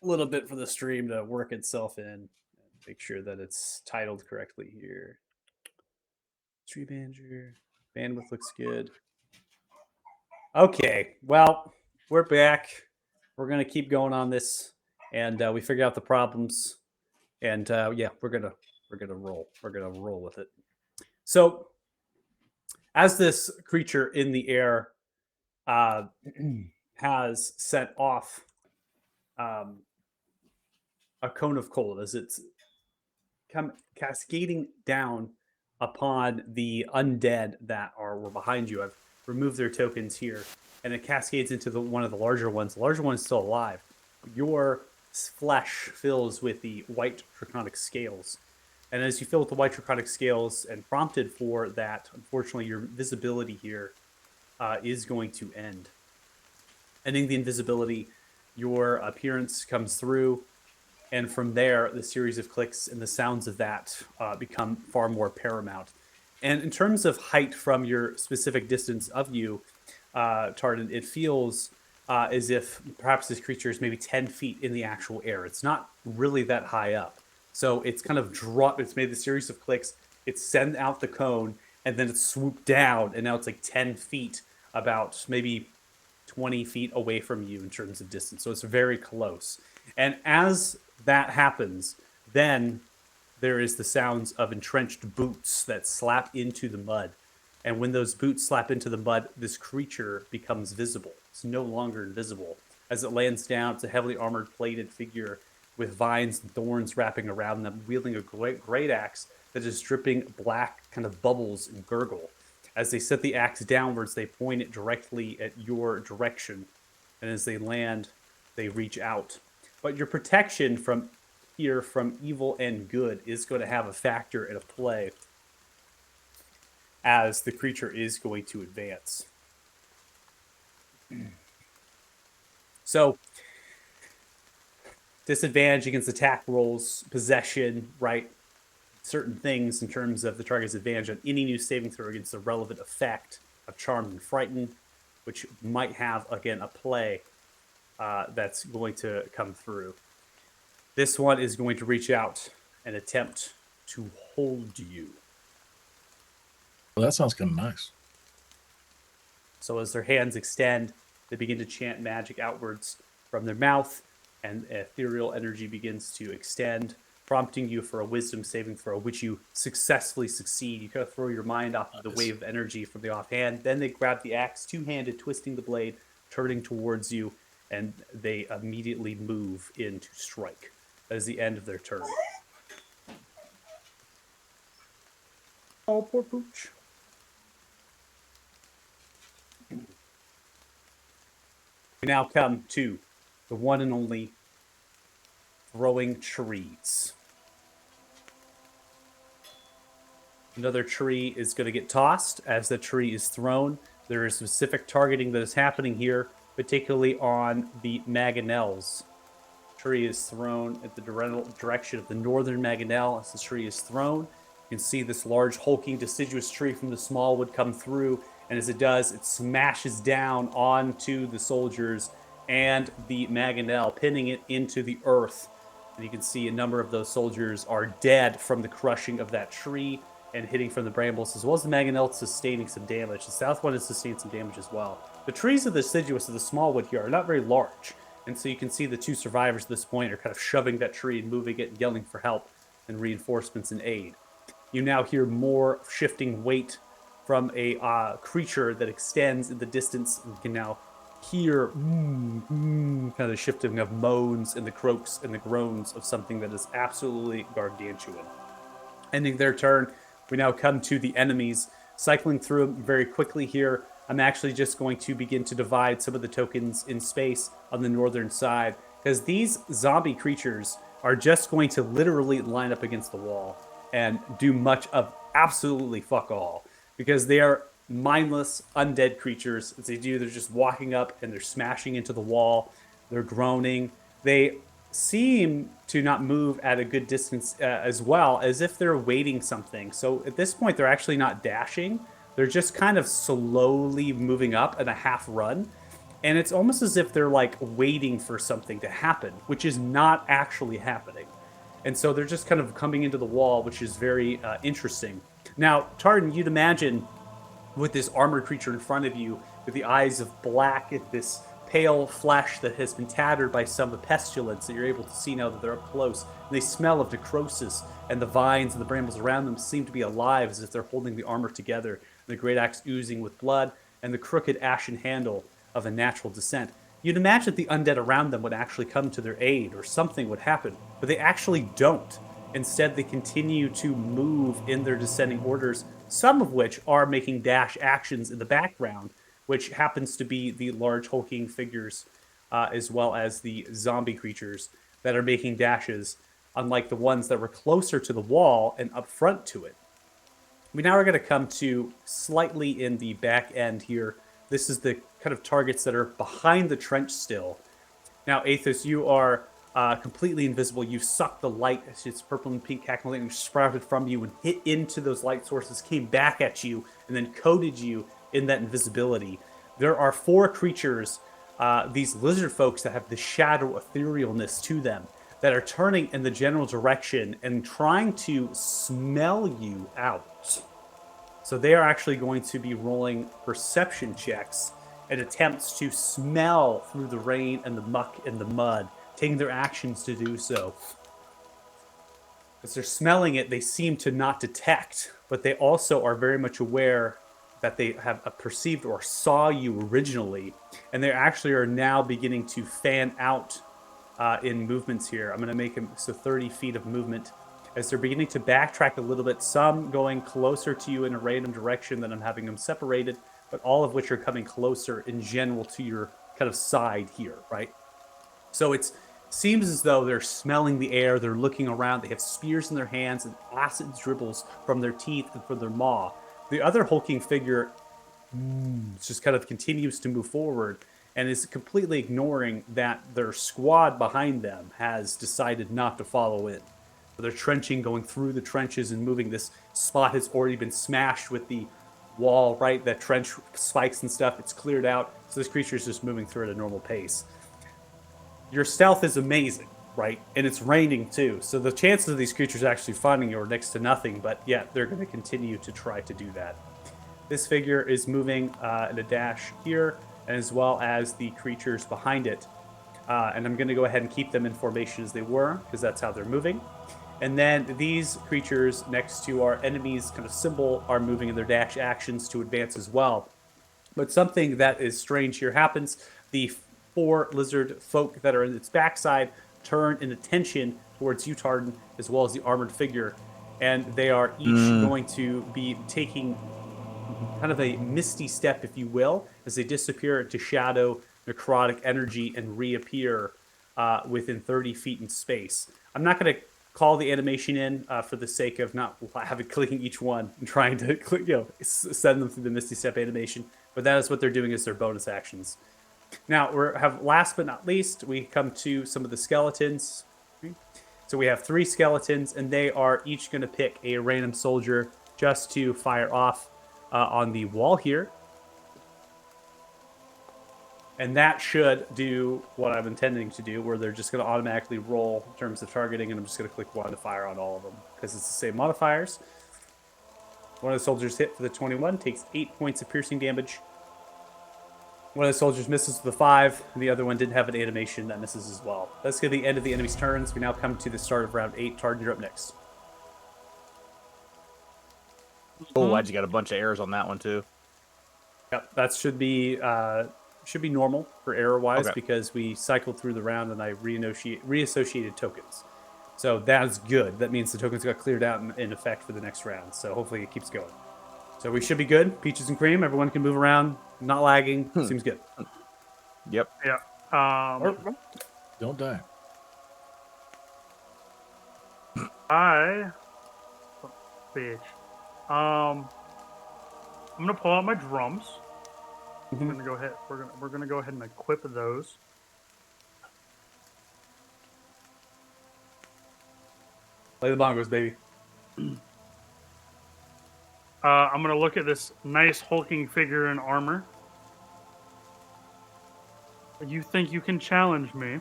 little bit for the stream to work itself in. Make sure that it's titled correctly here. Stream manager, bandwidth looks good. Okay, well, we're back. We're gonna keep going on this, and we figured out the problems, and yeah, we're gonna roll. We're gonna roll with it. So, as this creature in the air uh, has set off um, a cone of cold as it's come cascading down upon the undead that were behind you. I've removed their tokens here, and it cascades into one of the larger ones. The larger one is still alive. Your flesh fills with the white draconic scales. And as you fill with the white draconic scales and prompted for that, unfortunately, your visibility here is going to end. Ending the invisibility, your appearance comes through, and from there, the series of clicks and the sounds of that become far more paramount. And in terms of height from your specific distance of you, Tardan, it feels as if perhaps this creature is maybe 10 feet in the actual air. It's not really that high up. So it's kind of dropped, it's made the series of clicks, it's sent out the cone, and then it's swooped down, and now it's like 10 feet, about maybe 20 feet away from you in terms of distance. So it's very close. And as that happens, then there is the sounds of entrenched boots that slap into the mud. And when those boots slap into the mud, this creature becomes visible. It's no longer invisible. As it lands down, it's a heavily armored, plated figure with vines and thorns wrapping around them, wielding a great axe that is dripping black kind of bubbles and gurgle. As they set the axe downwards, they point it directly at your direction. And as they land, they reach out. But your protection from here, from evil and good, is going to have a factor and a play as the creature is going to advance. So, disadvantage against attack rolls, possession, right? Certain things in terms of the target's advantage on any new saving throw against the relevant effect of Charm and Frighten, which might have, again, a play that's going to come through. This one is going to reach out and attempt to hold you. Well, that sounds kind of nice. So as their hands extend, they begin to chant magic outwards from their mouth, and ethereal energy begins to extend, prompting you for a wisdom saving throw, which you successfully succeed. You kind of throw your mind off of the wave of energy from the offhand. Then they grab the axe, two-handed, twisting the blade, turning towards you, and they immediately move in to strike. That is the end of their turn. Oh, poor Pooch. We now come to the one and only throwing trees. Another tree is going to get tossed. As the tree is thrown, there is specific targeting that is happening here, particularly on the mangonels. Tree is thrown at the direction of the northern mangonel. As the tree is thrown, you can see this large, hulking, deciduous tree from the small wood come through, and as it does, it smashes down onto the soldiers and the mangonel, pinning it into the earth. And you can see a number of those soldiers are dead from the crushing of that tree and hitting from the brambles, as well as the mangonel sustaining some damage. The south one has sustained some damage as well. The trees of the deciduous of the small wood here are not very large, and so you can see the two survivors at this point are kind of shoving that tree and moving it and yelling for help and reinforcements and aid. You now hear more shifting weight from a creature that extends in the distance, and you can now hear kind of the shifting of moans and the croaks and the groans of something that is absolutely gargantuan. Ending their turn, we now come to the enemies. Cycling through them very quickly here, I'm actually just going to begin to divide some of the tokens in space on the northern side, because these zombie creatures are just going to literally line up against the wall and do much of absolutely fuck all, because they are mindless undead creatures. As they do, they're just walking up and they're smashing into the wall. They're groaning. They seem to not move at a good distance as well, as if they're waiting something. So at this point, they're actually not dashing. They're just kind of slowly moving up in a half run. And it's almost as if they're like waiting for something to happen, which is not actually happening. And so they're just kind of coming into the wall, which is very interesting. Now, Tardan, you'd imagine with this armored creature in front of you, with the eyes of black, this pale flesh that has been tattered by some of the pestilence that you're able to see now that they're up close. And they smell of necrosis, and the vines and the brambles around them seem to be alive as if they're holding the armor together. And the great axe oozing with blood, and the crooked ashen handle of a natural descent. You'd imagine the undead around them would actually come to their aid, or something would happen, but they actually don't. Instead, they continue to move in their descending orders, some of which are making dash actions in the background, which happens to be the large hulking figures, as well as the zombie creatures that are making dashes, unlike the ones that were closer to the wall and up front to it. We now are going to come to slightly in the back end here. This is the kind of targets that are behind the trench still. Now, Athos, you are completely invisible. You sucked the light, it's purple and pink cackling, and sprouted from you and hit into those light sources, came back at you, and then coated you in that invisibility. There are 4 creatures, these lizard folks that have the shadow etherealness to them, that are turning in the general direction and trying to smell you out. So they are actually going to be rolling perception checks and attempts to smell through the rain and the muck and the mud, taking their actions to do so. As they're smelling it, they seem to not detect, but they also are very much aware that they have perceived or saw you originally, and they actually are now beginning to fan out in movements here. I'm going to make them so 30 feet of movement as they're beginning to backtrack a little bit, some going closer to you in a random direction that I'm having them separated, but all of which are coming closer in general to your kind of side here, right? So it seems as though they're smelling the air, they're looking around, they have spears in their hands, and acid dribbles from their teeth and from their maw. The other hulking figure just kind of continues to move forward and is completely ignoring that their squad behind them has decided not to follow in. So they're trenching, going through the trenches and moving. This spot has already been smashed with the wall, right? That trench spikes and stuff, it's cleared out. So this creature is just moving through at a normal pace. Your stealth is amazing, right? And it's raining too. So the chances of these creatures actually finding you are next to nothing, but yeah, they're going to continue to try to do that. This figure is moving in a dash here, and as well as the creatures behind it. And I'm going to go ahead and keep them in formation as they were, because that's how they're moving. And then these creatures next to our enemy's kind of symbol are moving in their dash actions to advance as well. But something that is strange here happens. The 4 lizard folk that are in its backside turn in attention towards you, Tardan, as well as the armored figure. And they are each going to be taking kind of a misty step, if you will, as they disappear into shadow, necrotic energy, and reappear within 30 feet in space. I'm not going to call the animation in for the sake of not having clicking each one and trying to click, send them through the misty step animation, but that is what they're doing as their bonus actions. Now, last but not least, we come to some of the skeletons. So we have 3 skeletons, and they are each going to pick a random soldier just to fire off on the wall here. And that should do what I'm intending to do, where they're just going to automatically roll in terms of targeting, and I'm just going to click 1 to fire on all of them, because it's the same modifiers. One of the soldiers hit for the 21, takes 8 points of piercing damage. One of the soldiers misses with a 5, and the other one didn't have an animation that misses as well. That's going to be the end of the enemy's turns. We now come to the start of round 8. Tardan, you're up next. Oh, why'd you got a bunch of errors on that one too? Yep, that should be normal for error-wise, Okay. because we cycled through the round and I reassociated tokens. So that's good. That means the tokens got cleared out in effect for the next round. So hopefully it keeps going. So we should be good. Peaches and cream. Everyone can move around. Not lagging. Seems good. Yep. Yeah. Don't die. Bitch. I'm gonna pull out my drums. We're gonna go ahead. We're gonna go ahead and equip those. Play the bongos, baby. I'm gonna look at this nice hulking figure in armor. You think you can challenge me?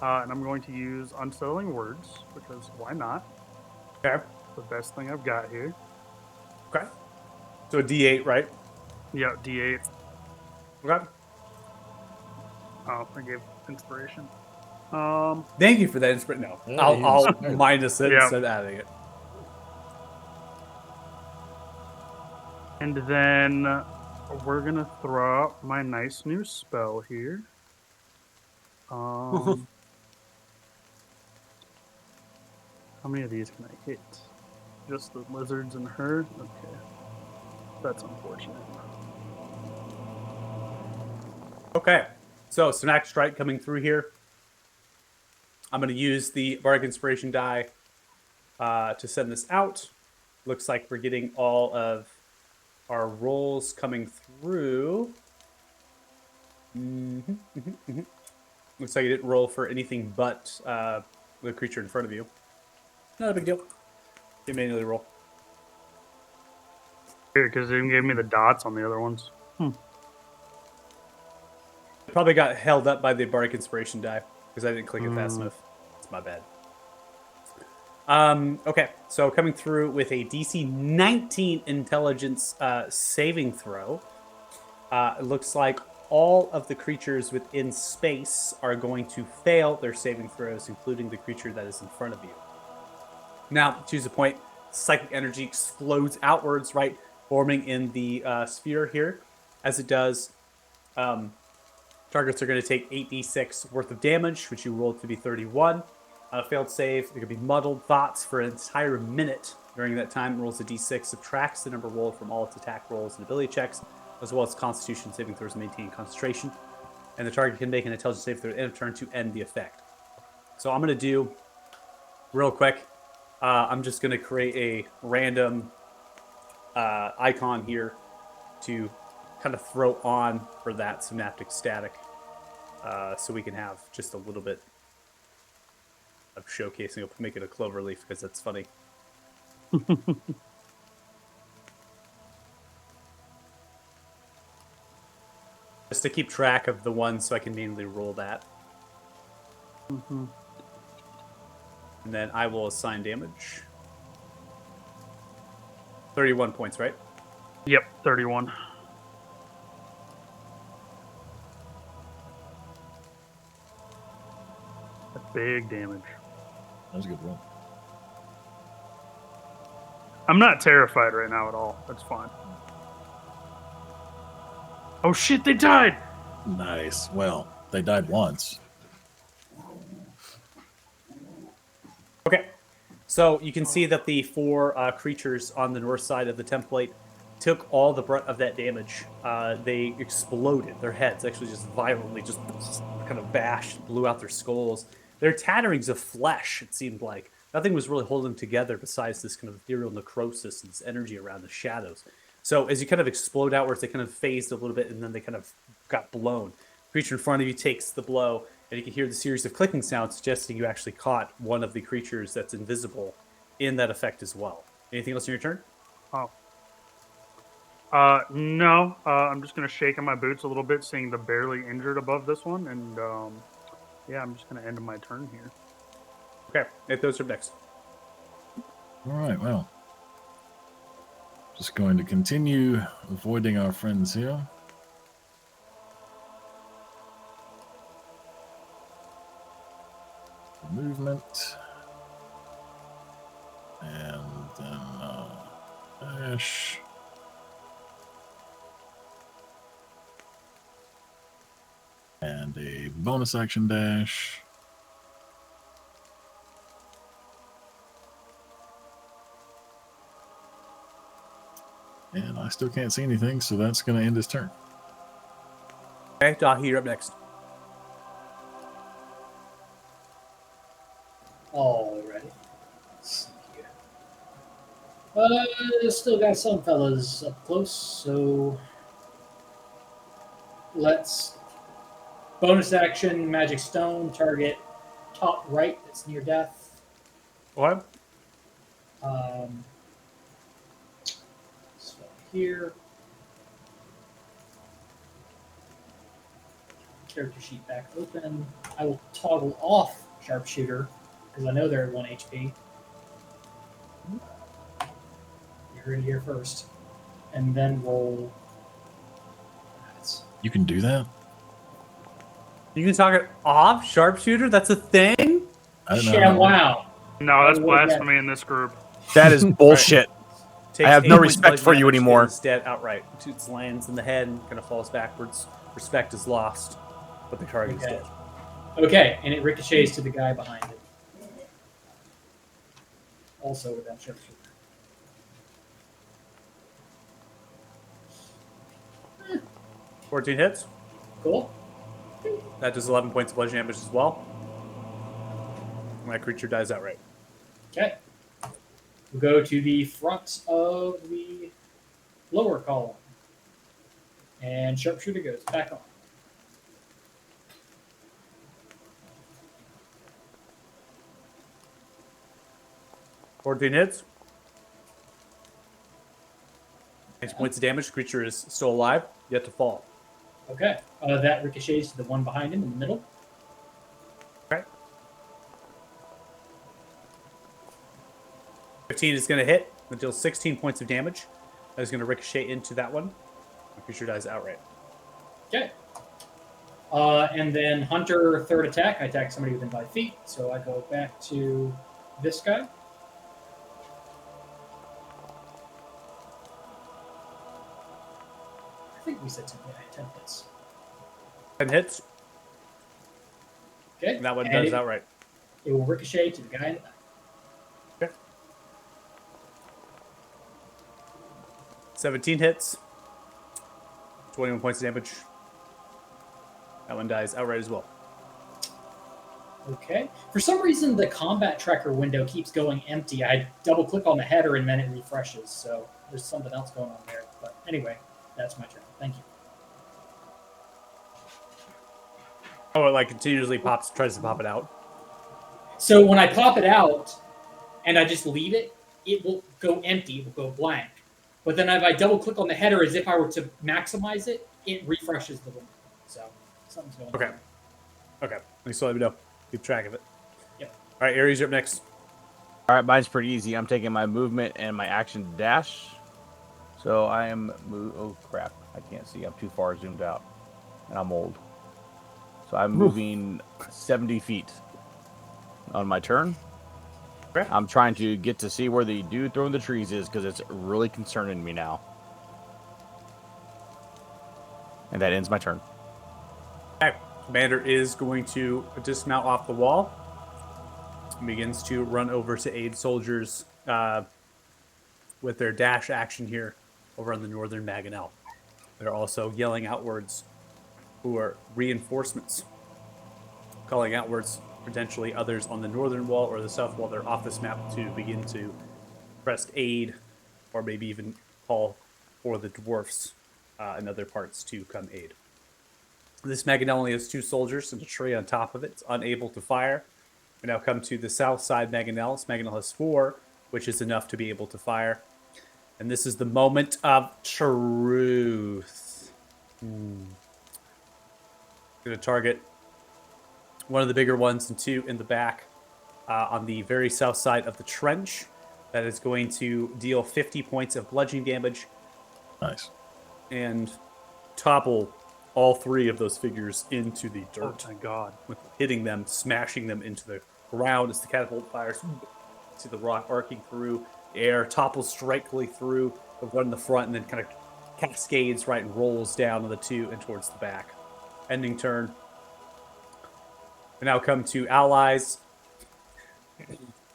And I'm going to use unsettling words because why not? Okay. The best thing I've got here. Okay. So a D8, right? Yeah, D8. Okay. Oh, I gave inspiration. Thank you for that inspiration. No, Yeah, I'll, he I'll inspired. minus it Yeah. instead of adding it. And then we're gonna throw out my nice new spell here. How many of these can I hit? Just the lizards and her? Okay. That's unfortunate. Okay. So Snack Strike coming through here. I'm going to use the Bardic Inspiration die to send this out. Looks like we're getting all of our rolls coming through. Looks like you didn't roll for anything but the creature in front of you. Not a big deal. You manually roll. Here, because it even gave me the dots on the other ones. Probably got held up by the Bardic Inspiration die because I didn't click it fast enough. It's my bad. Okay, so coming through with a DC 19 Intelligence saving throw. It looks like all of the creatures within space are going to fail their saving throws, including the creature that is in front of you. Now, choose a point. Psychic energy explodes outwards, right, forming in the sphere here. As it does, targets are going to take 8d6 worth of damage, which you rolled to be 31. On a failed save, there could be muddled thoughts for an entire minute. During that time, it rolls a d6, subtracts the number rolled from all its attack rolls and ability checks, as well as Constitution saving throws, maintaining concentration. And the target can make an intelligence save throw at the end of turn to end the effect. So I'm going to do, real quick, I'm just going to create a random icon here to kind of throw on for that synaptic static, so we can have just a little bit of showcasing. I'll make it a clover leaf because that's funny. Just to keep track of the ones so I can manually roll that. And then I will assign damage. 31 points, right? Yep, 31. That's big damage. That was a good roll. I'm not terrified right now at all. That's fine. Oh shit, they died! Nice. Well, they died once. Okay. So you can see that the four creatures on the north side of the template took all the brunt of that damage. They exploded. Their heads actually just violently just kind of bashed, blew out their skulls. They're tatterings of flesh, it seemed like. Nothing was really holding them together besides this kind of ethereal necrosis and this energy around the shadows. So as you kind of explode outwards, they kind of phased a little bit and then they kind of got blown. The creature in front of you takes the blow, and you can hear the series of clicking sounds suggesting you actually caught one of the creatures that's invisible in that effect as well. Anything else in your turn? Oh. No. I'm just gonna shake in my boots a little bit, seeing the barely injured above this one, and yeah, I'm just gonna end my turn here. Okay, those are next. All right, well. Just going to continue avoiding our friends here. Movement. And then dash. And a bonus action dash. And I still can't see anything, so that's going to end his turn. Okay, Dahi, you're up next. Alrighty. Let's see here. Still got some fellas up close, so let's bonus action magic stone target top right that's near death. What? So here. character sheet back open. I will toggle off sharpshooter because I know they're at 1 HP. You heard it here first. And then roll. That's- You can do that? You can talk it off sharpshooter. That's a thing. I don't know. Yeah, wow. No, that's Oh, well, yeah. blasphemy in this group. That is bullshit. Takes have 8 no points of respect for you damage, anymore. Is dead outright. Toots lands in the head and kind of falls backwards. Respect is lost, but the target is Okay. dead. Okay, and it ricochets to the guy behind it. Also with that sharpshooter. 14 hits. Cool. That does 11 points of bludgeoning damage as well. My creature dies outright. Okay. We'll go to the front of the lower column. And sharpshooter goes back on. Fourteen hits. 6 points of damage. The creature is still alive, yet to fall. Okay. That ricochets to the one behind him in the middle. Okay. 15 is going to hit. It deals 16 points of damage. That is going to ricochet into that one. The creature dies outright. Okay. And then Hunter, third attack. I attack somebody within 5 feet. So I go back to this guy. I think we said 10 hits. 10 hits. Okay. And that one And dies outright. It will ricochet to the guy in the back. Okay. 17 hits. 21 points of damage. That one dies outright as well. Okay. For some reason, the combat tracker window keeps going empty. I double click on the header and then it refreshes. So there's something else going on there. But anyway, that's my turn. Thank you. Oh, it like continuously tries to pop it out. So when I pop it out and I just leave it, it will go empty. It will go blank. But then if I double click on the header as if I were to maximize it, it refreshes the window. So something's going Okay. on. Okay. Please let me know. Keep track of it. Yep. All right, Ares, you're up next. All right, mine's pretty easy. I'm taking my movement and my action to dash. So I am oh crap, I can't see. I'm too far zoomed out, and I'm old. So I'm moving 70 feet on my turn. Okay. I'm trying to get to see where the dude throwing the trees is because it's really concerning me now. And that ends my turn. Okay. Commander is going to dismount off the wall and begins to run over to aid soldiers with their dash action here over on the northern Maganel. They're also yelling outwards for reinforcements, calling outwards potentially others on the northern wall or the south wall. They're off this map to begin to press aid or maybe even call for the dwarfs and other parts to come aid. This Maganel only has 2 soldiers and a tree on top of it. It's unable to fire. We now come to the south side Maganel. This Maganel has 4, which is enough to be able to fire. And this is the moment of truth. Going to target one of the bigger ones and 2 in the back on the very south side of the trench. That is going to deal 50 points of bludgeoning damage Nice. and topple all 3 of those figures into the Oh dirt, my god. with hitting them, smashing them into the ground as the catapult fires. See the rock arcing through the air, topples directly through the one in the front, and then kind of cascades right and rolls down to the 2 and towards the back. Ending turn. We now come to allies.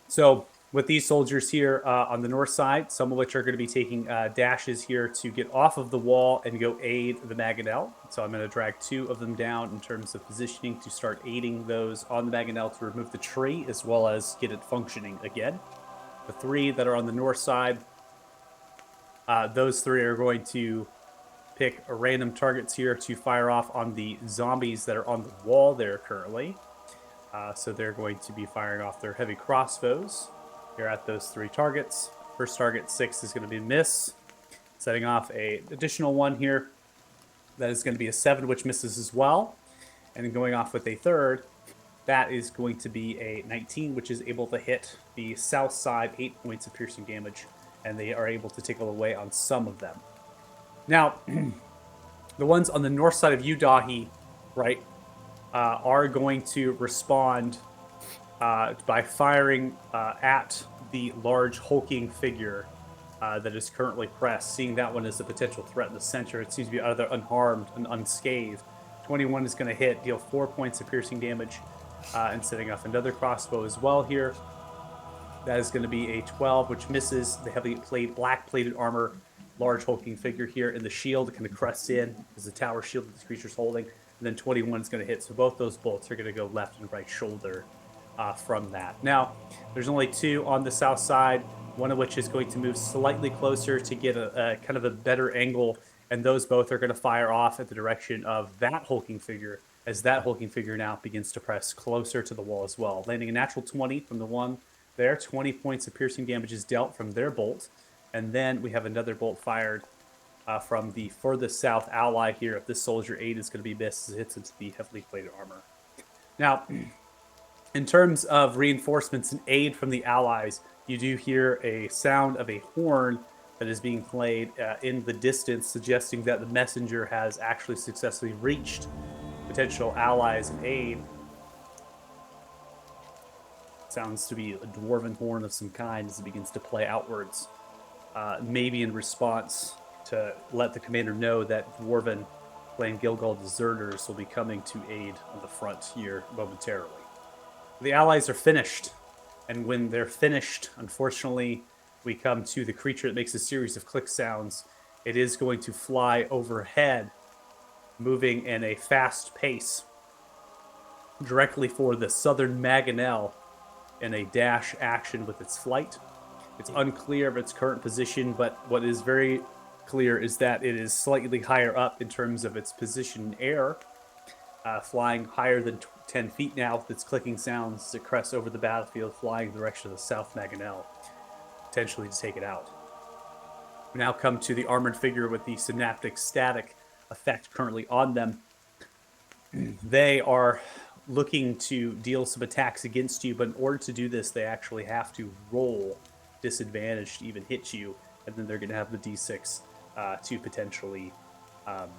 So with these soldiers here on the north side, some of which are going to be taking dashes here to get off of the wall and go aid the Maganel. So I'm going to drag 2 of them down in terms of positioning to start aiding those on the Maganel to remove the tree as well as get it functioning again. The 3 that are on the north side, those 3 are going to pick random targets here to fire off on the zombies that are on the wall there currently. So they're going to be firing off their heavy crossbows here at those 3 targets. First target 6 is going to be miss, setting off a additional one here. That is going to be a 7, which misses as well. And then going off with a third, that is going to be a 19, which is able to hit the south side, 8 points of piercing damage, and they are able to tickle away on some of them. Now, the ones on the north side of you, Dahi, right, are going to respond by firing at the large hulking figure that is currently pressed, seeing that one as a potential threat in the center. It seems to be either unharmed and unscathed. 21 is going to hit, deal 4 points of piercing damage, and setting off another crossbow as well here. That is going to be a 12, which misses the heavily black-plated armor, large hulking figure here, and the shield kind of crests in as the tower shield that this creature's holding. And then 21 is going to hit, so both those bolts are going to go left and right shoulder from that. Now, there's only 2 on the south side, one of which is going to move slightly closer to get a kind of a better angle, and those both are going to fire off at the direction of that hulking figure, as that hulking figure now begins to press closer to the wall as well. Landing a natural 20 from the one there, 20 points of piercing damage is dealt from their bolt, and then we have another bolt fired from the furthest south ally here. If this soldier 8 is going to be missed, it hits into the heavily plated armor. Now, in terms of reinforcements and aid from the allies, you do hear a sound of a horn that is being played in the distance, suggesting that the messenger has actually successfully reached potential allies and aid. Sounds to be a dwarven horn of some kind as it begins to play outwards, maybe in response to let the commander know that dwarven Clan Gilgal deserters will be coming to aid on the front here momentarily. The allies are finished, and when they're finished, unfortunately, we come to the creature that makes a series of click sounds. It is going to fly overhead, moving in a fast pace directly for the southern Maganel in a dash action with its flight. It's unclear of its current position, but what is very clear is that it is slightly higher up in terms of its position in air, flying higher than 10 feet now with its clicking sounds as it crests over the battlefield, flying in the direction of the south Maganel, potentially to take it out. We now come to the armored figure with the synaptic static effect currently on them. They are looking to deal some attacks against you, but in order to do this, they actually have to roll disadvantage to even hit you, and then they're going to have the d6 to potentially...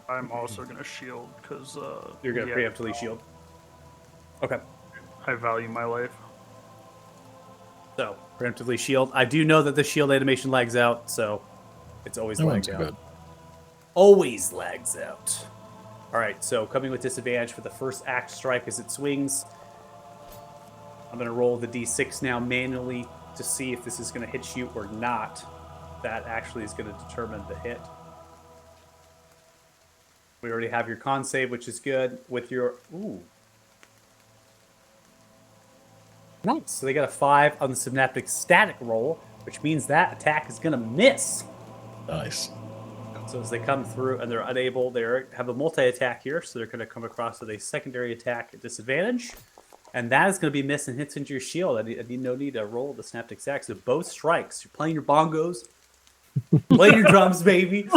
I'm also going to shield, because... You're going to preemptively shield? Okay. I value my life. So, preemptively shield. I do know that the shield animation lags out, so it's always That wasn't lagged too out. bad. Always lags out. All right, so coming with disadvantage for the first axe strike as it swings. I'm going to roll the d6 now manually to see if this is going to hit you or not. That actually is going to determine the hit. We already have your con save, which is good. With your... Ooh. Nice. So they got a 5 on the synaptic static roll, which means that attack is going to miss. Nice. So as they come through and they're unable, they have a multi-attack here, so they're going to come across with a secondary attack at disadvantage. And that is going to be missed and hits into your shield. I need no need to roll the synaptic stack. So both strikes. You're playing your bongos, playing your drums, baby.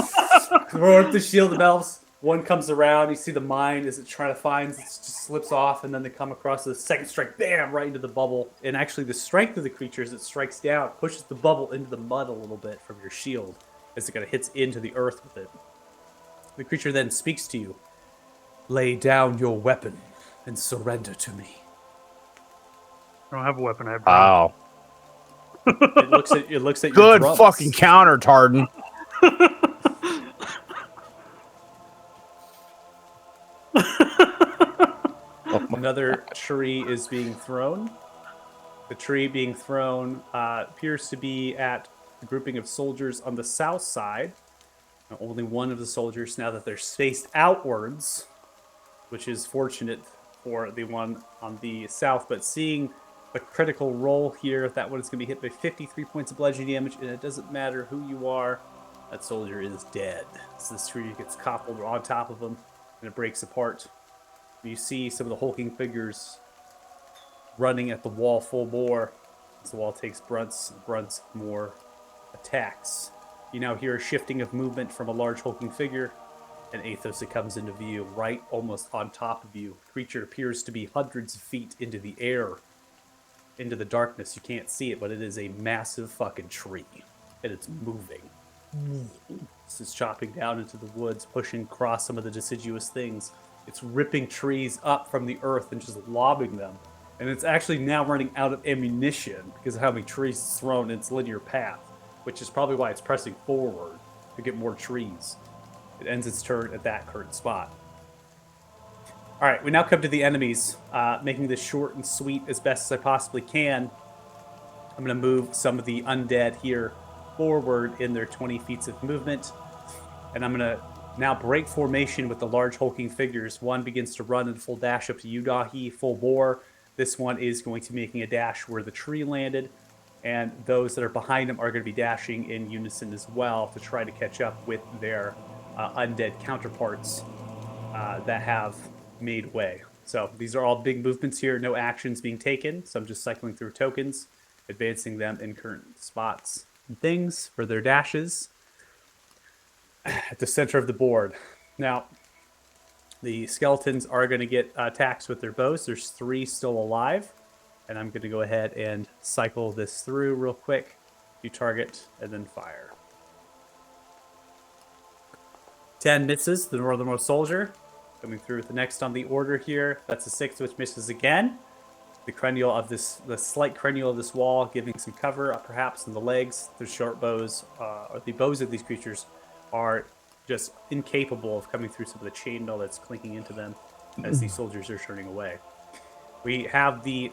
Throw up the shield of elves. One comes around, you see the mine as it trying to find, it just slips off, and then they come across the second strike, bam, right into the bubble. And actually the strength of the creature as it strikes down pushes the bubble into the mud a little bit from your shield as it kind of hits into the earth with it. The creature then speaks to you. Lay down your weapon and surrender to me. I don't have a weapon, I have Wow. It looks at your Good drums. fucking counter, Tardan. Another tree is being thrown. The tree being thrown appears to be at a grouping of soldiers on the south side. Now, only one of the soldiers, now that they're spaced outwards, which is fortunate for the one on the south, but seeing the critical roll here, that one is going to be hit by 53 points of bludgeoning damage, and it doesn't matter who you are, that soldier is dead. So this tree gets toppled on top of him, and it breaks apart. You see some of the hulking figures running at the wall full bore as the wall takes brunts more attacks. You now hear a shifting of movement from a large hulking figure and Athos, it comes into view right almost on top of you. The creature appears to be hundreds of feet into the air, into the darkness. You can't see it, but it is a massive fucking tree, and it's moving. This is chopping down into the woods, pushing across some of the deciduous things. It's ripping trees up from the earth and just lobbing them. And it's actually now running out of ammunition because of how many trees it's thrown in its linear path, which is probably why it's pressing forward to get more trees. It ends its turn at that current spot. All right, we now come to the enemies, making this short and sweet as best as I possibly can. I'm going to move some of the undead here forward in their 20 feet of movement, and I'm going to now break formation with the large hulking figures. One begins to run in full dash up to you, Dahi, full bore. This one is going to be making a dash where the tree landed, and those that are behind him are going to be dashing in unison as well to try to catch up with their undead counterparts that have made way. So these are all big movements here, no actions being taken, so I'm just cycling through tokens, advancing them in current spots and things for their dashes at the center of the board. Now, the skeletons are going to get attacks with their bows. There's 3 still alive, and I'm going to go ahead and cycle this through real quick. You target and then fire. 10 misses, the northernmost soldier. Coming through with the next on the order here. That's a 6, which misses again. The cranial of this, the slight cranial of this wall, giving some cover, perhaps in the legs. The short bows, or the bows of these creatures, are just incapable of coming through some of the chainmail that's clinking into them as these soldiers are turning away. We have the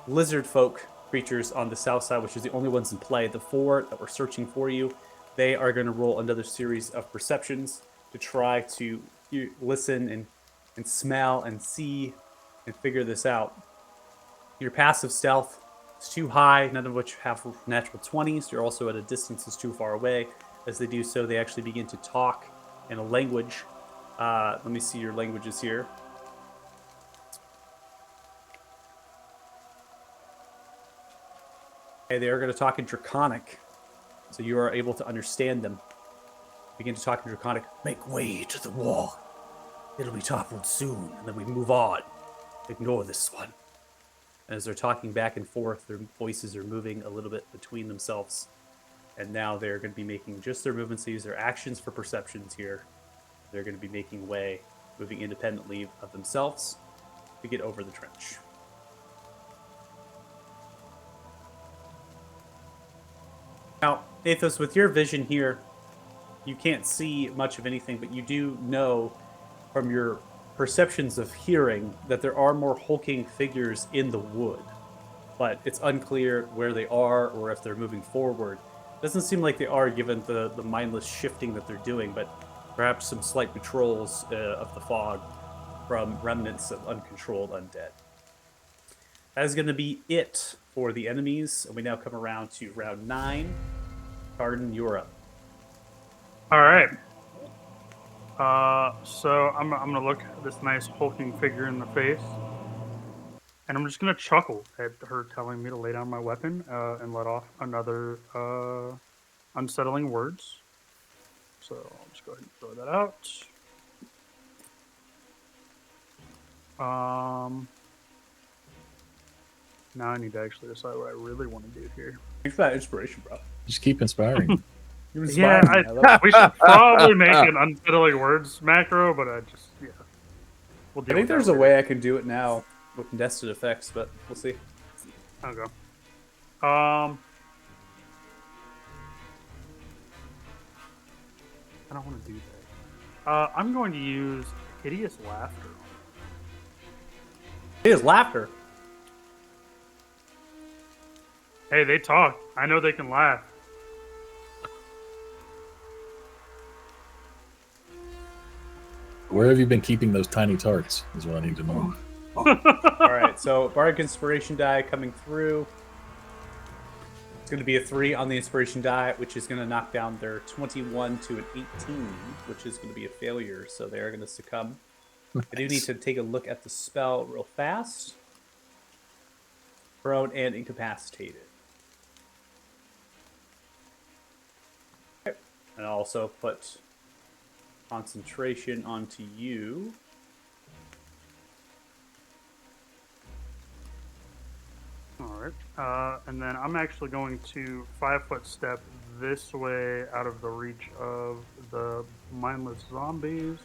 lizard folk creatures on the south side, which is the only ones in play. The 4 that were searching for you, they are going to roll another series of perceptions to try to listen and smell and see and figure this out. Your passive stealth is too high, none of which have natural 20s. You're also at a distance that's too far away. As they do so, they actually begin to talk in a language. Let me see your languages here. Okay, they are going to talk in Draconic, so you are able to understand them. Begin to talk in Draconic. Make way to the wall. It'll be toppled soon, and then we move on. Ignore this one. And as they're talking back and forth, their voices are moving a little bit between themselves. And now they're going to be making just their movements. They use their actions for perceptions here. They're going to be making way, moving independently of themselves to get over the trench. Now, Athos, with your vision here, you can't see much of anything, but you do know from your perceptions of hearing that there are more hulking figures in the wood. But it's unclear where they are or if they're moving forward. Doesn't seem like they are, given the mindless shifting that they're doing, but perhaps some slight patrols of the fog from remnants of uncontrolled undead. That is going to be it for the enemies. And we now come around to round 9. Cardin, you're up. All right. So I'm gonna look at this nice hulking figure in the face, and I'm just gonna chuckle at her telling me to lay down my weapon and let off another unsettling words. So I'll just go ahead and throw that out. Now I need to actually decide what I really want to do here. Thanks for that inspiration, bro. Just keep inspiring. You're Yeah, inspiring me. I love it. we should probably make an unsettling words macro, but we'll I deal think with there's that a way I can do it now with nested effects, but we'll see. later. Okay. I don't want to do that. I'm going to use hideous laughter. It is laughter. Hey, they talk. I know they can laugh. Where have you been keeping those tiny tarts? Is what I need to know. All right, so Bardic Inspiration die coming through. It's going to be a 3 on the Inspiration die, which is going to knock down their 21 to an 18, which is going to be a failure. So they are going to succumb. I do need to take a look at the spell real fast. Prone and incapacitated. Okay. And I'll also put concentration onto you. All right. And then I'm actually going to 5-foot step this way out of the reach of the mindless zombies.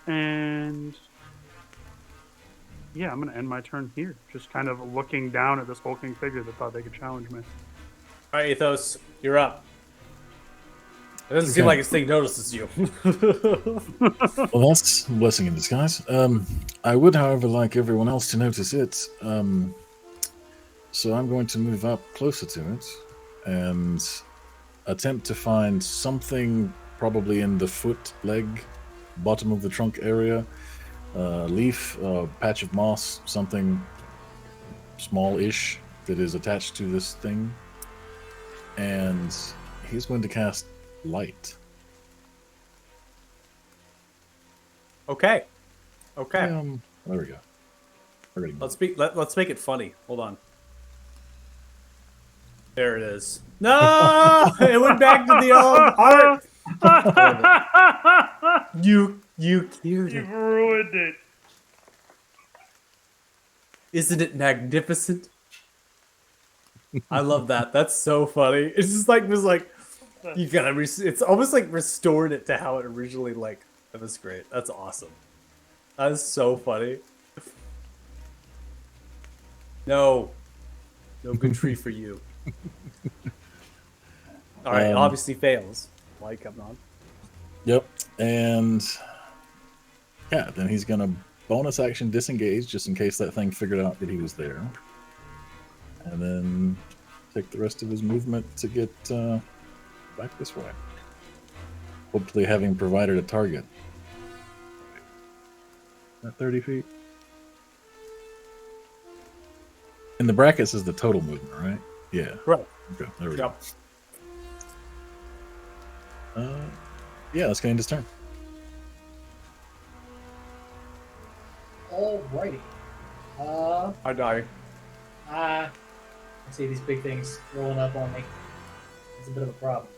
And yeah, I'm going to end my turn here. Just kind of looking down at this hulking figure that thought they could challenge me. All right, Ethos, you're up. It doesn't seem Okay. like this thing notices you. Well, that's a blessing in disguise. I would, however, like everyone else to notice it. So I'm going to move up closer to it and attempt to find something probably in the foot, leg, bottom of the trunk area. Leaf, patch of moss, something small-ish that is attached to this thing. And he's going to cast light. Okay. Okay. There we go. Already Let's make it funny. Hold on. There it is. No, it went back to the old art. You cured You've it. ruined it. Isn't it magnificent? I love that. That's so funny. It's just like you gotta. It's almost like restored it to how it originally like. That was great. That's awesome. That is so funny. No good tree for you. All right, obviously fails. Light coming on. Yep. And yeah, then he's gonna bonus action disengage just in case that thing figured out that he was there. And then take the rest of his movement to get back this way. Hopefully having provided a target. At 30 feet. In the brackets is the total movement, right? Yeah. Right. Okay, there we Yep. go. Yeah, that's gonna end his turn. Alrighty. I die. I see these big things rolling up on me. It's a bit of a problem.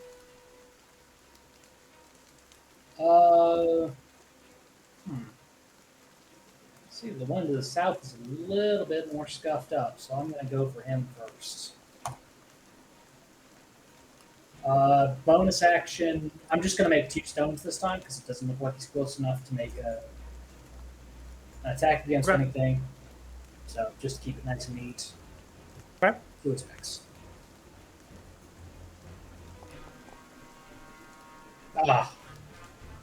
See, the one to the south is a little bit more scuffed up, so I'm going to go for him first. Bonus action. I'm just going to make 2 stones this time because it doesn't look like he's close enough to make an attack against Okay. anything. So just keep it nice and neat. Okay. 2 attacks. Ah,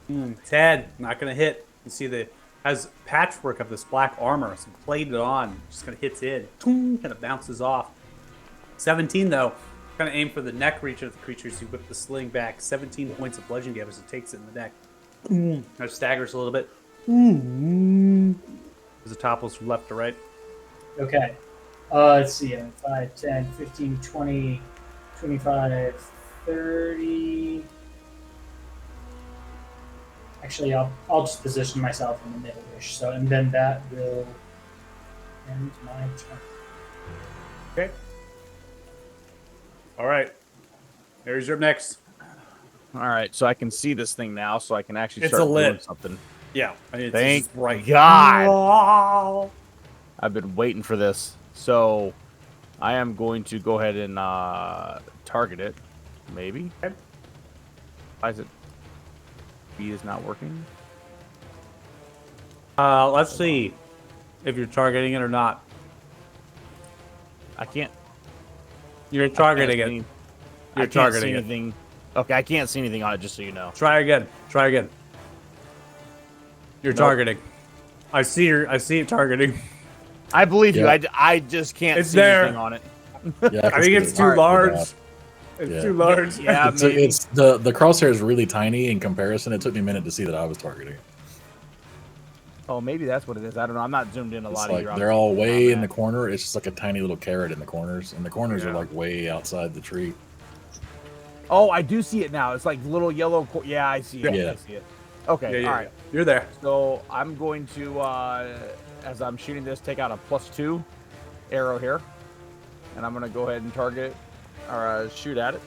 10. Not gonna hit. You see has patchwork of this black armor, some plated on. Just kind of hits in. Kind of bounces off. 17 though. Kind of aim for the neck region of the creature as you whip the sling back. 17 points of bludgeoning damage as it takes it in the neck. Kind of staggers a little bit. As it topples from left to right. okay. Let's see. 5, 10, 15, 20, 25, 30. Actually, I'll just position myself in the middle-ish. So, and then that will end my turn. Okay. All right. There's your next. All right, so I can see this thing now, so I can actually It's start a lid. doing something. Yeah. I mean, it's Thank just right. God. I've been waiting for this. So I am going to go ahead and target it. Maybe. Okay. Why is it? B is not working. Let's see if you're targeting it or not. I can't. You're I can't targeting see it. any- You're I can't see targeting it. anything. Okay, I can't see anything on it. Just so you know. Try again. Try again. You're Nope. targeting. I see it targeting. I believe you. Yeah. I just can't It's see there. anything on it. Yeah, I think it's too Alright. large. Yeah. It's Yeah. too large. Yeah, It's, maybe. it's the crosshair is really tiny in comparison. It took me a minute to see that I was targeting. Oh, maybe that's what it is. I don't know. I'm not zoomed in a It's lot like either. they're all way in the corner. It's just like a tiny little carrot in the corners, and the corners are Yeah. like way outside the tree. Oh, I do see it now. It's like little yellow. Yeah, I see it. Yeah. I see it. Okay, Yeah, all right. You're there. So I'm going to, as I'm shooting this, take out a +2 arrow here, and I'm going to go ahead and target it, or shoot at it.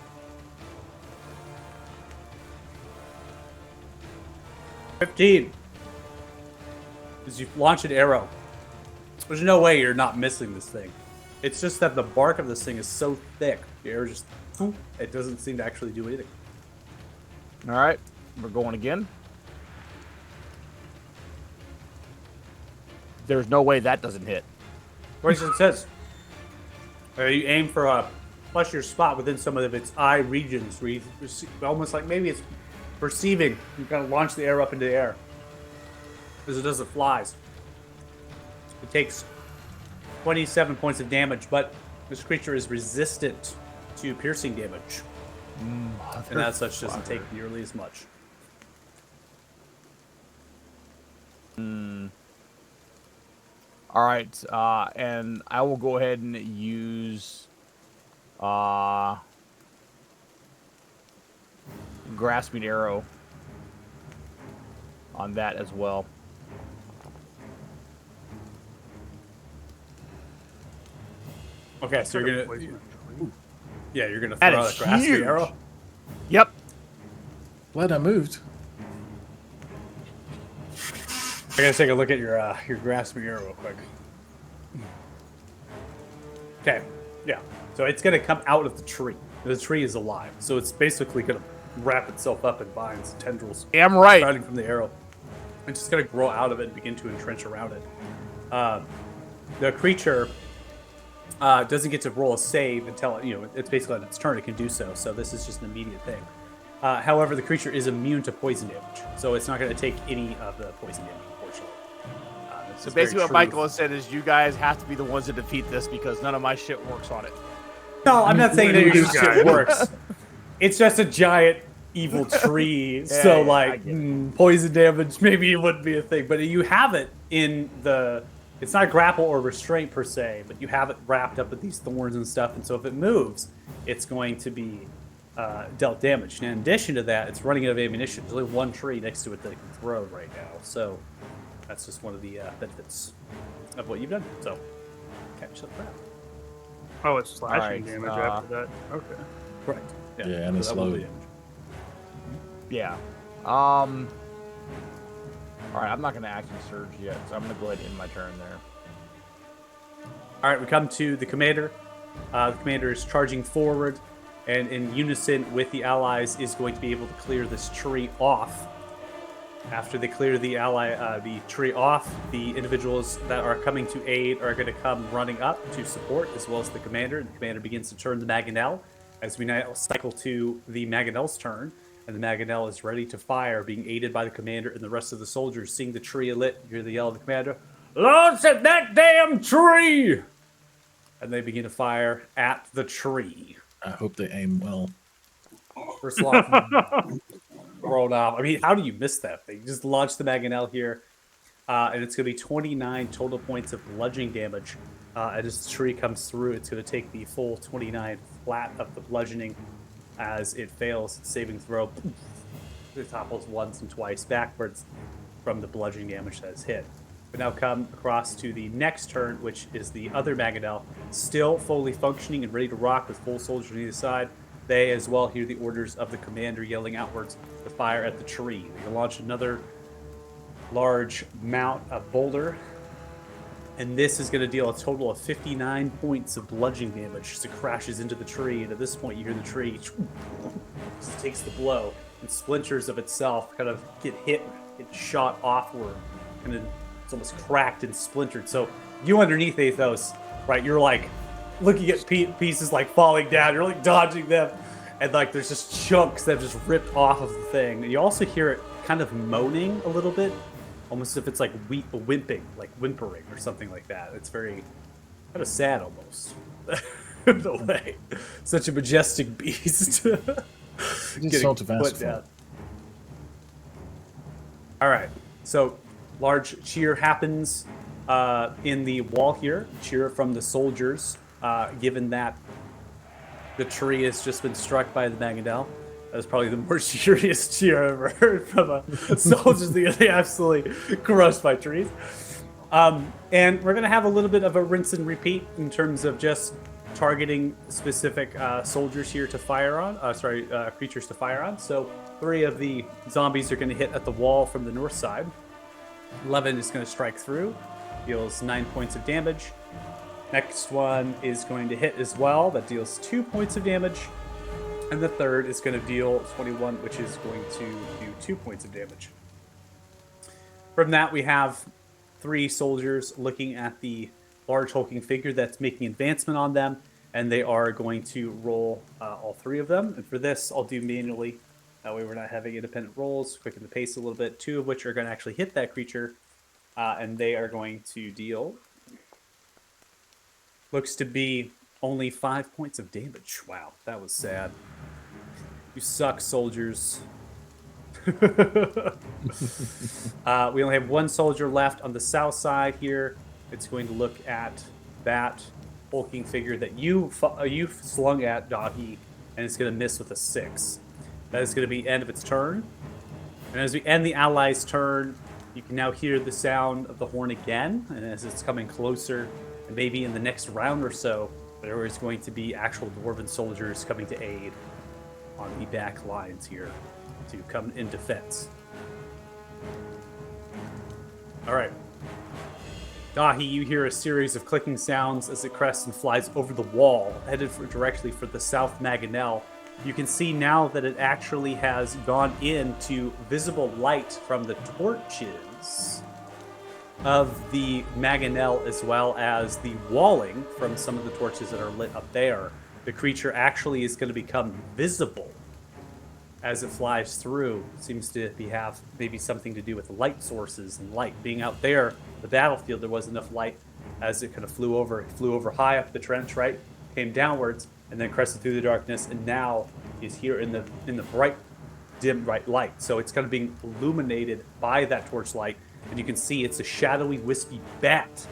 15. As you launch an arrow, there's no way you're not missing this thing. It's just that the bark of this thing is so thick, the arrow just, it doesn't seem to actually do anything. All right, we're going again. There's no way that doesn't hit. For instance, it says, you aim for a plus your spot within some of its eye regions, where you almost like maybe it's perceiving. You gotta launch the arrow up into the air. As it does, it flies. It takes 27 points of damage, but this creature is resistant to piercing damage. And as such, doesn't take nearly as much. All right, and I will go ahead and use grasping arrow on that as well. Okay, so you're gonna, Poison. you're gonna That throw is a grasping huge. arrow. Yep. Glad I moved. I gotta take a look at your grasping arrow real quick. Okay, yeah. So it's gonna come out of the tree. The tree is alive, so it's basically gonna wrap itself up in vines and tendrils, Damn right. starting from the arrow. It's just gonna grow out of it and begin to entrench around it. The creature doesn't get to roll a save until it's basically on its turn. It can do so. So this is just an immediate thing. However, the creature is immune to poison damage, so it's not going to take any of the poison damage, unfortunately. So basically what Michael has said is you guys have to be the ones to defeat this because none of my shit works on it. No, I'm not saying that your This guy. shit works. It's just a giant evil tree, so yeah, like I get it. poison damage maybe it wouldn't be a thing, but you have it in the. It's not grapple or restraint per se, but you have it wrapped up with these thorns and stuff, and so if it moves, it's going to be dealt damage. And in addition to that, it's running out of ammunition. There's only one tree next to it that it can throw right now, so that's just one of the benefits of what you've done. So catch up that. Oh, it's slashing Alright, damage after that. Okay. Correct. Yeah, and it's that will low. do damage. Yeah. All right, I'm not going to action surge yet, so I'm going to go ahead and end my turn there. All right, we come to the commander. The commander is charging forward, and in unison with the allies, is going to be able to clear this tree off. After they clear the tree off, the individuals that are coming to aid are going to come running up to support, as well as the commander. And the commander begins to turn the Mangonel, as we now cycle to the Mangonel's turn. And the Mangonel is ready to fire, being aided by the commander and the rest of the soldiers. Seeing the tree lit, you hear the yell of the commander, "Launch at that damn tree!" And they begin to fire at the tree. I hope they aim well. First off, rolled off. I mean, how do you miss that thing? You just launch the Mangonel here, and it's going to be 29 total points of bludgeoning damage. And as the tree comes through, it's going to take the full 29 flat of the bludgeoning. As it fails its saving throw, it topples once and twice backwards from the bludgeoning damage that is hit. We now come across to the next turn, which is the other Mangonel, still fully functioning and ready to rock with full soldiers on either side. They as well hear the orders of the commander yelling outwards to fire at the tree. They can launch another large mount of boulder, and this is going to deal a total of 59 points of bludgeoning damage as it crashes into the tree. And at this point, you hear the tree just takes the blow, and splinters of itself kind of get hit, get shot offward, and then it's almost cracked and splintered. So you underneath Athos, right? You're like looking at pieces like falling down. You're like dodging them, and like there's just chunks that have just ripped off of the thing. And you also hear it kind of moaning a little bit. Almost as if it's like whimpering or something like that. It's very kind of sad almost. In a way. Such a majestic beast. Getting sort of put asphalt. down. All right. So large cheer happens in the wall here. Cheer from the soldiers, given that the tree has just been struck by the Mangonel. That was probably the more cheeriest cheer I've ever heard from a soldiers that get absolutely crushed by trees. And we're going to have a little bit of a rinse and repeat in terms of just targeting specific soldiers here to fire on. Creatures to fire on. So 3 of the zombies are going to hit at the wall from the north side. 11 is going to strike through, deals 9 points of damage. Next one is going to hit as well. That deals 2 points of damage. And the third is going to deal 21, which is going to do 2 points of damage. From that, we have 3 soldiers looking at the large hulking figure that's making advancement on them, and they are going to roll all 3 of them. And for this, I'll do manually. That way we're not having independent rolls, quicken the pace a little bit. 2 of which are going to actually hit that creature, and they are going to deal, looks to be only 5 points of damage. Wow, that was sad. You suck, soldiers. We only have 1 soldier left on the south side here. It's going to look at that hulking figure that you slung at, Doggy, and it's going to miss with a 6. That is going to be the end of its turn. And as we end the ally's turn, you can now hear the sound of the horn again, and as it's coming closer, and maybe in the next round or so, there is going to be actual dwarven soldiers coming to aid on the back lines here to come in defense. All right. Dahi, you hear a series of clicking sounds as it crests and flies over the wall, headed directly for the South Mangonel. You can see now that it actually has gone into visible light from the torches of the Mangonel, as well as the walling from some of the torches that are lit up there. The creature actually is going to become visible as it flies through. It seems to have maybe something to do with light sources and light being out there. The battlefield, there was enough light as it kind of flew over. It flew over high up the trench, right? Came downwards and then crested through the darkness, and now is here in the bright, dim, bright light. So it's kind of being illuminated by that torchlight, and you can see it's a shadowy, wispy bat.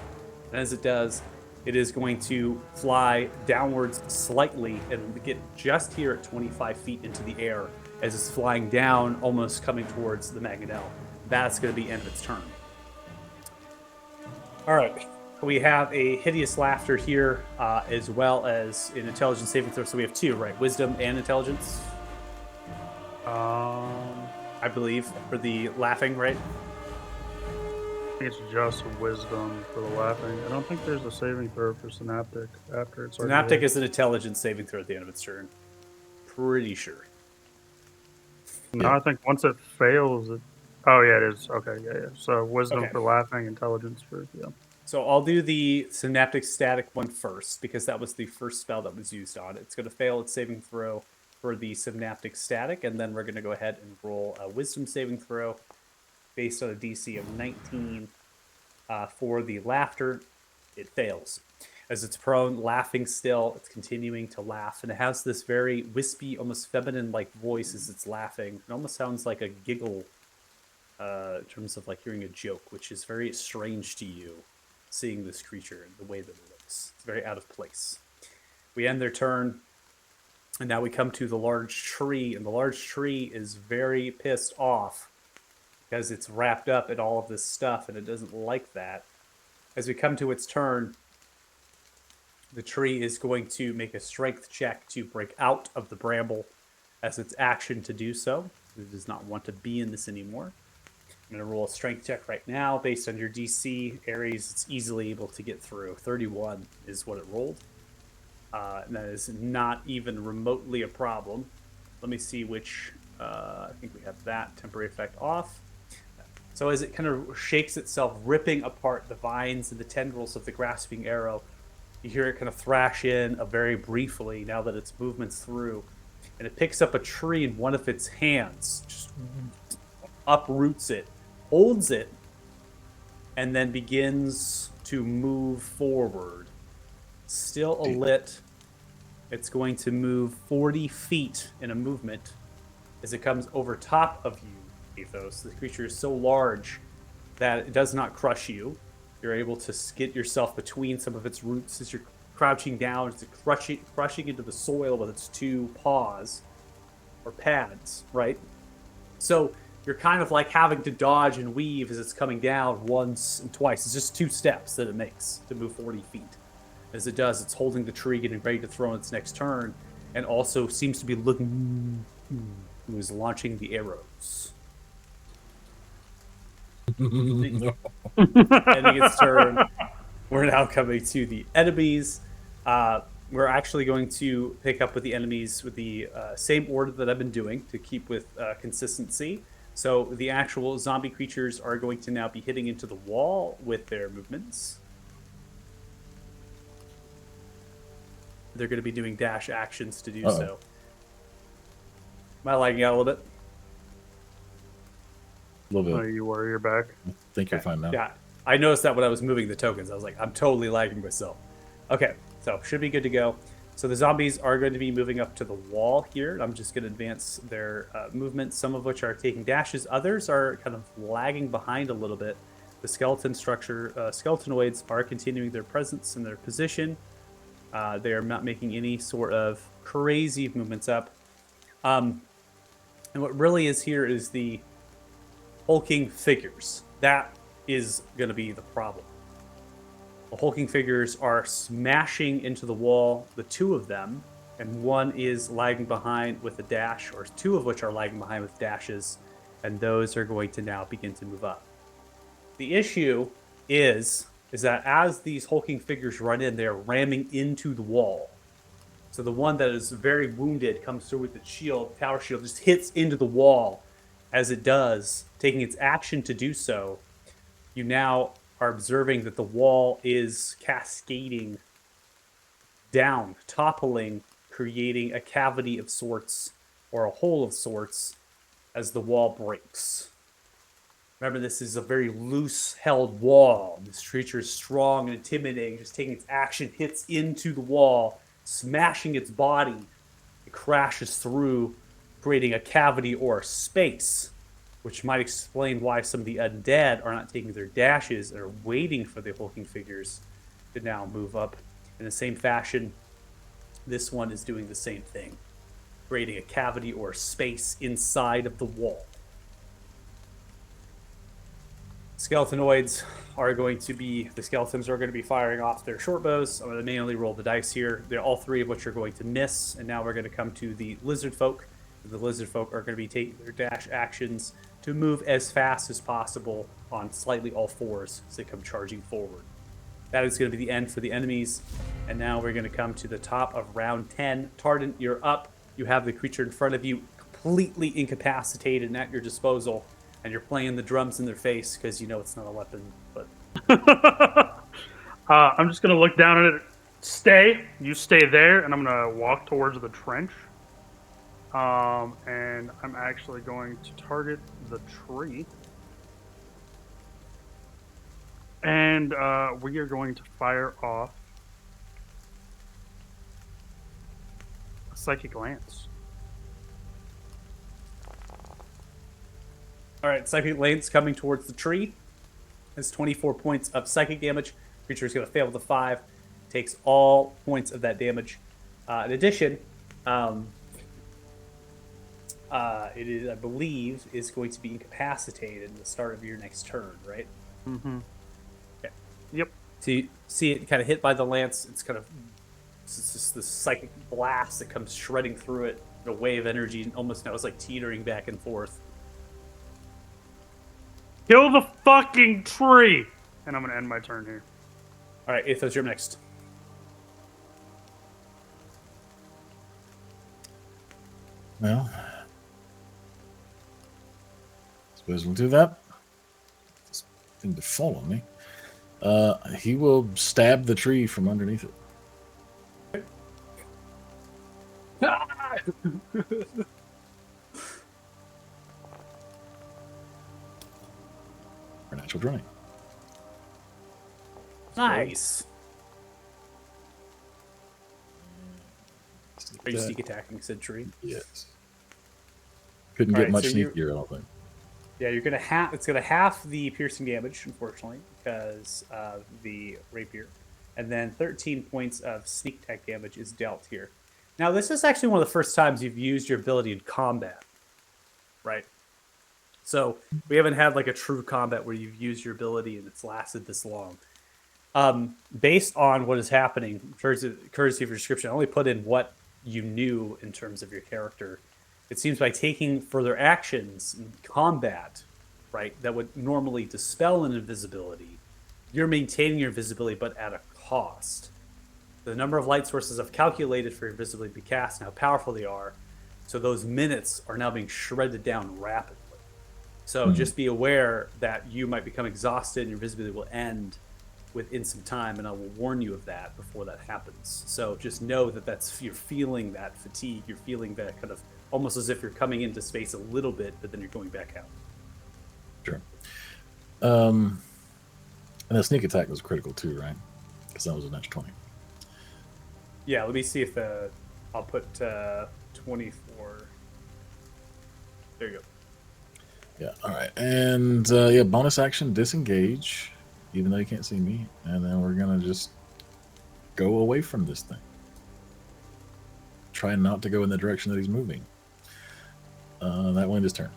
And as it does, it is going to fly downwards slightly and get just here at 25 feet into the air as it's flying down, almost coming towards the Mangonel. That's going to be the end of its turn. All right. We have a hideous laughter here, as well as an intelligence saving throw. So we have 2, right? Wisdom and intelligence, I believe, for the laughing, right? I think it's just wisdom for the laughing. I don't think there's a saving throw for synaptic after it's already Synaptic hit. is an intelligence saving throw at the end of its turn. Pretty sure. No, I think once it fails, it. Oh yeah, it is. Okay, yeah. So wisdom Okay. for laughing, intelligence for So I'll do the synaptic static one first, because that was the first spell that was used on it. It's going to fail its saving throw for the synaptic static, and then we're going to go ahead and roll a wisdom saving throw based on a DC of 19 for the laughter. It fails. As it's prone, laughing still, it's continuing to laugh, and it has this very wispy, almost feminine-like voice as it's laughing. It almost sounds like a giggle in terms of like hearing a joke, which is very strange to you, seeing this creature and the way that it looks. It's very out of place. We end their turn, and now we come to the large tree, and the large tree is very pissed off because it's wrapped up in all of this stuff, and it doesn't like that. As we come to its turn, the tree is going to make a strength check to break out of the bramble as its action to do so. It does not want to be in this anymore. I'm going to roll a strength check right now. Based on your DC, Ares, it's easily able to get through. 31 is what it rolled. And that is not even remotely a problem. Let me see which... I think we have that temporary effect off. So as it kind of shakes itself, ripping apart the vines and the tendrils of the grasping arrow, you hear it kind of thrash in very briefly now that its movement's through. And it picks up a tree in one of its hands, just uproots it, holds it, and then begins to move forward. Still lit. It's going to move 40 feet in a movement as it comes over top of you, Athos. The creature is so large that it does not crush you. You're able to get yourself between some of its roots as you're crouching down, as it's crushing into the soil with its 2 paws, or pads, right? So you're kind of like having to dodge and weave as it's coming down once and twice. It's just 2 steps that it makes to move 40 feet. As it does, it's holding the tree, getting ready to throw in its next turn, and also seems to be looking who is launching the arrows. Ending its turn. We're now coming to the enemies. We're actually going to pick up with the enemies with the same order that I've been doing to keep with consistency. So the actual zombie creatures are going to now be hitting into the wall with their movements. They're going to be doing dash actions to do so. Am I lagging out a little bit? A little Oh, bit. you were. You're back. I think you're fine now. Yeah, I noticed that when I was moving the tokens. I was like, I'm totally lagging myself. Okay, so should be good to go. So the zombies are going to be moving up to the wall here. I'm just going to advance their movement, some of which are taking dashes. Others are kind of lagging behind a little bit. The skeleton structure, skeletanoids are continuing their presence and their position. They are not making any sort of crazy movements up. And what really is here is the hulking figures. That is going to be the problem. The hulking figures are smashing into the wall, the two of them, and one is lagging behind with a dash, or two of which are lagging behind with dashes, and those are going to now begin to move up. The issue is that as these hulking figures run in, they're ramming into the wall. So the one that is very wounded comes through with its shield, power shield, just hits into the wall. As it does, taking its action to do so, you now are observing that the wall is cascading down, toppling, creating a cavity of sorts, or a hole of sorts, as the wall breaks. Remember, this is a very loose held wall. This creature is strong and intimidating, just taking its action, hits into the wall, smashing its body. It crashes through, creating a cavity or a space, which might explain why some of the undead are not taking their dashes and are waiting for the hulking figures to now move up. In the same fashion, this one is doing the same thing, creating a cavity or a space inside of the wall. Skeletanoids are going to be, the skeletons are going to be firing off their short bows. I'm going to manually roll the dice here. They're all three of which are going to miss. And now we're going to come to the lizard folk. The lizard folk are going to be taking their dash actions to move as fast as possible on slightly all fours as they come charging forward. That is going to be the end for the enemies. And now we're going to come to the top of round 10. Tardan, you're up. You have the creature in front of you, completely incapacitated and at your disposal. And you're playing the drums in their face because you know it's not a weapon. But I'm just gonna look down at it. You stay there, and I'm gonna walk towards the trench. And I'm actually going to target the tree. And we are going to fire off a psychic lance. all right, psychic lance coming towards the tree. Has 24 points of psychic damage. Creature is going to fail with a 5. Takes all points of that damage. In addition, it is, I believe, is going to be incapacitated in the start of your next turn, right? Mm-hmm. Okay. Yep. So you see it kind of hit by the lance. It's kind of it's just this psychic blast that comes shredding through it. A wave of energy, and almost now it's like teetering back and forth. Kill the fucking tree! And I'm gonna end my turn here. All right, Athos, you're next. Well, suppose we'll do that. This thing to fall on me. He will stab the tree from underneath it. For natural 20. Nice. Are you That- sneak attacking said tree? Yes. Couldn't All get right, much so you- sneakier, I don't think. Yeah, you're gonna it's gonna half the piercing damage, unfortunately, because of the rapier, and then 13 points of sneak attack damage is dealt here. Now, this is actually one of the first times you've used your ability in combat, right? So we haven't had like a true combat where you've used your ability and it's lasted this long. Based on what is happening, courtesy of your description, I only put in what you knew in terms of your character. It seems by taking further actions in combat, right, that would normally dispel an invisibility, you're maintaining your visibility, but at a cost. The number of light sources I've calculated for your visibility to be cast and how powerful they are, so those minutes are now being shredded down rapidly. So just be aware that you might become exhausted and your visibility will end within some time, and I will warn you of that before that happens. So just know that you're feeling that fatigue, you're feeling that kind of almost as if you're coming into space a little bit, but then you're going back out. Sure. And the sneak attack was critical too, right? Because that was a natural 20. Yeah, let me see if I'll put 24. There you go. Yeah, all right. And yeah, bonus action, disengage, even though you can't see me. And then we're going to just go away from this thing. Try not to go in the direction that he's moving. That will end his turn.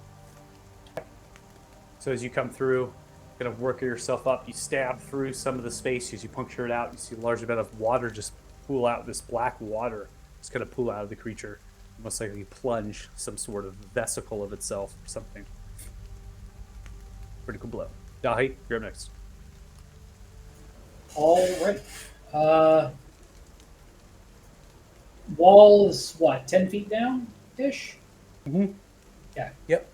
So as you come through, kind of work yourself up, you stab through some of the space as you puncture it out. You see a large amount of water just pool out, this black water just kind of pool out of the creature, almost like you plunge some sort of vesicle of itself or something. Pretty cool blow. Dahi, you're up next. All right. Wall is what, 10 feet down ish? Mm-hmm. Yeah. Yep.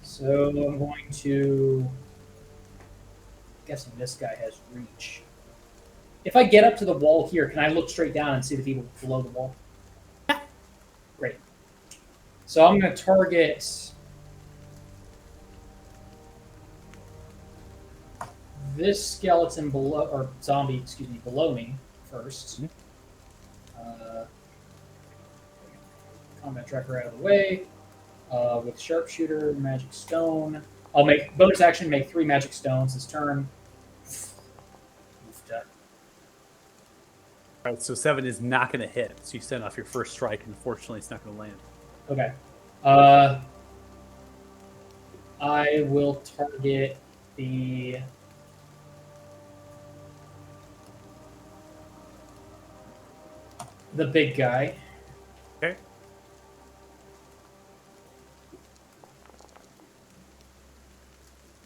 So I'm going to. Guessing this guy has reach. If I get up to the wall here, can I look straight down and see the people below the wall? Yeah. Great. So I'm going to target this skeleton below, or zombie, excuse me, below me first. Mhm. Combat tracker out of the way. With sharpshooter, magic stone. I'll make bonus action, make 3 magic stones this turn. All right, so 7 is not going to hit. So you send off your first strike, and unfortunately, it's not going to land. Okay. I will target the big guy. Okay.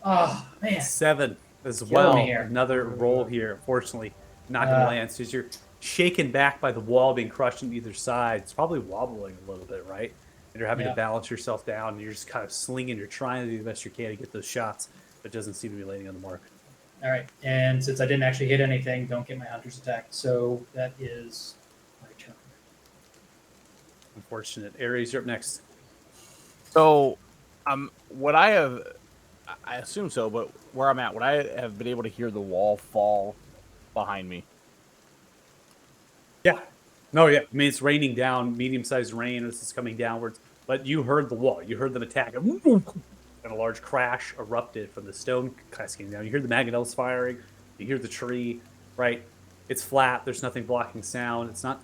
Oh man. 7 as Killing well. me here. Another roll here. Unfortunately, not going to land. So as you're shaken back by the wall being crushed on either side, it's probably wobbling a little bit, right? And you're having Yeah. to balance yourself down, and you're just kind of slinging. You're trying to do the best you can to get those shots, but it doesn't seem to be landing on the mark. All right. And since I didn't actually hit anything, don't get my hunter's attack. So that is my turn. Unfortunate. Ares, you're up next. So, would I have? I assume so, but where I'm at, would I have been able to hear the wall fall behind me? Yeah. No, yeah. I mean, it's raining down, medium-sized rain. This is coming downwards. But you heard the wall. You heard them attack. And a large crash erupted from the stone cascading down. You hear the mangonels firing. You hear the tree, right? It's flat. There's nothing blocking sound. It's not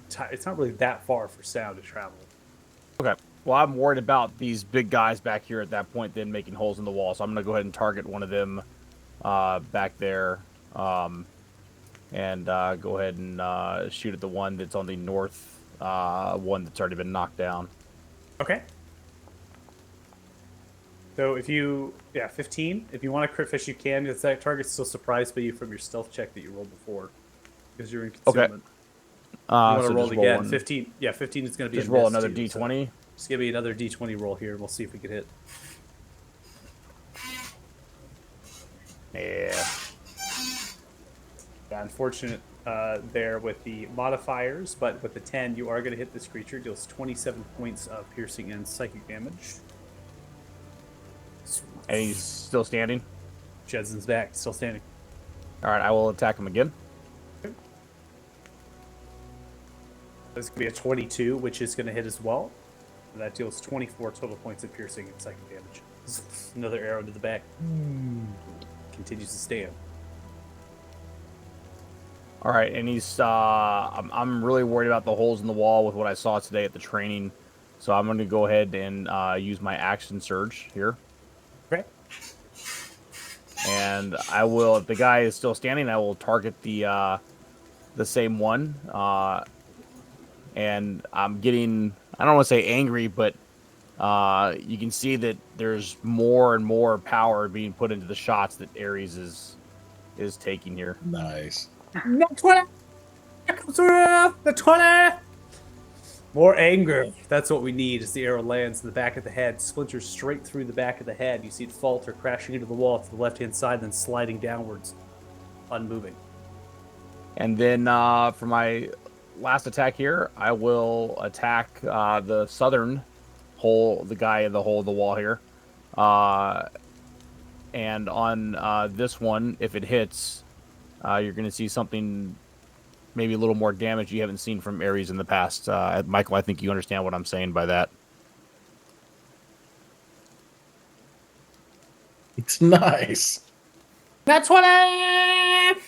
really that far for sound to travel. Okay. Well, I'm worried about these big guys back here at that point, then making holes in the wall. So I'm going to go ahead and target one of them back there, and go ahead and shoot at the one that's on the north one that's already been knocked down. Okay. So if you, 15. If you want to crit fish, you can. If that target's still surprised by you from your stealth check that you rolled before, because you're in concealment. You want to So roll just it again. one. 15. Yeah, 15 is going to be Just a roll miss, another too, so D20. just give me another D20 roll here, and we'll see if we can hit. Yeah. Yeah, unfortunate there with the modifiers, but with the 10, you are going to hit this creature. Deals 27 points of piercing and psychic damage. And he's still standing. Jedson's back, still standing. All right, I will attack him again. This could be a 22, which is going to hit as well. And that deals 24 total points of piercing and psychic damage. Another arrow to the back. Continues to stand. All right, and he's. I'm really worried about the holes in the wall with what I saw today at the training, so I'm going to go ahead and use my action surge here. Okay. And I will, if the guy is still standing, I will target the same one. And I'm getting, I don't want to say angry, but you can see that there's more and more power being put into the shots that Ares is taking here. Nice. Not 20! Comes through! The 20! More anger. That's what we need as the arrow lands in the back of the head, splinters straight through the back of the head. You see it falter, crashing into the wall to the left-hand side, then sliding downwards, unmoving. And then for my last attack here, I will attack the southern hole, the guy in the hole of the wall here. And on this one, if it hits, you're going to see something, maybe a little more damage you haven't seen from Ares in the past. Michael, I think you understand what I'm saying by that. It's nice. That's 20!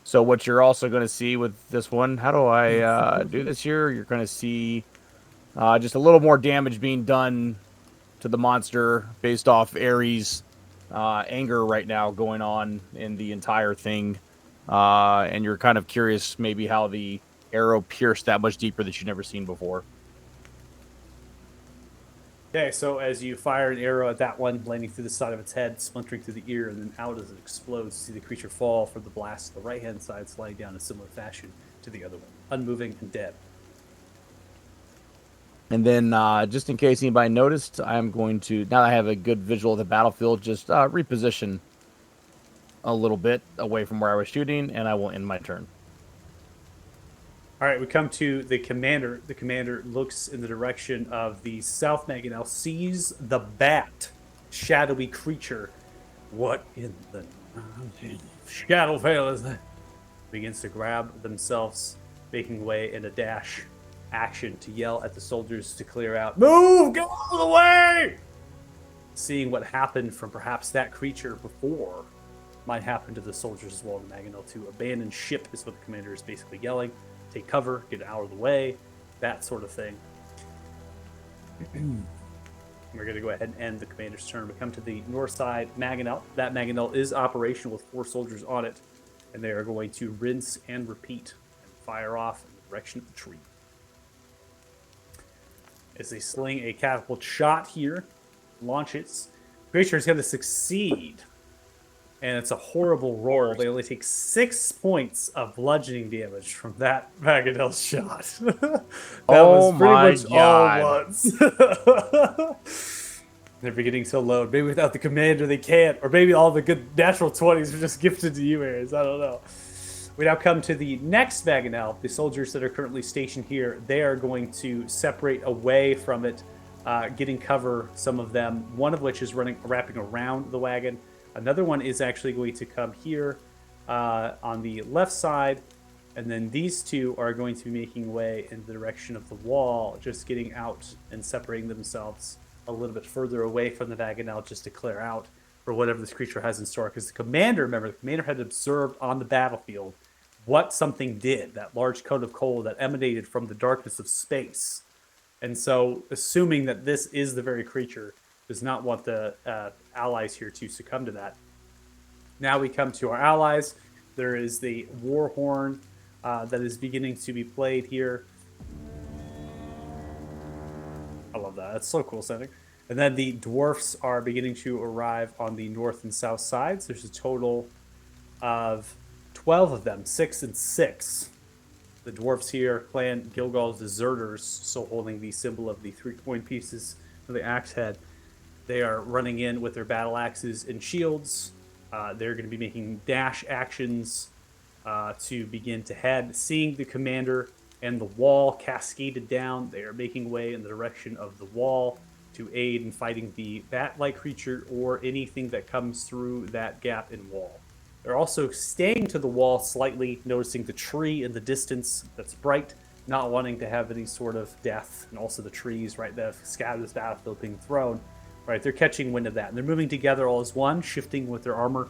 So what you're also going to see with this one, how do I do this here? You're going to see just a little more damage being done to the monster based off Ares' anger right now going on in the entire thing. And you're kind of curious maybe how the arrow pierced that much deeper that you've never seen before. Okay, so as you fire an arrow at that one, landing through the side of its head, splintering through the ear, and then out as it explodes, you see the creature fall from the blast to the right-hand side, sliding down in a similar fashion to the other one, unmoving and dead. And then, just in case anybody noticed, I'm going to, now that I have a good visual of the battlefield, just reposition a little bit away from where I was shooting, and I will end my turn. All right, we come to the commander. The commander looks in the direction of the South Mangonel, sees the bat, shadowy creature. What in the Shadowfell is that? Begins to grab themselves, making way in a dash action to yell at the soldiers to clear out. Move! Get out of the way! Seeing what happened from perhaps that creature before might happen to the soldiers as well in Mangonel to abandon ship is what the commander is basically yelling. Take cover, get out of the way, that sort of thing. We're going to go ahead and end the commander's turn. We come to the north side Mangonel. That Mangonel is operational with 4 soldiers on it, and they are going to rinse and repeat and fire off in the direction of the tree. As they sling a catapult shot here, launch it, creature is going to succeed. And it's a horrible roll. They only take 6 points of bludgeoning damage from that Mangonel shot. That was pretty much all once. They're beginning to load. Maybe without the commander they can't. Or maybe all the good natural 20s are just gifted to you, Ares. I don't know. We now come to the next Mangonel. The soldiers that are currently stationed here, they are going to separate away from it, getting cover, some of them. One of which is wrapping around the wagon. Another one is actually going to come here on the left side, and then these two are going to be making way in the direction of the wall, just getting out and separating themselves a little bit further away from the Mangonel just to clear out for whatever this creature has in store. Because the commander, remember, the commander had observed on the battlefield what something did, that large cone of coal that emanated from the darkness of space. And so, assuming that this is the very creature, does not want the allies here to succumb to that. Now we come to our allies. There is the war horn that is beginning to be played here. I love that. That's so cool sounding. And then the dwarfs are beginning to arrive on the north and south sides. There's a total of 12 of them, 6 and 6. The dwarfs here, Clan Gilgal's deserters, so holding the symbol of the 3 coin pieces of the axe head. They are running in with their battle axes and shields. They're going to be making dash actions to begin to head. Seeing the commander and the wall cascaded down, they are making way in the direction of the wall to aid in fighting the bat-like creature or anything that comes through that gap in wall. They're also staying to the wall slightly, noticing the tree in the distance that's bright, not wanting to have any sort of death, and also the trees right that have scattered this battlefield being thrown. Right, they're catching wind of that, and they're moving together all as one, shifting with their armor.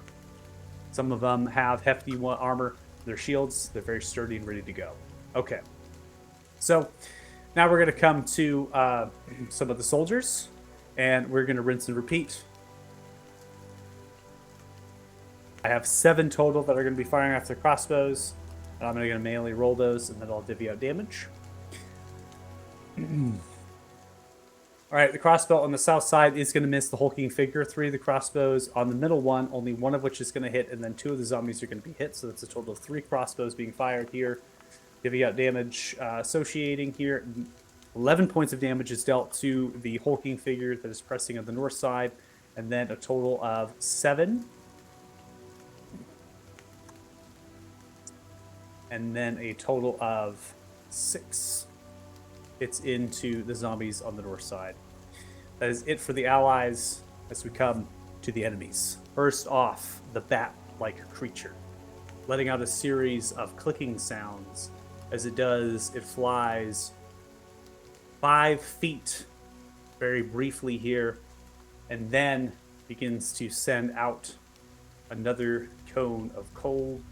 Some of them have hefty armor. Their shields, they're very sturdy and ready to go. Okay, so now we're going to come to some of the soldiers, and we're going to rinse and repeat. I have 7 total that are going to be firing off their crossbows. And I'm going to manually roll those, and then I'll divvy out damage. All right, the crossbow on the south side is going to miss the hulking figure. 3 of the crossbows on the middle one, only 1 of which is going to hit, and then 2 of the zombies are going to be hit. So that's a total of 3 crossbows being fired here. Divvy out damage associating here. 11 points of damage is dealt to the hulking figure that is pressing on the north side, and then a total of 7. And then a total of 6 hits into the zombies on the north side. That is it for the allies as we come to the enemies. First off, the bat-like creature, letting out a series of clicking sounds. As it does, it flies 5 feet very briefly here, and then begins to send out another cone of cold.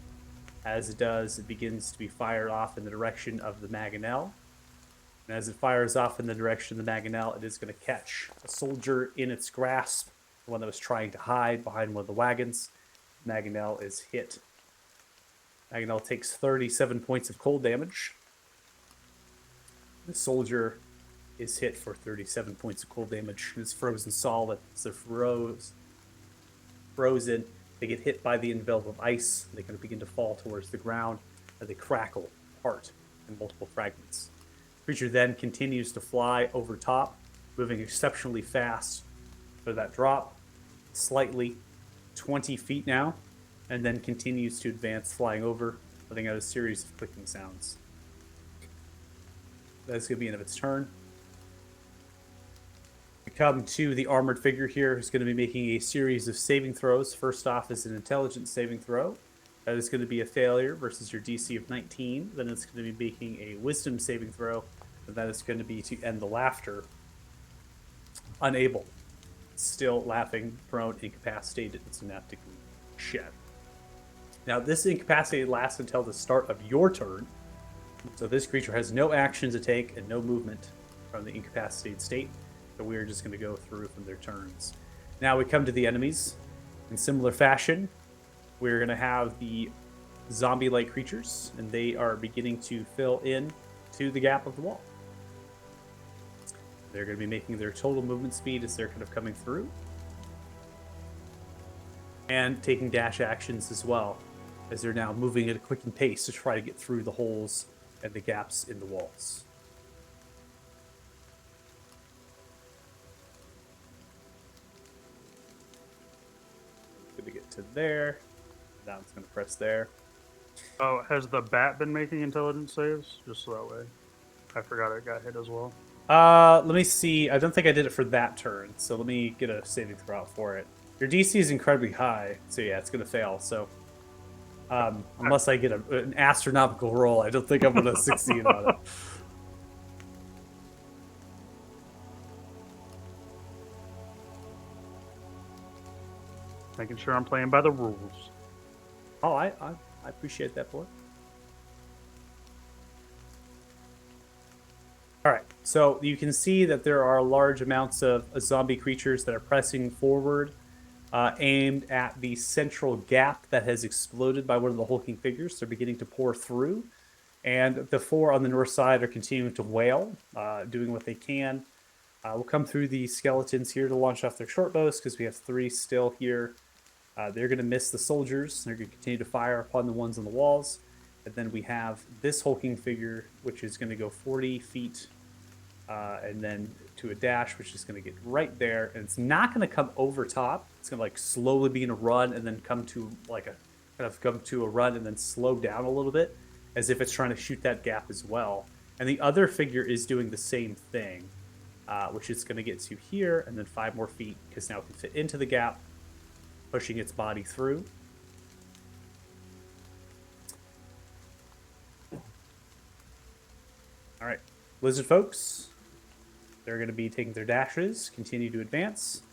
As it does, it begins to be fired off in the direction of the Mangonel. And as it fires off in the direction of the Mangonel, it is going to catch a soldier in its grasp, the one that was trying to hide behind one of the wagons. Mangonel is hit. Mangonel takes 37 points of cold damage. The soldier is hit for 37 points of cold damage. It's frozen solid. So frozen. They get hit by the envelope of ice. They kind of begin to fall towards the ground, and they crackle apart in multiple fragments. The creature then continues to fly over top, moving exceptionally fast for that drop, slightly 20 feet now, and then continues to advance, flying over, letting out a series of clicking sounds. That's going to be the end of its turn. We come to the armored figure here, who's going to be making a series of saving throws. First off is an intelligence saving throw. That is going to be a failure versus your DC of 19. Then it's going to be making a wisdom saving throw, and that is going to be to end the laughter. Unable. Still laughing, prone, incapacitated, and synaptically shed. Now, this incapacitated lasts until the start of your turn. So this creature has no action to take and no movement from the incapacitated state. So we're just going to go through from their turns. Now we come to the enemies. In similar fashion, we're going to have the zombie-like creatures, and they are beginning to fill in to the gap of the wall. They're going to be making their total movement speed as they're kind of coming through. And taking dash actions as well, as they're now moving at a quickened pace to try to get through the holes and the gaps in the walls. Good to get to there. Now it's going to press there. Oh, has the bat been making intelligence saves? Just so that way. I forgot it got hit as well. Let me see. I don't think I did it for that turn, so let me get a saving throw out for it. Your DC is incredibly high, so yeah, it's going to fail. So unless I get an astronomical roll, I don't think I'm going to succeed on it. Making sure I'm playing by the rules. Oh, I appreciate that, boy. All right, so you can see that there are large amounts of zombie creatures that are pressing forward, aimed at the central gap that has exploded by one of the hulking figures. They're beginning to pour through, and the 4 on the north side are continuing to wail, doing what they can. We'll come through the skeletons here to launch off their short bows because we have 3 still here. They're going to miss the soldiers. They're going to continue to fire upon the ones on the walls. And then we have this hulking figure, which is going to go 40 feet, and then to a dash, which is going to get right there. And it's not going to come over top. It's going to like slowly begin a run and then come to a run and then slow down a little bit, as if it's trying to shoot that gap as well. And the other figure is doing the same thing, which is going to get to here and then 5 more feet because now it can fit into the gap, pushing its body through. All right, lizard folks, they're going to be taking their dashes, continue to advance.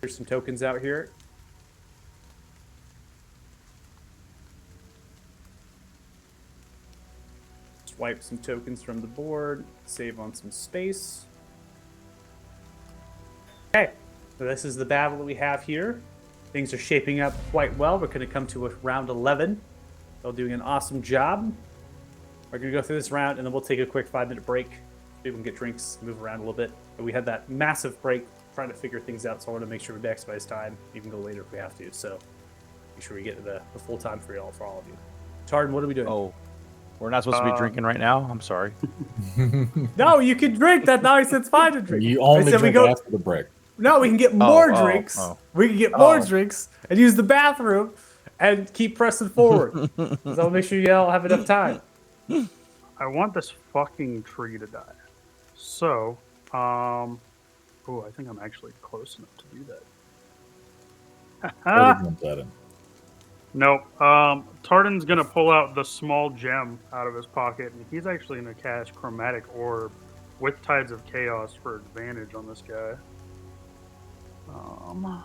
There's some tokens out here. Swipe some tokens from the board, save on some space. Okay, So this is the battle that we have here. Things are shaping up quite well. We're going to come to a round 11. They're doing an awesome job. We're going to go through this round, and then we'll take a quick 5-minute break. People can get drinks, move around a little bit. But we had that massive break trying to figure things out, so I want to make sure we maximize time. We can go later if we have to. So make sure we get the full time for all of you. Tarden, what are we doing? Oh, we're not supposed to be drinking right now. I'm sorry. No, you can drink. That nice. It's fine to drink. You only said we drink go- after the break. No, we can get more oh, drinks. oh. We can get more Oh. drinks and use the bathroom and keep pressing forward. So I'll make sure you all have enough time. I want this fucking tree to die. So, oh, I think I'm actually close enough to do that. Already jumped at him. Nope. Tardan's gonna pull out the small gem out of his pocket, and he's actually gonna cast Chromatic Orb with Tides of Chaos for advantage on this guy.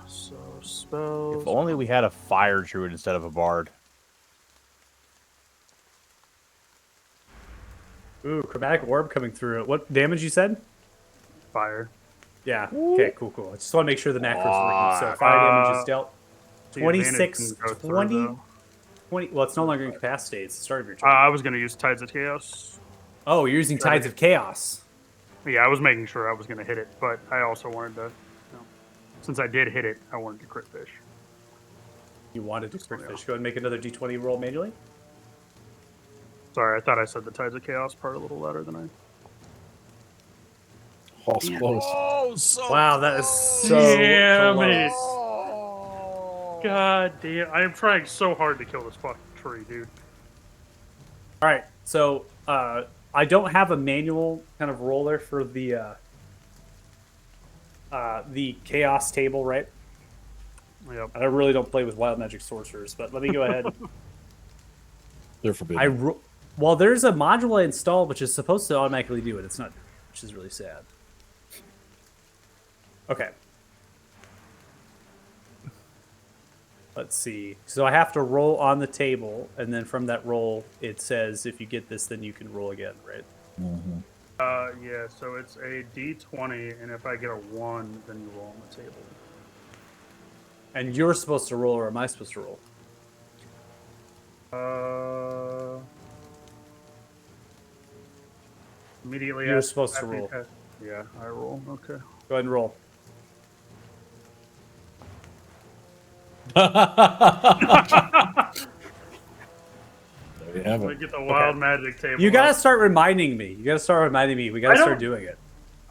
So spells. If only we had a fire druid instead of a bard. Ooh, chromatic orb coming through. What damage you said? Fire. Yeah. Okay, cool. I just want to make sure the macro's working. So fire damage is dealt. The advantage 26, can go through, 20, though. 20. Well, it's no longer incapacitated. It's the start of your turn. I was gonna use Tides of Chaos. Oh, you're using Tides of Chaos. Yeah, I was making sure I was gonna hit it, but I also wanted to. Since I did hit it, I wanted to crit fish. You wanted to crit fish. Go ahead and make another d20 roll manually. Sorry, I thought I said the Tides of Chaos part a little louder than I. Horse close. Oh, so Wow, that is so Damn close. it. God damn! I am trying so hard to kill this fucking tree, dude. All right, so I don't have a manual kind of roller for the chaos table, right? Yep. I really don't play with wild magic sorcerers, but let me go ahead. They're forbidden. Well, there's a module I installed which is supposed to automatically do it. It's not, which is really sad. Okay. Let's see. So I have to roll on the table, and then from that roll, it says if you get this, then you can roll again, right? Mm-hmm. Yeah, so it's a D20, and if I get a 1, then you roll on the table. And you're supposed to roll, or am I supposed to roll? Immediately You're after- supposed to after you roll. cast- Yeah, I roll. Okay. Go ahead and roll. There you have I it. get the wild magic table. You gotta up. start reminding me. You gotta start reminding me. We gotta I don't- start doing it.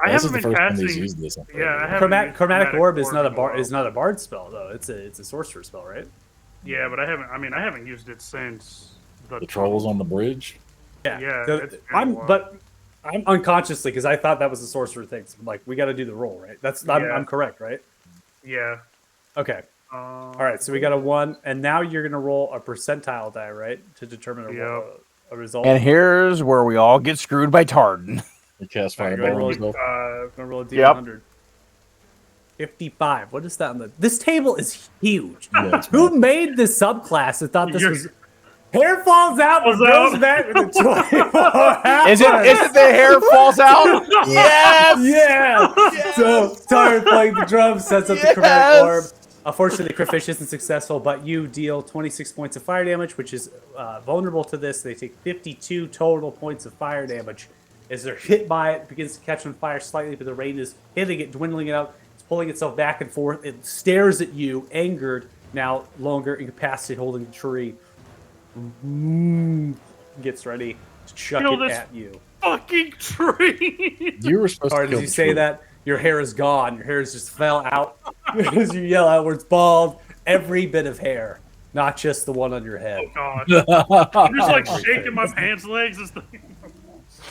I This is haven't the been first time he's casting. used this. I'm Yeah, I afraid. haven't used Chromatic orb is not a in bar. while. Is not a bard spell though. It's a sorcerer spell, right? Yeah, but I haven't. I mean, I haven't used it since The trolls on the bridge. Yeah, So it's been a while. but I'm unconsciously because I thought that was a sorcerer thing. So I'm like, we got to do the roll, right? Yeah. I'm correct, right? Yeah. Okay. All right. So we got a 1, and now you're gonna roll a percentile die, right, to determine a result. And here's where we all get screwed by Tarden. He cast All right, go fireball ahead on and roll, himself. gonna roll a Yep. D100. 55. What is that on the? This table is huge. Yeah, it's Who massive. made this subclass and thought this You're- was? Hair falls out and Falls goes out. back with a 24 Is it the hair falls out? Yes! Yeah. So Taryn playing the drums sets up the chromatic orb. Unfortunately, the crit fish isn't successful, but you deal 26 points of fire damage, which is vulnerable to this. They take 52 total points of fire damage. As they're hit by it, begins to catch on fire slightly, but the rain is hitting it, dwindling it out. It's pulling itself back and forth. It stares at you, angered, now longer incapacitated, holding the tree. Gets ready to chuck Kill it this- at you. Fucking tree. You were supposed Or to as kill you the say tree. that, your hair is gone. Your hair just fell out as you yell outwards, bald. Every bit of hair, not just the one on your head. God. I'm just like shaking my pants legs. This thing.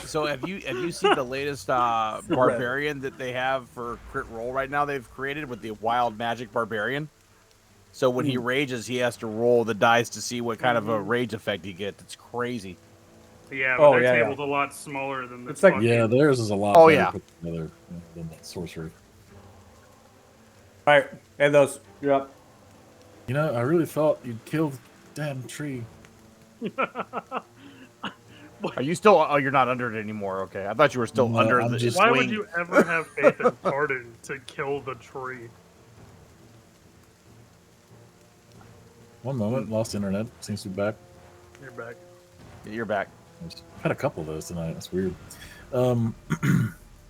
So have you seen the latest barbarian that they have for crit roll right now? They've created with the wild magic barbarian. So when he rages, he has to roll the dice to see what kind of a rage effect he gets. It's crazy. Yeah, but Oh, their yeah, table's a lot smaller than this. It's like- fucking- Yeah, theirs is a lot Oh, better yeah. put together than that sorcery. All right, and those. You're up. You know, I really thought you'd kill the damn tree. Are you still? Oh, you're not under it anymore. Okay, I thought you were still No, under I'm the just- Why swing. would you ever have faith in Tarden to kill the tree? One moment. Lost internet. Seems to be back. You're back. You're back. I've had a couple of those tonight. That's weird.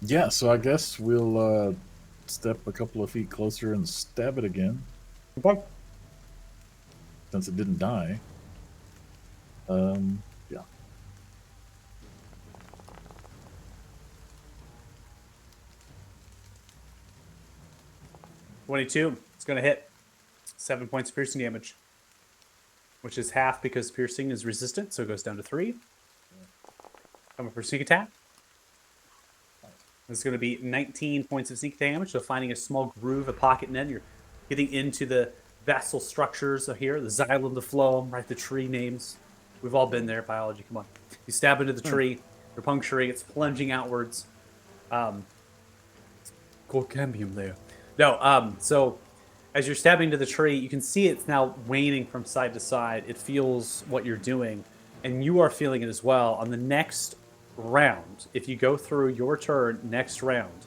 Yeah, so I guess we'll step a couple of feet closer and stab it again. Okay. Since it didn't die. Yeah. $22. It's going to hit. 7 points of piercing damage, which is half because piercing is resistant, so it goes down to 3. Coming for sneak attack. It's going to be 19 points of sneak damage, so finding a small groove, a pocket in it. You're getting into the vessel structures of here, the xylem, the phloem, right? The tree names. We've all been there, biology, come on. You stab into the tree, you're puncturing, it's plunging outwards. Gorgambium there. No, so as you're stabbing into the tree, you can see it's now waning from side to side. It feels what you're doing, and you are feeling it as well. On the next round, if you go through your turn next round,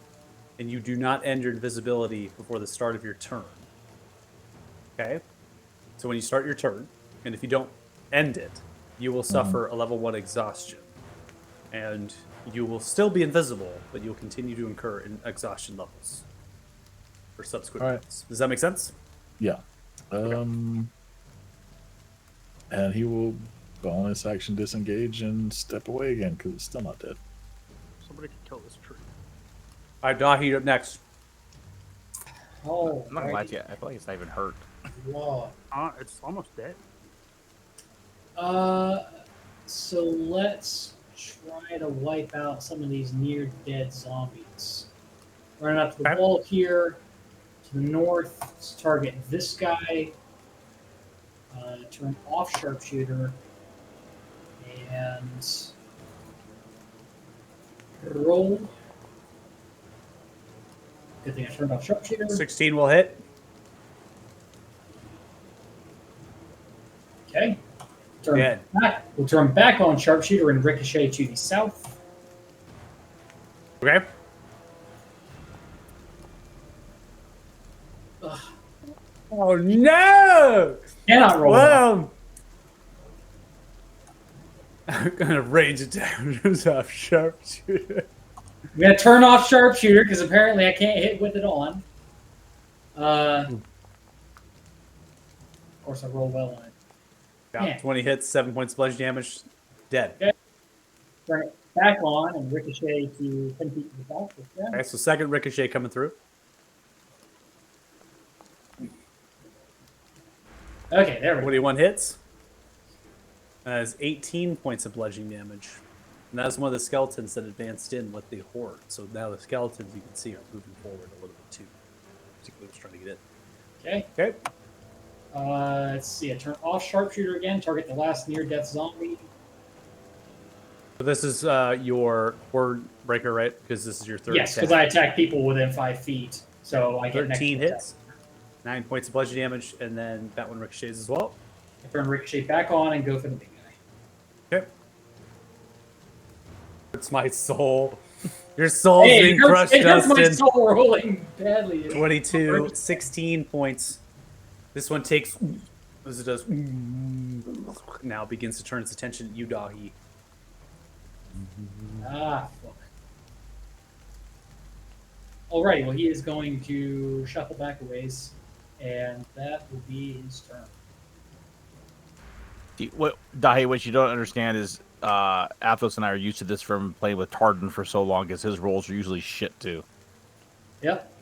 and you do not end your invisibility before the start of your turn, okay? So when you start your turn, and if you don't end it, you will suffer a level 1 exhaustion. And you will still be invisible, but you'll continue to incur exhaustion levels for subsequent All right. rounds. Does that make sense? Yeah. And he will bonus action disengage and step away again because it's still not dead. Somebody can kill this tree. All right, Dahi up next. Oh, I'm not gonna lie to you. I feel like it's not even hurt. Lord. It's almost dead. So let's try to wipe out some of these near dead zombies. Running up to the Okay. wall here. To the north, let's target this guy. Turn off sharpshooter. And roll. Good thing I turned off sharpshooter. 16 will hit. Okay. Turn Dead. back. We'll turn back on sharpshooter and ricochet to the south. Okay. Ugh. Oh no! Cannot roll. Well, I'm gonna range it down off sharpshooter. I'm gonna turn off sharpshooter because apparently I can't hit with it on. Of course, I roll well on it. Yeah, Yeah. 20 hits, 7 points of bludgeoning damage, dead. Turn it back on and ricochet to 10 feet to the south. Yeah. Okay, so second ricochet coming through. Okay, there we go. 21 hits. That is 18 points of bludgeoning damage. And that is one of the skeletons that advanced in with the horde. So now the skeletons you can see are moving forward a little bit too. Particularly was trying to get in. Okay. Okay. Let's see. I turn off sharpshooter again. Target the last near-death zombie. So this is your horde breaker, right? Because this is your third Yes, attack. because I attack people within 5 feet, so I get 13 next hits. 9 points of bludgeoning damage, and then that one ricochets as well. I turn ricochet back on and go for the big guy. Okay. It's my soul. Your soul's Hey, being crushed, it hurts my Dustin. soul rolling badly. 22, 16 points. This one takes, as it does, now begins to turn its attention to you, Dahi. Ah, fuck. Alrighty, well, he is going to shuffle back a ways, and that will be his turn. What Dahi, what you don't understand is Athos and I are used to this from playing with Tardan for so long, because his rolls are usually shit too. Yep,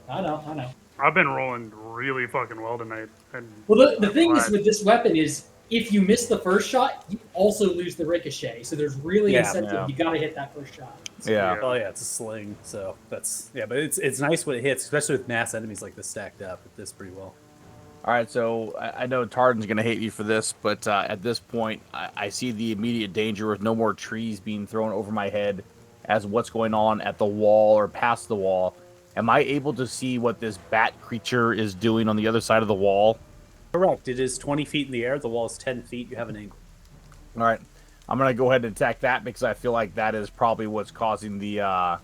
I know. I've been rolling really fucking well tonight. And Well, the thing is glad. with this weapon is if you miss the first shot, you also lose the ricochet. So there's really Yeah, incentive. yeah. You got to hit that first shot. Yeah. Oh yeah, it's a sling, so that's but it's nice when it hits, especially with mass enemies like this stacked up. It does pretty well. All right, so I know Tardan's going to hate you for this, but at this point, I see the immediate danger with no more trees being thrown over my head as what's going on at the wall or past the wall. Am I able to see what this bat creature is doing on the other side of the wall? Correct. It is 20 feet in the air. The wall is 10 feet. You have an angle. All right, I'm going to go ahead and attack that because I feel like that is probably what's causing the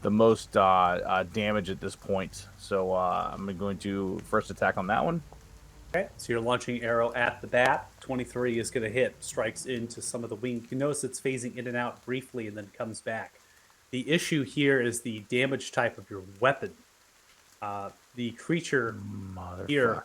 most damage at this point. So I'm going to first attack on that one. Okay, so you're launching arrow at the bat. 23 is going to hit, strikes into some of the wing. You can notice it's phasing in and out briefly and then comes back. The issue here is the damage type of your weapon. The creature here, Motherfucker.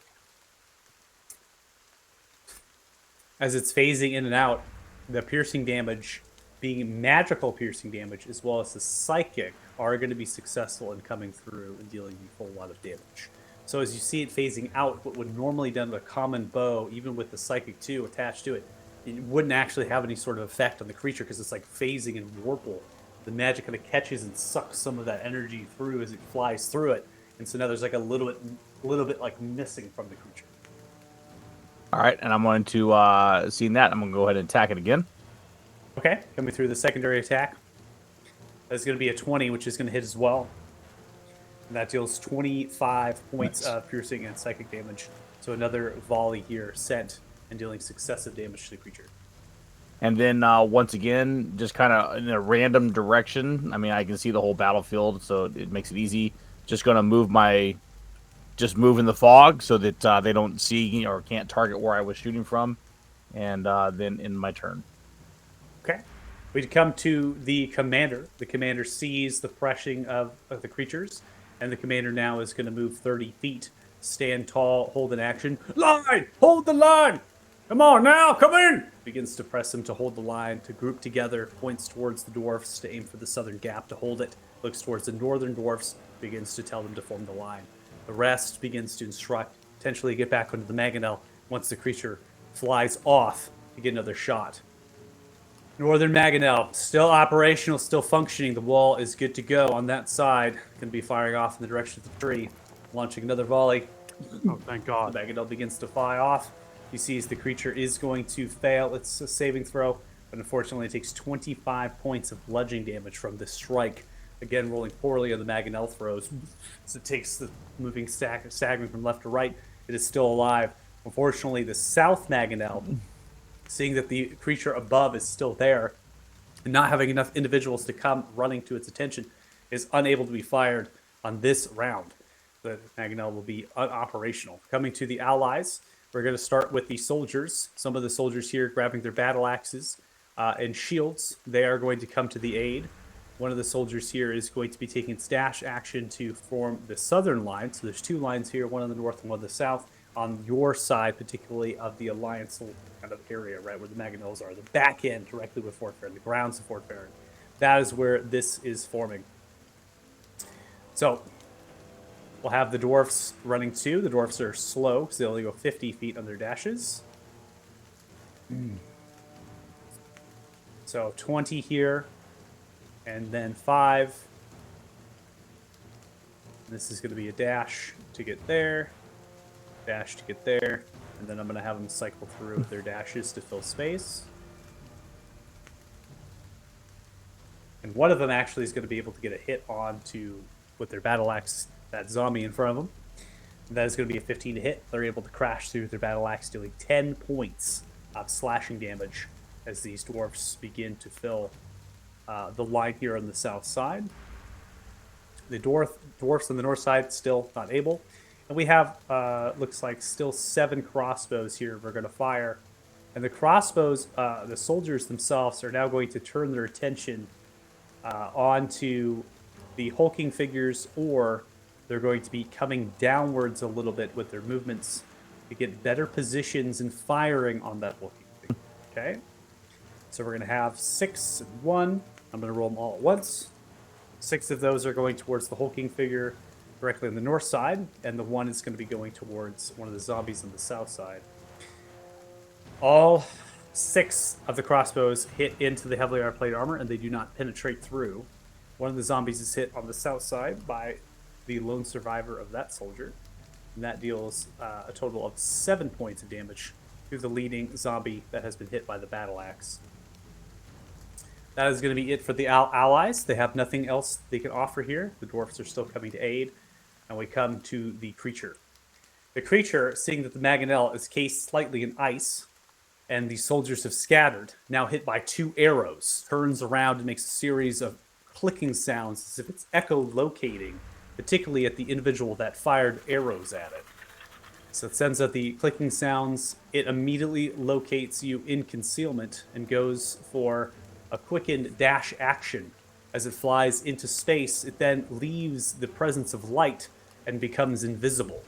as it's phasing in and out, the piercing damage, being magical piercing damage, as well as the psychic, are going to be successful in coming through and dealing a whole lot of damage. So as you see it phasing out, what would normally done with a common bow, even with the psychic 2 attached to it, it wouldn't actually have any sort of effect on the creature because it's like phasing and warple. The magic kind of catches and sucks some of that energy through as it flies through it, and so now there's like a little bit like missing from the creature. All right, and I'm going to seeing that, I'm going to go ahead and attack it again. Okay, coming through the secondary attack. That's going to be a 20, which is going to hit as well. And that deals 25 points Nice. of piercing and psychic damage. So another volley here sent and dealing successive damage to the creature. And then once again, just kind of in a random direction. I mean, I can see the whole battlefield, so it makes it easy. Just going to move in the fog so that they don't see or can't target where I was shooting from. And then in my turn. Okay. We come to the commander. The commander sees the pressing of the creatures, and the commander now is going to move 30 feet, stand tall, hold an action. Line! Hold the line! Come on now, come in! Begins to press them to hold the line, to group together, points towards the dwarfs to aim for the southern gap to hold it, looks towards the northern dwarfs, begins to tell them to form the line. The rest begins to instruct, potentially get back onto the Mangonel once the creature flies off to get another shot. Northern Mangonel, still operational, still functioning. The wall is good to go on that side. Going to be firing off in the direction of the tree. Launching another volley. Oh, thank God. Mangonel begins to fly off. He sees the creature is going to fail its saving throw, but unfortunately it takes 25 points of bludgeoning damage from this strike. Again, rolling poorly on the Mangonel throws. So it takes the moving staggering from left to right. It is still alive. Unfortunately, the South Mangonel, seeing that the creature above is still there, and not having enough individuals to come running to its attention, is unable to be fired on this round. The Mangonel will be unoperational. Coming to the allies, we're going to start with the soldiers. Some of the soldiers here grabbing their battle axes and shields. They are going to come to the aid. One of the soldiers here is going to be taking stash action to form the southern line. So there's two lines here, one on the north and one on the south. On your side, particularly of the Alliance kind of area, right, where the Mangonels are, the back end directly with Fort Farron, the grounds of Fort Farron. That is where this is forming. So we'll have the dwarfs running too. The dwarfs are slow because they only go 50 feet on their dashes. So 20 here, and then 5. This is going to be a dash to get there. Dash to get there, and then I'm going to have them cycle through with their dashes to fill space. And one of them actually is going to be able to get a hit onto, with their battle axe, that zombie in front of them. And that is going to be a 15 to hit. They're able to crash through with their battle axe, dealing 10 points of slashing damage as these dwarfs begin to fill the line here on the south side. The dwarfs on the north side still not able. And we have, looks like, still 7 crossbows here we're going to fire. And the crossbows, the soldiers themselves are now going to turn their attention onto the hulking figures, or they're going to be coming downwards a little bit with their movements to get better positions and firing on that hulking figure. Okay? So we're going to have 6 and 1. I'm going to roll them all at once. 6 of those are going towards the hulking figure directly on the north side, and the 1 is going to be going towards one of the zombies on the south side. All 6 of the crossbows hit into the heavily armor plate armor, and they do not penetrate through. One of the zombies is hit on the south side by the lone survivor of that soldier, and that deals a total of 7 points of damage to the leading zombie that has been hit by the battle axe. That is going to be it for the allies. They have nothing else they can offer here. The dwarfs are still coming to aid. And we come to the creature. The creature, seeing that the Mangonel is cased slightly in ice, and the soldiers have scattered, now hit by 2 arrows, turns around and makes a series of clicking sounds as if it's echolocating, particularly at the individual that fired arrows at it. So it sends out the clicking sounds. It immediately locates you in concealment and goes for a quickened dash action. As it flies into space, it then leaves the presence of light and becomes invisible.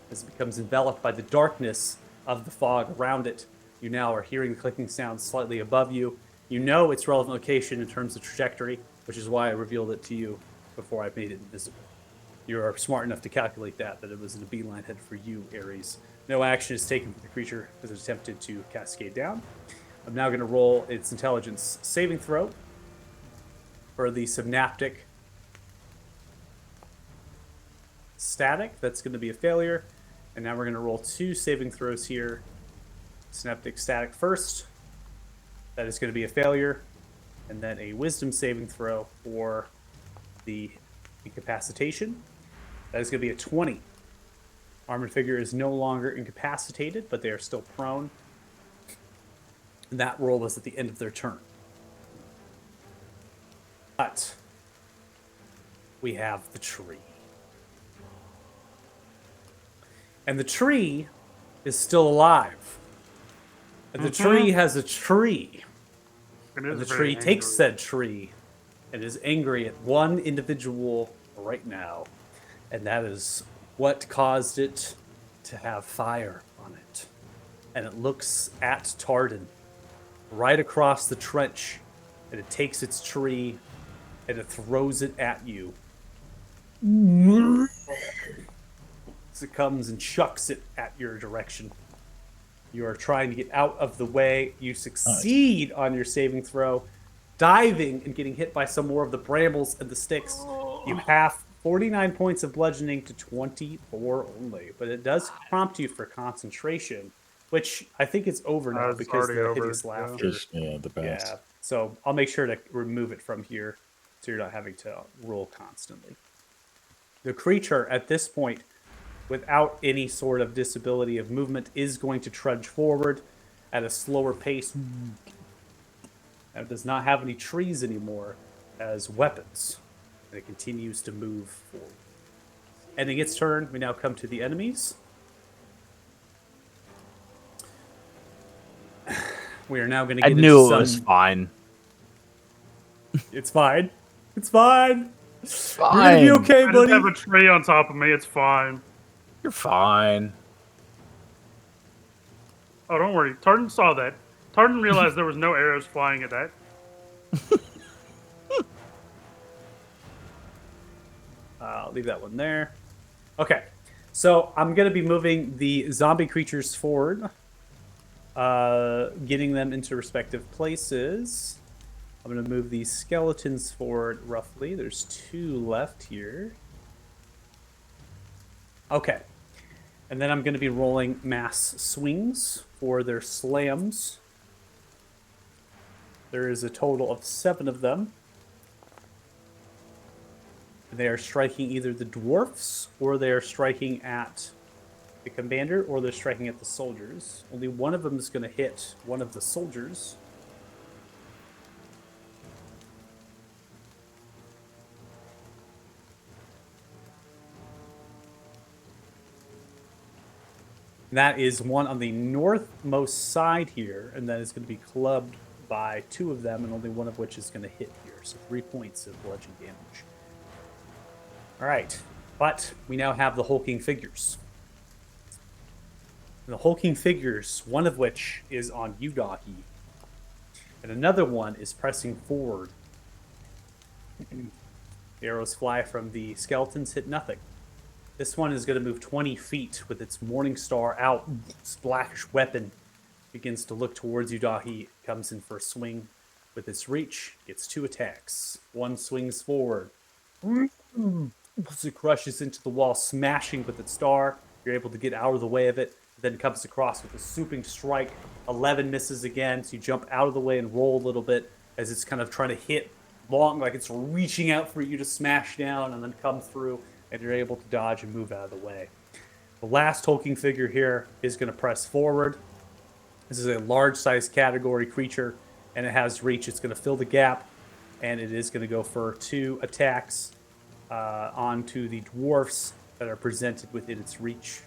As it becomes enveloped by the darkness of the fog around it, you now are hearing the clicking sounds slightly above you. You know its relevant location in terms of trajectory, which is why I revealed it to you before I made it invisible. You are smart enough to calculate that it was in a beeline head for you, Ares. No action is taken for the creature as it attempted to cascade down. I'm now going to roll its intelligence saving throw for the synaptic static. That's going to be a failure. And now we're going to roll 2 saving throws here. Synaptic static first. That is going to be a failure. And then a wisdom saving throw for the incapacitation. That is going to be a 20. Armored figure is no longer incapacitated, but they are still prone. And that roll was at the end of their turn. But we have the tree. And the tree is still alive. And the tree has a tree. And the tree takes said tree and is angry at one individual right now. And that is what caused it to have fire on it. And it looks at Tardan right across the trench. And it takes its tree and it throws it at you. As it comes and chucks it at your direction. You are trying to get out of the way. You succeed on your saving throw, diving and getting hit by some more of the brambles and the sticks. You half 49 points of bludgeoning to 24 only, but it does prompt you for concentration, which I think is over now because of the hideous laughter. Yeah, the best. Yeah, so I'll make sure to remove it from here so you're not having to roll constantly. The creature at this point, without any sort of disability of movement, is going to trudge forward at a slower pace. And it does not have any trees anymore as weapons. And it continues to move forward. Ending its turn, we now come to the enemies. We are now going to get into knew some... it was fine. It's fine. It's fine. Fine. You're going to be okay, I just buddy. have a tree on top of me. It's fine. You're fine. Oh, don't worry. Tartan saw that. Tartan realized there was no arrows flying at that. I'll leave that one there. Okay. So I'm going to be moving the zombie creatures forward. Getting them into respective places. I'm going to move these skeletons forward roughly. There's 2 left here. Okay. And then I'm going to be rolling mass swings for their slams. There is a total of 7 of them. They are striking either the dwarfs, or they are striking at the commander, or they're striking at the soldiers. Only one of them is going to hit one of the soldiers. That is one on the northmost side here, and that is going to be clubbed by 2 of them, and only one of which is going to hit here. So 3 points of bludgeoning damage. All right, but we now have the hulking figures. The hulking figures, one of which is on Yudahi, and another one is pressing forward. The arrows fly from the skeletons, hit nothing. This one is going to move 20 feet with its morning star out. Its blackish weapon begins to look towards Yudahi. Comes in for a swing with its reach. Gets 2 attacks. One swings forward. It crushes into the wall, smashing with its star. You're able to get out of the way of it. Then comes across with a swooping strike. 11 misses again, so you jump out of the way and roll a little bit as it's kind of trying to hit long, like it's reaching out for you to smash down and then come through, and you're able to dodge and move out of the way. The last hulking figure here is going to press forward. This is a large-sized category creature, and it has reach. It's going to fill the gap, and it is going to go for 2 attacks onto the dwarfs that are presented within its reach.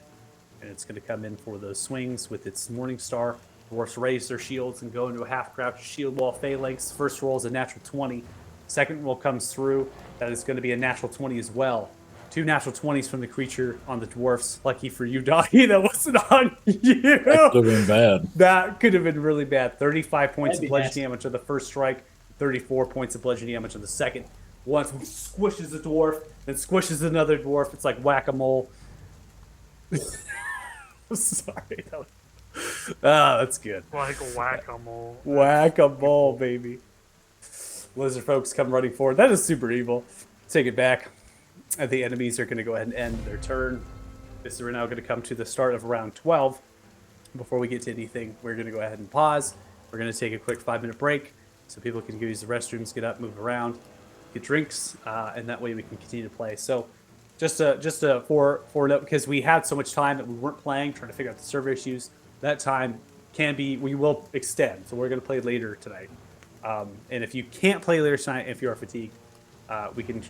and it's going to come in for those swings with its Morning Star. Dwarfs raise their shields and go into a half crouch shield wall phalanx. First roll is a natural 20. Second roll comes through. That is going to be a natural 20 as well. 2 natural 20s from the creature on the dwarfs. Lucky for you, Doggy, that wasn't on you. That could have been bad. That could have been really bad. 35 points That'd of be bludgeoning nasty. damage on the first strike, 34 points of bludgeoning damage on the second. Once squishes a dwarf, then squishes another dwarf. It's like whack-a-mole. Sorry. That's good. Like a whack-a-mole. Whack-a-mole, baby. Lizard folks come running forward. That is super evil. Take it back. The enemies are going to go ahead and end their turn. This is now going to come to the start of round 12. Before we get to anything, we're going to go ahead and pause. We're going to take a quick 5-minute break so people can go use the restrooms, get up, move around, get drinks, and that way we can continue to play. So just for note, because we had so much time that we weren't playing, trying to figure out the server issues, that time we will extend. So we're going to play later tonight. And if you can't play later tonight, if you are fatigued, we can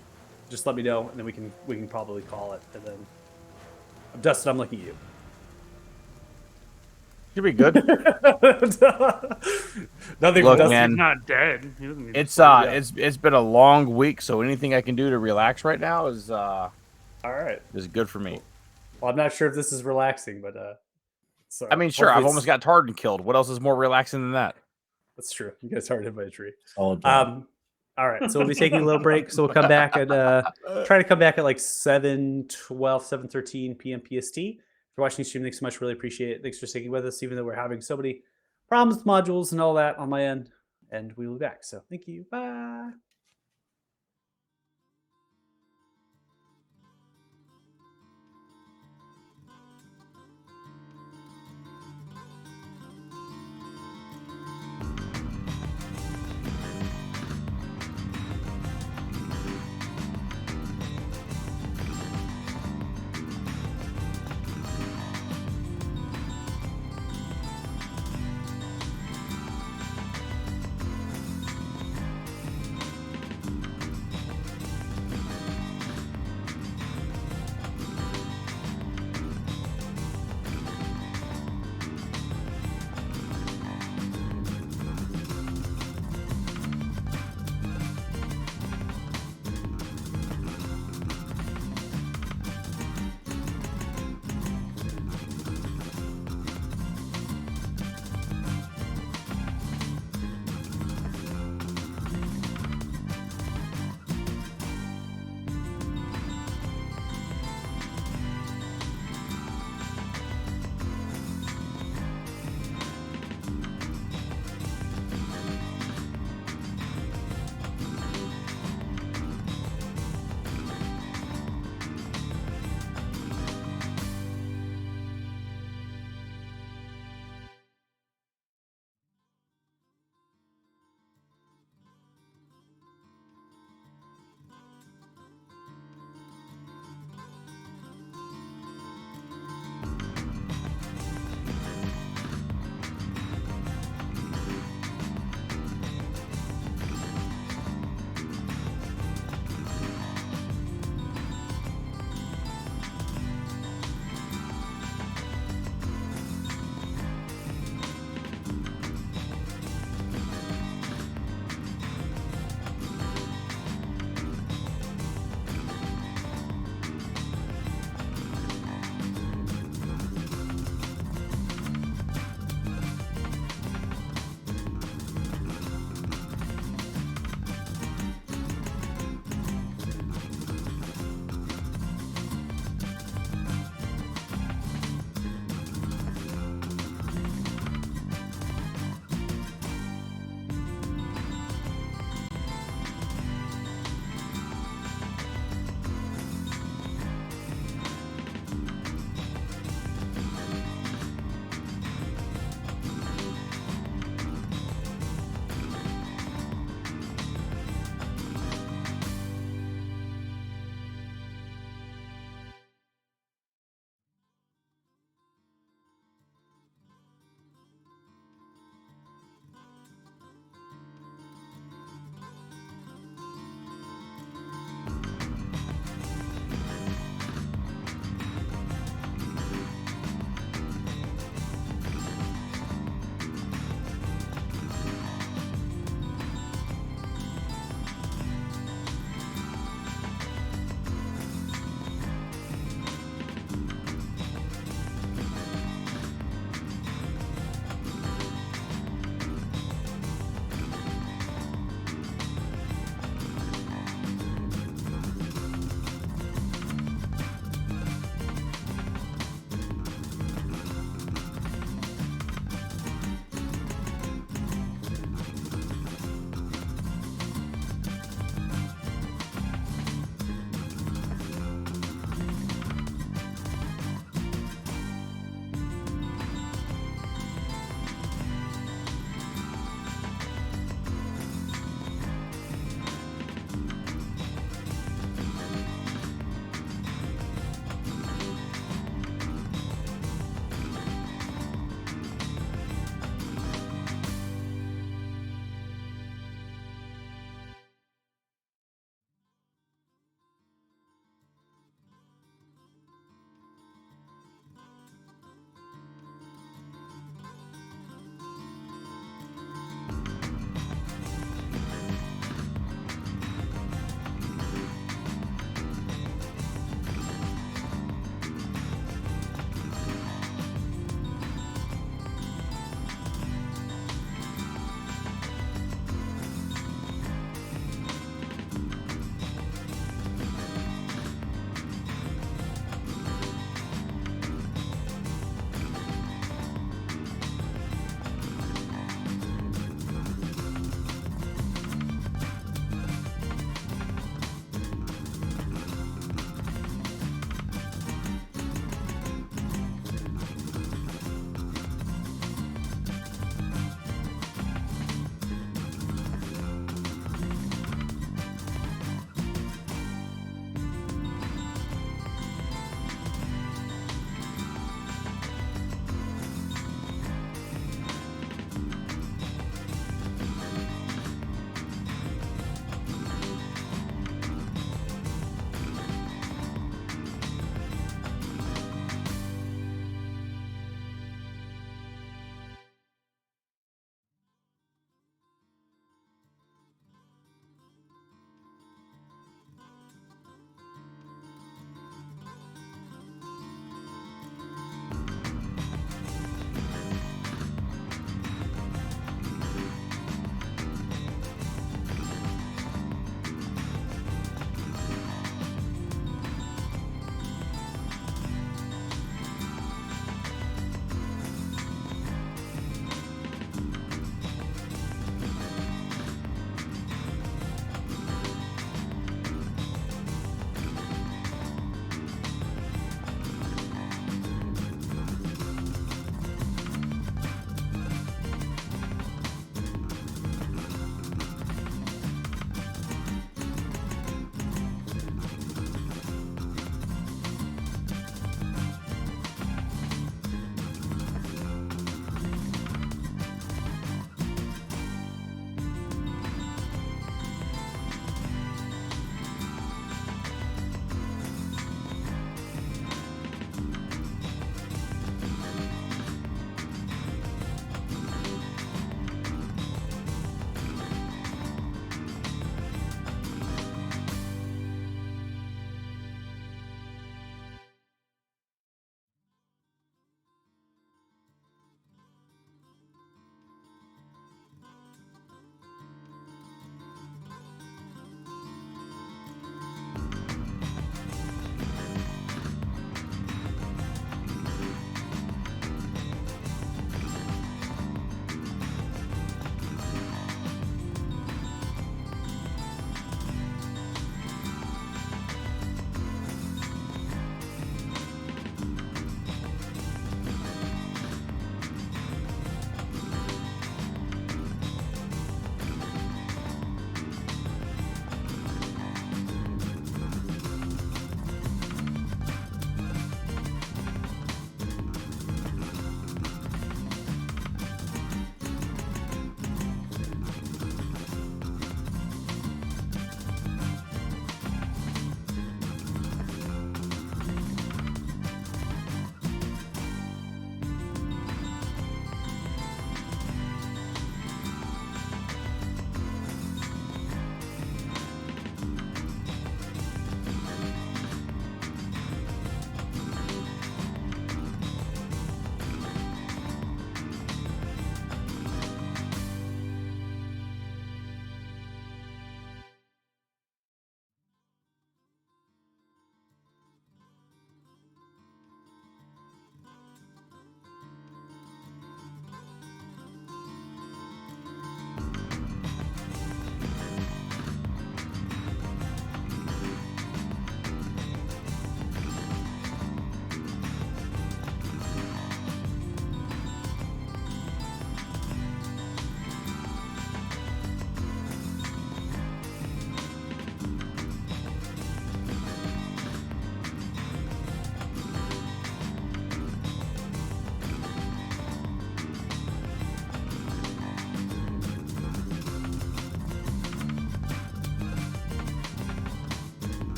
just let me know, and then we can probably call it. And then, Dustin, I'm looking at you. Should be good. Nothing Look, from Dustin. man. He's not dead. He doesn't need It's to it's been a long week, so anything I can do to relax right now is All right. good for me. Well, I'm not sure if this is relaxing, but sorry. I mean, sure, Hopefully I've almost got Tardan killed. What else is more relaxing than that? That's true. You guys are hit by a tree. Solid plan. All right, so we'll be taking a little break. So we'll come back at try to come back at like 7:13 p.m. PST. If you're watching the stream, thanks so much. Really appreciate it. Thanks for sticking with us, even though we're having so many problems with modules and all that on my end. And we will be back. So thank you. Bye.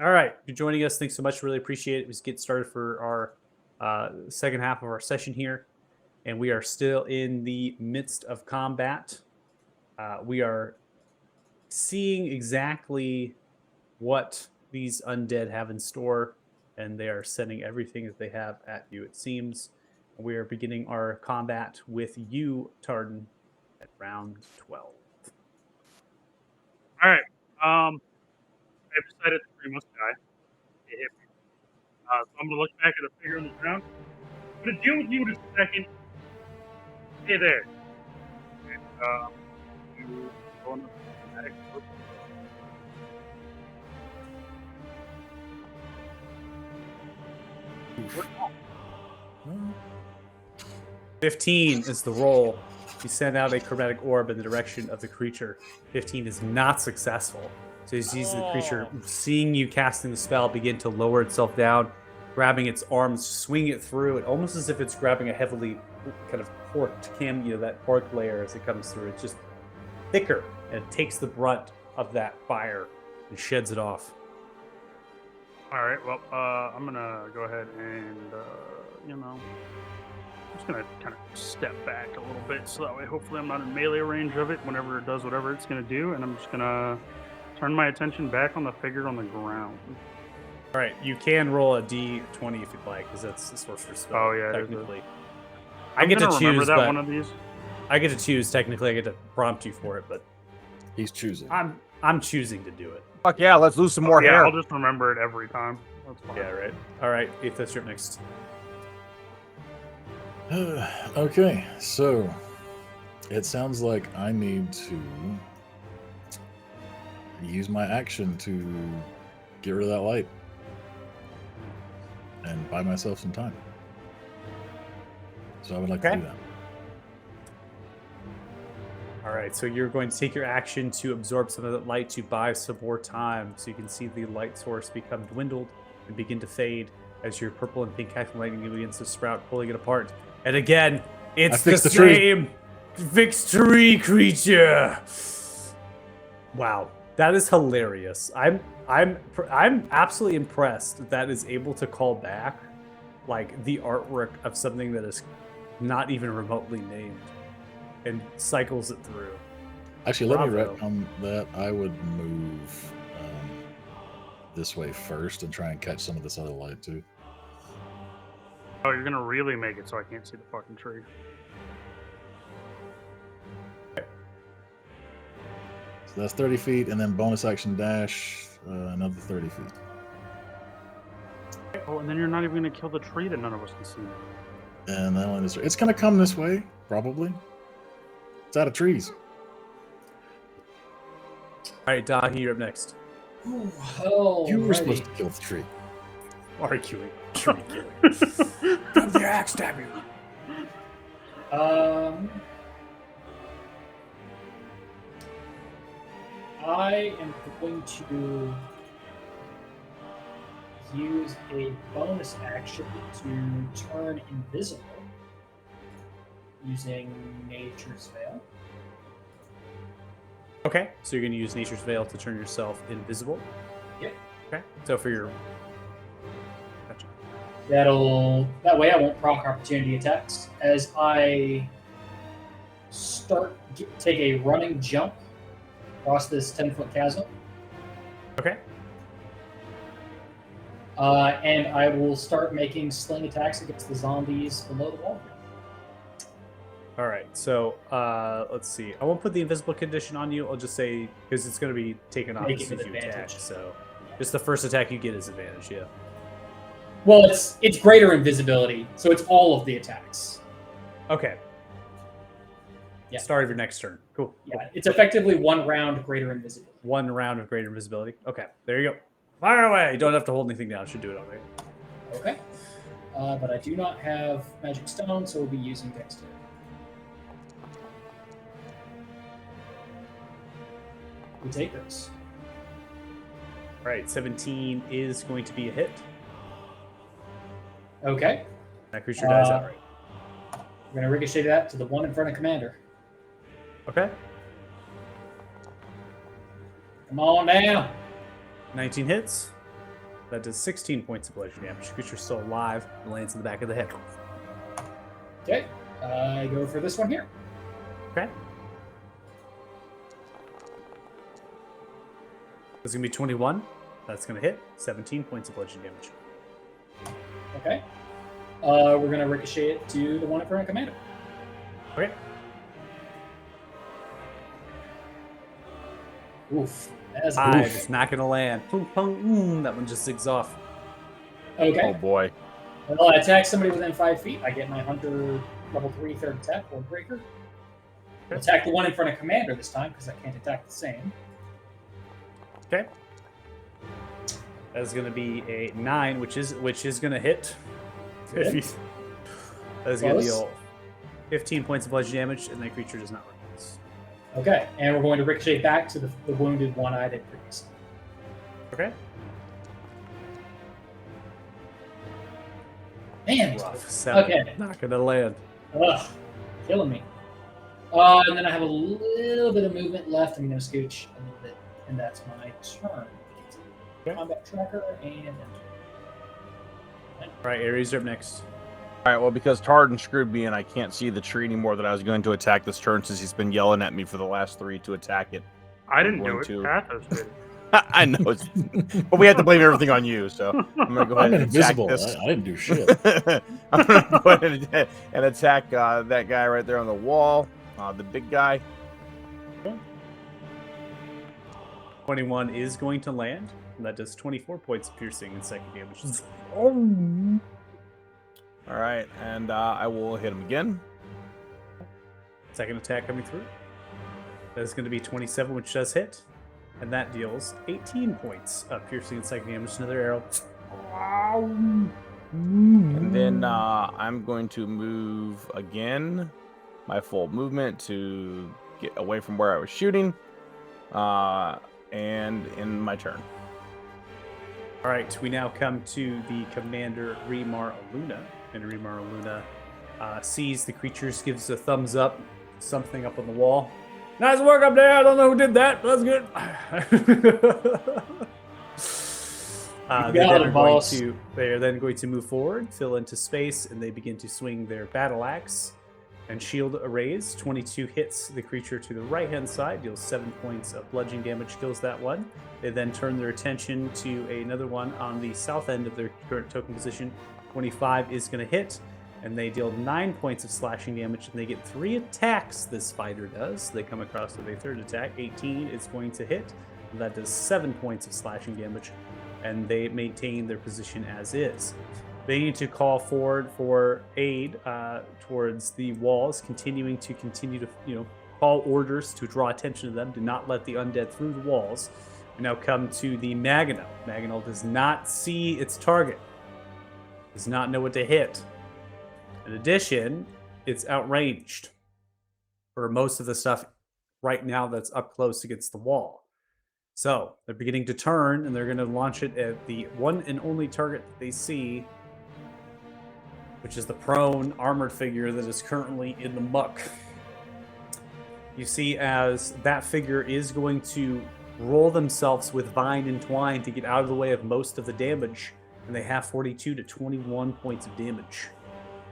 All right, you're joining us. Thanks so much. Really appreciate it. Let's get started for our second half of our session here, and we are still in the midst of combat. We are seeing exactly what these undead have in store, and they are sending everything that they have at you. It seems we are beginning our combat with you, Tardan, at round 12. All right. I've decided the tree must die. It hit me. So I'm gonna look back at the figure on the ground. I'm gonna deal with you in a second. Stay there. And you go on the dramatic mode. 15 is the roll. You send out a chromatic orb in the direction of the creature. 15 is not successful. So you see the creature, seeing you casting the spell, begin to lower itself down, grabbing its arms, swing it through it, almost as if it's grabbing a heavily kind of porked that pork layer as it comes through. It's just thicker, and it takes the brunt of that fire and sheds it off. All right. Well, I'm gonna go ahead and I'm just gonna kind of step back a little bit so that way, hopefully, I'm not in melee range of it whenever it does whatever it's gonna do, and I'm just gonna turn my attention back on the figure on the ground. All right, you can roll a d20 if you'd like, because that's the sorcerer spell. Oh, yeah, it is technically. I'm I get to gonna remember choose, that but one of these. I get to choose. Technically, I get to prompt you for it, but He's choosing. I'm choosing to do it. Fuck yeah, let's lose some more Yeah, hair. I'll just remember it every time. That's fine. Yeah, right. All right, Aethos, you're up next. Okay, so it sounds like I need to use my action to get rid of that light and buy myself some time. So I would like to Okay. do that. All right, so you're going to take your action to absorb some of that light to buy some more time, so you can see the light source become dwindled and begin to fade as your purple and pink casting lightning begins to sprout, pulling it apart. And again, it's the fixed the tree. same fixed tree creature. Wow, that is hilarious. I'm absolutely impressed that that is able to call back like the artwork of something that is not even remotely named and cycles it through. Actually, let me Bravo. retcon that. I would move this way first and try and catch some of this other light too. Oh, you're gonna really make it so I can't see the fucking tree. So that's 30 feet, and then bonus action dash, another 30 feet. Oh, and then you're not even gonna kill the tree that none of us can see. And that one is, it's going to come this way, probably. It's out of trees. All right, Dahi, you're up next. Oh, You were supposed to kill the tree. Arguing. Tree killing. From the axe stab you. I am going to use a bonus action to turn invisible using Nature's Veil. Okay, so you're going to use Nature's Veil to turn yourself invisible. Yep. Okay, so for your... Gotcha. That way I won't proc opportunity attacks as I take a running jump across this 10-foot chasm. Okay. And I will start making sling attacks against the zombies below the wall. All right, so let's see. I won't put the invisible condition on you. I'll just say, because it's going to be taken off Make as it soon as an you attack. advantage. So just the first attack you get is advantage, yeah. Well, it's greater invisibility, so it's all of the attacks. Okay. Yeah. Start of your next turn. Cool. Yeah, it's effectively 1 round greater invisibility. 1 round of greater invisibility. Okay, there you go. Fire away. You don't have to hold anything down. Should do it already. Okay. But I do not have Magic Stone, so we'll be using Dexterity. We take this. All right, 17 is going to be a hit. Okay. That creature dies Uh, outright. We're going to ricochet that to the one in front of Commander. Okay. Come on down. 19 hits. That does 16 points of bludgeoning damage. The creature's still alive. It lands in the back of the head. Okay. I go for this one here. Okay. It's going to be 21. That's going to hit. 17 points of bludgeoning damage. Okay. We're going to ricochet it to the one in front of Commander. Okay. Oof. That's Five. oof. It's not going to land. Pung, pung, that one just zigs off. Okay. Oh boy. Well, I attack somebody within 5 feet. I get my Hunter level 3 third attack, or breaker. I'll attack the one in front of Commander this time because I can't attack the same. Okay. That's going to be a 9, which is going to hit. Good. That's going to Close. deal 15 points of bludgeoning damage, and that creature does not reckless. Okay, and we're going to ricochet back to the wounded one I did previously. Okay. Man, Rough. 7. Okay. Not going to land. ugh, killing me. And then I have a little bit of movement left. I'm going to scooch a little bit, and that's my turn. Okay. Combat tracker and All right, Ares, you're up next. All right, well, because Tardan screwed me and I can't see the tree anymore that I was going to attack this turn since he's been yelling at me for the last 3 to attack it. I didn't going do it. to- Pathos did it. I know, it's, but we have to blame everything on you, so I'm going to go ahead I'm and attack invisible. this. I didn't do shit. I'm going to go ahead and attack that guy right there on the wall, the big guy. 21 is going to land. And that does 24 points of piercing and psychic damage. All right, and I will hit him again. Second attack coming through. That is going to be 27, which does hit. And that deals 18 points of piercing and psychic damage. Another arrow. And then I'm going to move again, my full movement to get away from where I was shooting, and in my turn. All right, we now come to the Commander Remar Aluna. And Remar Aluna sees the creatures, gives a thumbs up, something up on the wall. Nice work up there. I don't know who did that, but that's good. They are then going to move forward, fill into space, and they begin to swing their battle axe and shield arrays. 22 hits the creature to the right-hand side, deals 7 points of bludgeoning damage, kills that one. They then turn their attention to another one on the south end of their current token position. 25 is going to hit, and they deal 9 points of slashing damage, and they get 3 attacks, this fighter does. They come across with a third attack. 18 is going to hit, and that does 7 points of slashing damage, and they maintain their position as is. They need to call forward for aid towards the walls, continue to call orders to draw attention to them. Do not let the undead through the walls. We now come to the Maginel. Maginel does not see its target. Does not know what to hit. In addition, it's outranged for most of the stuff right now that's up close against the wall. So they're beginning to turn, and they're going to launch it at the one and only target that they see, which is the prone armored figure that is currently in the muck. You see as that figure is going to roll themselves with Vine and Twine to get out of the way of most of the damage, and they have 42 to 21 points of damage.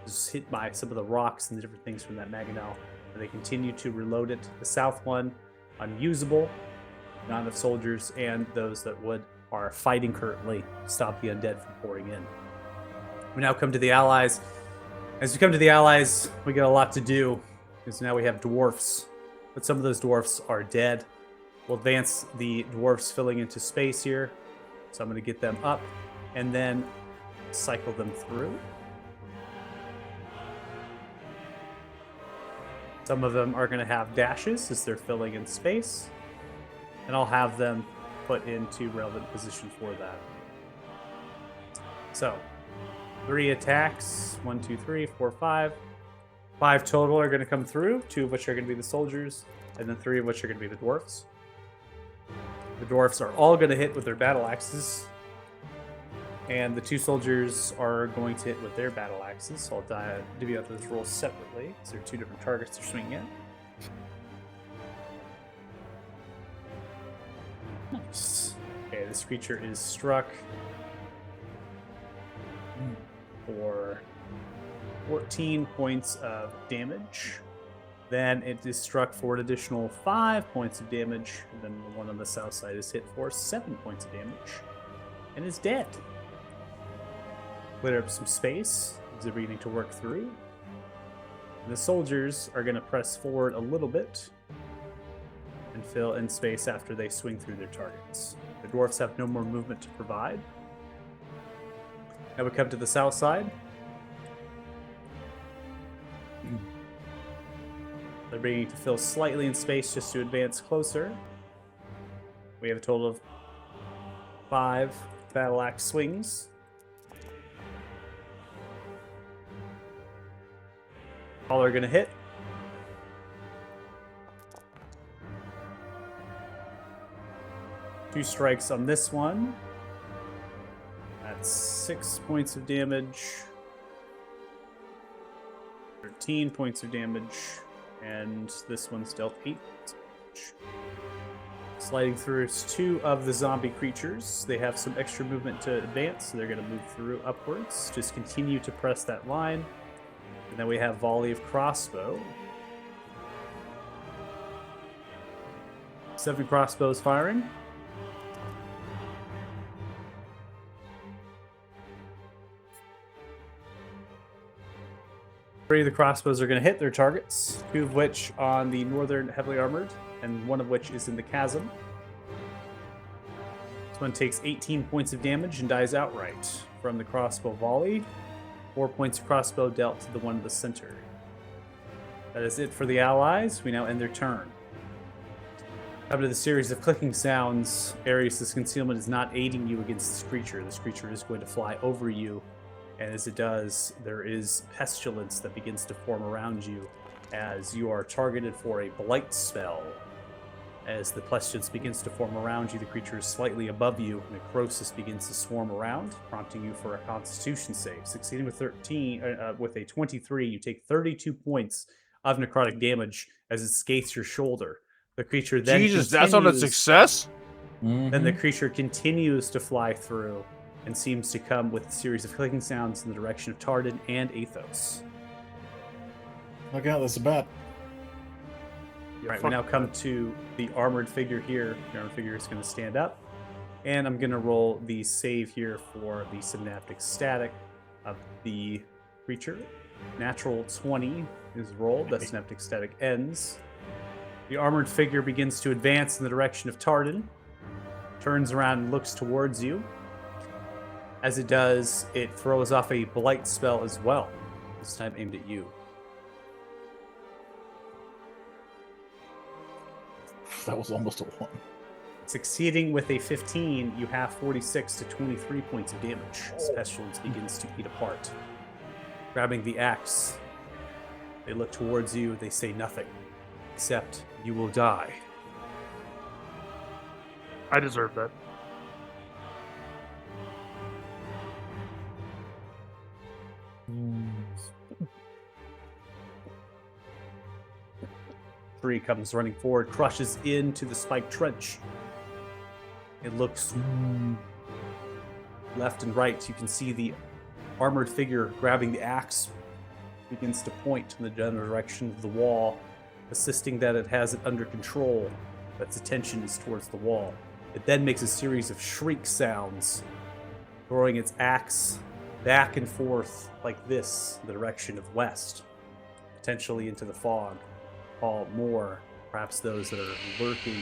Just hit by some of the rocks and the different things from that Maginel, and they continue to reload it. The south one, unusable, not enough soldiers, and those that are fighting currently to stop the undead from pouring in. We now come to the allies. As we come to the allies, we got a lot to do, because now we have dwarfs, but some of those dwarfs are dead. We'll advance the dwarfs filling into space here, so I'm going to get them up and then cycle them through. Some of them are going to have dashes as they're filling in space, and I'll have them put into relevant position for that. So 3 attacks, 1, 2, 3, 4, 5. 5 total are going to come through, 2 of which are going to be the soldiers, and then 3 of which are going to be the dwarfs. The dwarfs are all going to hit with their battle axes, and the 2 soldiers are going to hit with their battle axes. So I'll divvy out those rolls separately, because they're 2 different targets they're swinging at. Nice. Okay, this creature is struck. for 14 points of damage. Then it is struck for an additional 5 points of damage. And then the one on the south side is hit for 7 points of damage. And is dead. Clear up some space as they're beginning to work through. And the soldiers are going to press forward a little bit and fill in space after they swing through their targets. The dwarfs have no more movement to provide. Now we come to the south side. They're beginning to fill slightly in space just to advance closer. We have a total of 5 battle axe swings. All are going to hit. Two strikes on this one. That's 6 points of damage. 13 points of damage. And this one's dealt 8 points of damage. Sliding through is 2 of the zombie creatures. They have some extra movement to advance, so they're going to move through upwards. Just continue to press that line. And then we have volley of crossbow. 7 crossbows firing. 3 of the crossbows are going to hit their targets, 2 of which on the northern heavily armored, and 1 of which is in the chasm. This one takes 18 points of damage and dies outright from the crossbow volley. 4 points of crossbow dealt to the one in the center. That is it for the allies. We now end their turn. After the series of clicking sounds, Arius' concealment is not aiding you against this creature. This creature is going to fly over you, and as it does, there is pestilence that begins to form around you as you are targeted for a blight spell. As the pestilence begins to form around you, the creature is slightly above you, and necrosis begins to swarm around, prompting you for a Constitution save. Succeeding with with a 23, you take 32 points of necrotic damage as it skates your shoulder. The creature then Jesus, that's not a success? Then the creature continues to fly through and seems to come with a series of clicking sounds in the direction of Tardin and Athos. Look out, that's a bat. Right, we now come to the armored figure here. The armored figure is going to stand up. And I'm going to roll the save here for the synaptic static of the creature. Natural 20 is rolled. That synaptic static ends. The armored figure begins to advance in the direction of Tardin. Turns around and looks towards you. As it does, it throws off a blight spell as well. This time aimed at you. That was almost a 1. Succeeding with a 15, you have 46 to 23 points of damage. As pestilence begins to eat apart. Grabbing the axe, they look towards you. They say nothing, except you will die. I deserve that. Tree comes running forward, crushes into the spiked trench. It looks left and right. You can see the armored figure grabbing the axe, begins to point in the general direction of the wall, assisting that it has it under control, but its attention is towards the wall. It then makes a series of shriek sounds, throwing its axe back and forth like this in the direction of west, potentially into the fog. All more, perhaps those that are lurking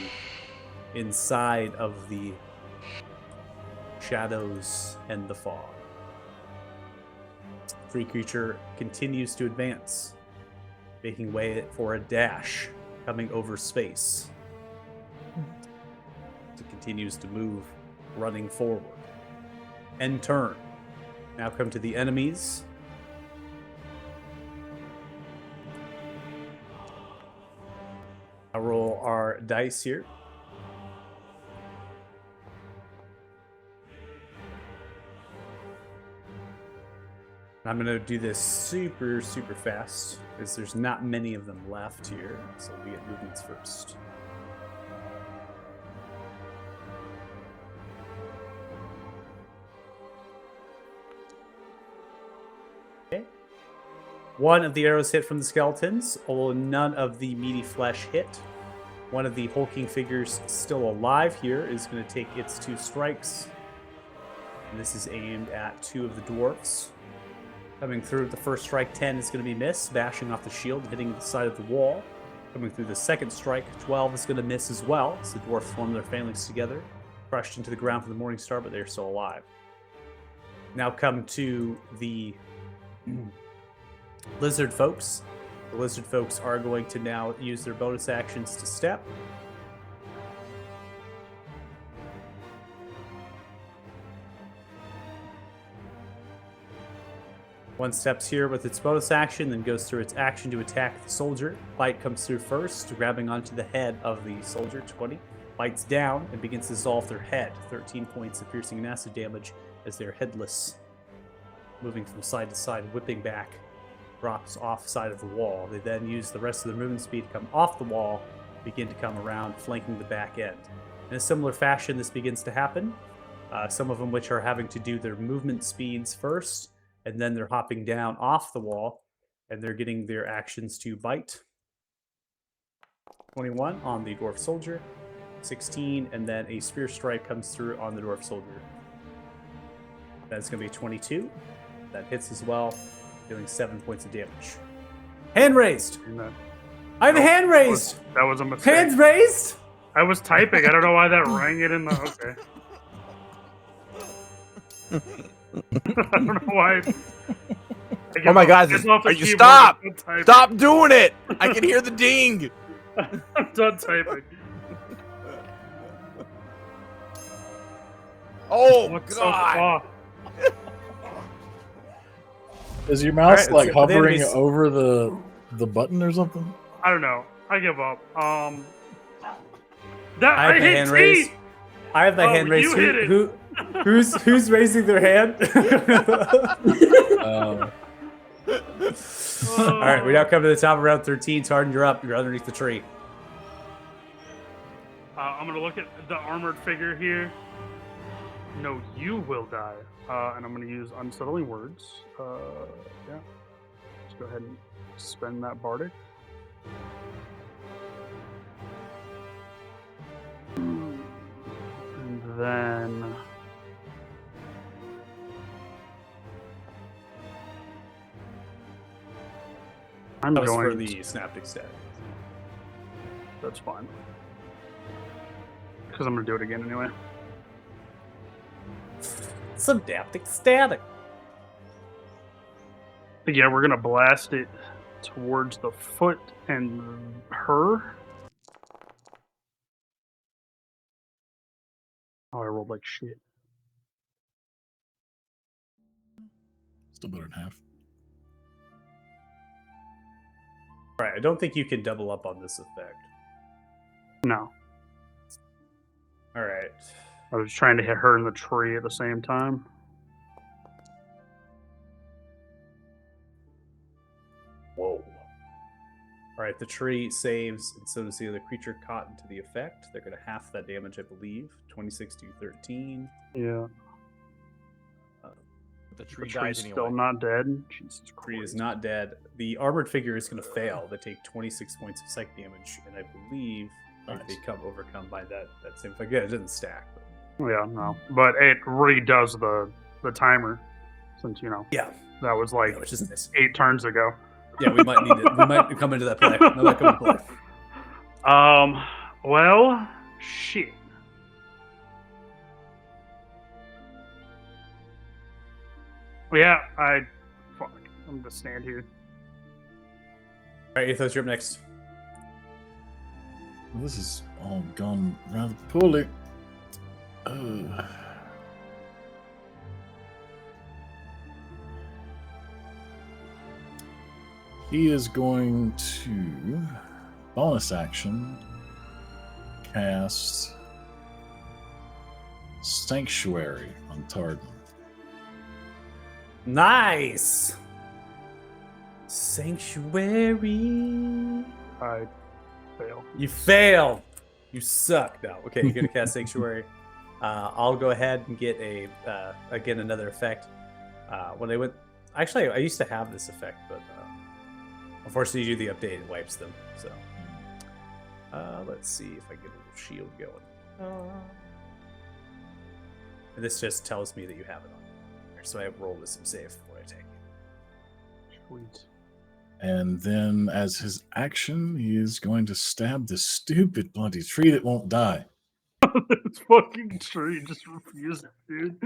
inside of the shadows and the fog. Tree creature continues to advance, making way for a dash, coming over space. It continues to move, running forward. End turn. Now come to the enemies. I'll roll our dice here. I'm going to do this super fast because there's not many of them left here. So we get movements first. One of the arrows hit from the skeletons, although none of the meaty flesh hit. One of the hulking figures still alive here is going to take its 2 strikes. And this is aimed at 2 of the dwarfs. Coming through the first strike, 10 is going to be missed, bashing off the shield, hitting the side of the wall. Coming through the second strike, 12 is going to miss as well, as the dwarfs form their phalanx together. Crushed into the ground for the Morning Star, but they're still alive. Now come to the lizard folks. The lizard folks are going to now use their bonus actions to step. One steps here with its bonus action, then goes through its action to attack the soldier. Bite comes through first, grabbing onto the head of the soldier, 20. Bites down and begins to dissolve their head. 13 points of piercing and acid damage as they're headless. Moving from side to side, whipping back. Drops off side of the wall. They then use the rest of their movement speed to come off the wall, begin to come around, flanking the back end. In a similar fashion, this begins to happen. Some of them which are having to do their movement speeds first, and then they're hopping down off the wall, and they're getting their actions to bite. 21 on the dwarf soldier, 16, and then a spear strike comes through on the dwarf soldier. That's going to be 22. That hits as well, dealing 7 points of damage. Hand raised! No, I have a hand raised! that was a mistake. Hands raised! I was typing. I don't know why that rang it in the. Okay. I don't know why. Oh my God! Are you stop? Stop! Stop doing it! I can hear the ding. I'm done typing. Oh What's God! so Is your mouse Alright, like so the hovering enemies- over the button or something? I don't know. I give up. I I have the hit hand T. raised. I have the Oh, hand raised. you hit it. Who's raising their hand? All right, we now come to the top of round 13. Tardan, you're up. You're underneath the tree. I'm gonna look at the armored figure here. No, you will die. And I'm gonna use unsettling words. Yeah. Let's go ahead and spend that bardic. And then I'm That was going. for the synaptic static. That's fine. Because I'm gonna do it again anyway. Synaptic static. But yeah, we're gonna blast it towards the foot and her. Oh, I rolled like shit. Still better than half. All right, I don't think you can double up on this effect. No, All right. I was trying to hit her in the tree at the same time. Whoa. All right, the tree saves, and so does the other creature caught into the effect. They're going to half that damage, I believe. 26 to 13. Yeah, The the tree tree's dies still anyway. not dead. Jesus Tree is Christ. not dead. The armored figure is going to fail. They take 26 points of psych damage, and I believe Nice. they come overcome by that same effect. Yeah, it doesn't stack. But... Yeah, no, but it redoes the timer, since Yeah, that was like yeah, which is nice. 8 turns ago. Yeah, we might need it. We might come into that play. We might come into play. Well, shit. Yeah, fuck. I'm gonna stand here. All right, Athos, you're up next. Well, this has all gone rather poorly. He is going to bonus action cast Sanctuary on Tardan. Nice. Sanctuary. I fail. You fail. You suck. No. Okay, you're gonna cast Sanctuary. I'll go ahead and get again another effect. When I went, actually, I used to have this effect, but Unfortunately, you do the update, it wipes them. So let's see if I get a little shield going. And this just tells me that you have it on. So I roll with some save before I take it. Sweet. And then, as his action, he is going to stab the stupid bloody tree that won't die. This fucking tree just refuses, dude.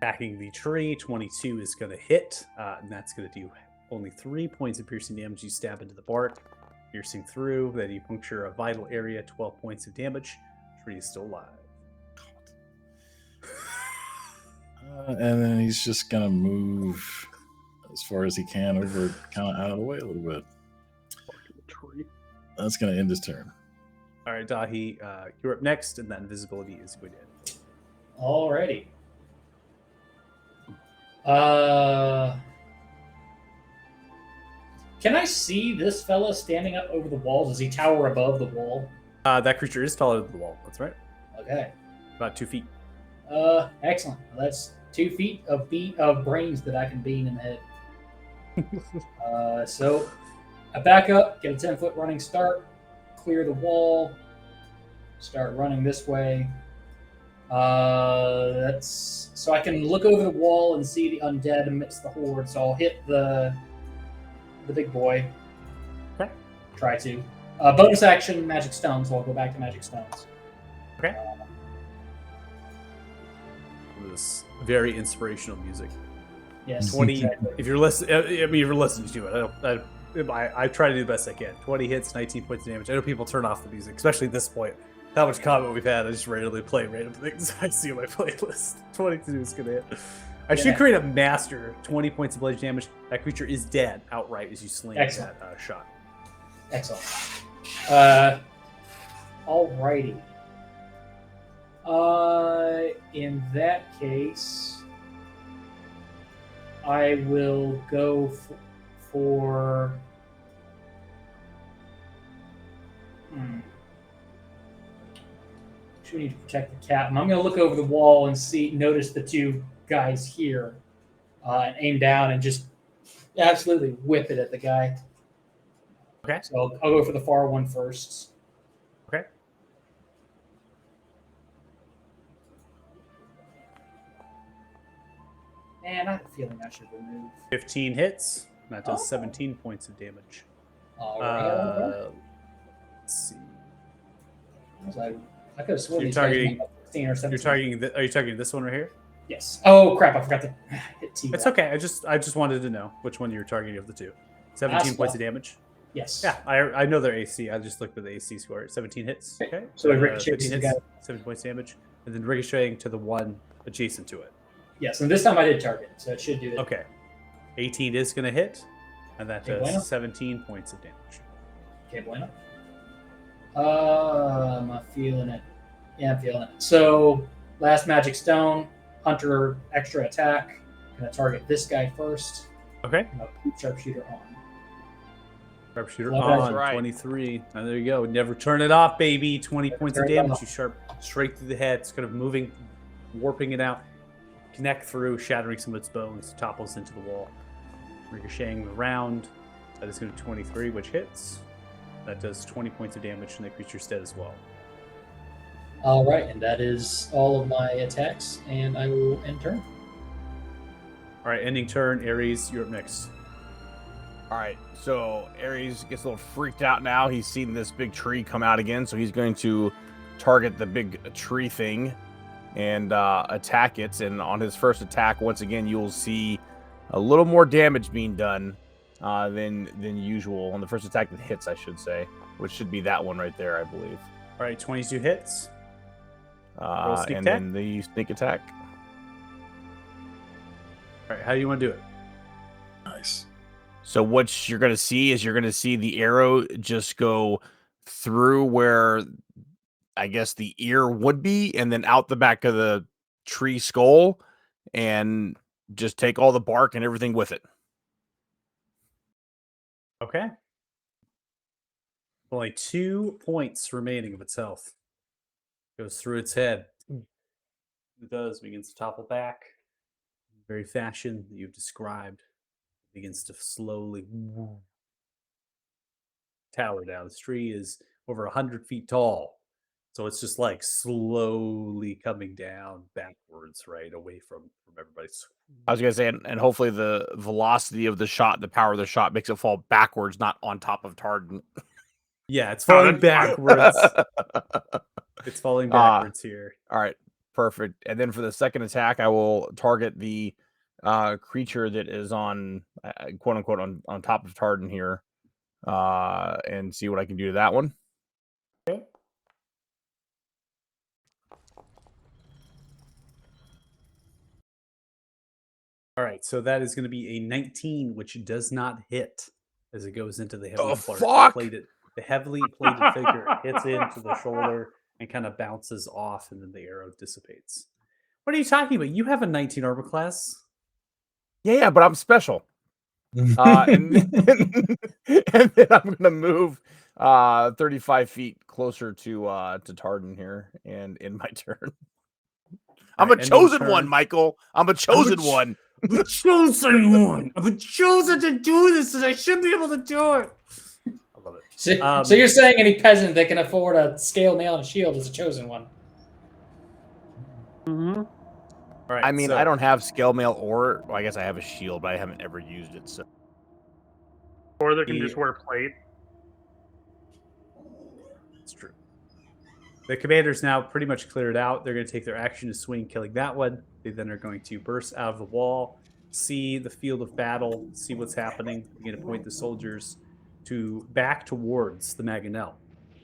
Attacking the tree, 22 is going to hit, and that's going to do only 3 points of piercing damage. You stab into the bark, piercing through, then you puncture a vital area, 12 points of damage. Tree is still alive. And then he's just going to move as far as he can over, kind of out of the way a little bit. Fucking tree. That's going to end his turn. All right, Dahi, you're up next, and that invisibility is going to end. Alrighty. Can I see this fella standing up over the wall? Does he tower above the wall? That creature is taller than the wall. That's right. Okay. About 2 feet. Excellent. Well, that's 2 feet of brains that I can bean in the head. So I back up, get a 10-foot running start, clear the wall, start running this way. That's so I can look over the wall and see the undead amidst the horde. So I'll hit the big boy. Okay. Try to. Bonus action, magic stone. So I'll go back to magic stones. Okay. This very inspirational music. Yes. 20. Exactly. If you're listening, I mean, if you're listening to it, I try to do the best I can. 20 hits, 19 points of damage. I know people turn off the music, especially at this point. How much combat we've had, I just randomly play random things I see on my playlist. 22 is gonna hit. I should create a master. 20 points of bludgeoning damage. That creature is dead outright as you sling Excellent. that shot. Excellent. Alrighty. In that case, I will go for. We need to protect the captain. I'm going to look over the wall and notice the two guys here, and aim down and just absolutely whip it at the guy. Okay. So I'll go for the far one first. Okay. And I have a feeling I should remove. 15 hits. That does Oh. 17 points of damage. All right. Let's see. I could have sworn You're these guys targeting- might have 16 or 17. You're targeting. Are you targeting this one right here? Yes. Oh crap! I forgot to hit T. It's okay. I just wanted to know which one you're targeting of the two. 17 That's points fine. of damage. Yes. Yeah, I know their AC. I just looked at the AC score. 17 hits. Okay. Okay. So it ricochets 15 the hits, guy. 7 points damage, and then ricocheting to the one adjacent to it. Yes, and this time I did target, so it should do it. Okay. 18 is going to hit, and that Okay, bueno. does 17 points of damage. Okay, bueno. Am I feeling it? Yeah, I'm feeling it. So, last magic stone, hunter extra attack. Gonna target this guy first. Okay. And I'll keep sharpshooter on. Sharpshooter Well, on that's right. 23. And there you go. Never turn it off, baby. 20 Never points of turn it damage. off. You sharp straight through the head. It's kind of moving, warping it out. Connect through, shattering some of its bones. Topples into the wall. Ricocheting around. That is going to 23, which hits. That does 20 points of damage, and the creature's dead as well. All right, and that is all of my attacks, and I will end turn. All right, ending turn. Ares, you're up next. All right, so Ares gets a little freaked out now. He's seen this big tree come out again, so he's going to target the big tree thing and attack it. And on his first attack, once again, you'll see a little more damage being done than usual on the first attack that hits, I should say, which should be that one right there, I believe. All right, 22 hits. Roll sneak And attack. then the sneak attack. All right, how do you want to do it? Nice. So what you're going to see is you're going to see the arrow just go through where I guess the ear would be, and then out the back of the tree skull, and just take all the bark and everything with it. Okay. Only 2 points remaining of its health. Goes through its head. It does. Begins to topple back. very fashion that you've described, begins to slowly tower down. This tree is over 100 feet tall. So it's just like slowly coming down backwards, right, away from everybody. I was gonna say, and hopefully the velocity of the shot, the power of the shot, makes it fall backwards, not on top of Tardan. Yeah, it's Oh, falling that's fine. backwards. It's falling backwards here. All right, perfect. And then for the second attack, I will target the creature that is on quote unquote on top of Tardan here, and see what I can do to that one. All right, so that is going to be a 19, which does not hit as it goes into the heavily fuck? plated. The heavily plated figure hits into the shoulder and kind of bounces off, and then the arrow dissipates. What are you talking about? You have a 19 armor class. Yeah, but I'm special. And then I'm gonna move 35 feet closer to Tardan here, and in my turn. I'm a chosen one, Michael. I'm a chosen one. I'm a chosen one. I'm chosen to do this, and I should be able to do it. I love it. So you're saying any peasant that can afford a scale mail and a shield is a chosen one? Mm-hmm. All right. I mean, so, I don't have scale mail, or well, I guess I have a shield, but I haven't ever used it. So Or they can just wear plate. It's true. The commander's now pretty much cleared out. They're going to take their action to swing, killing that one. They then are going to burst out of the wall, see the field of battle, see what's happening. They're going to point the soldiers to back towards the Mangonel,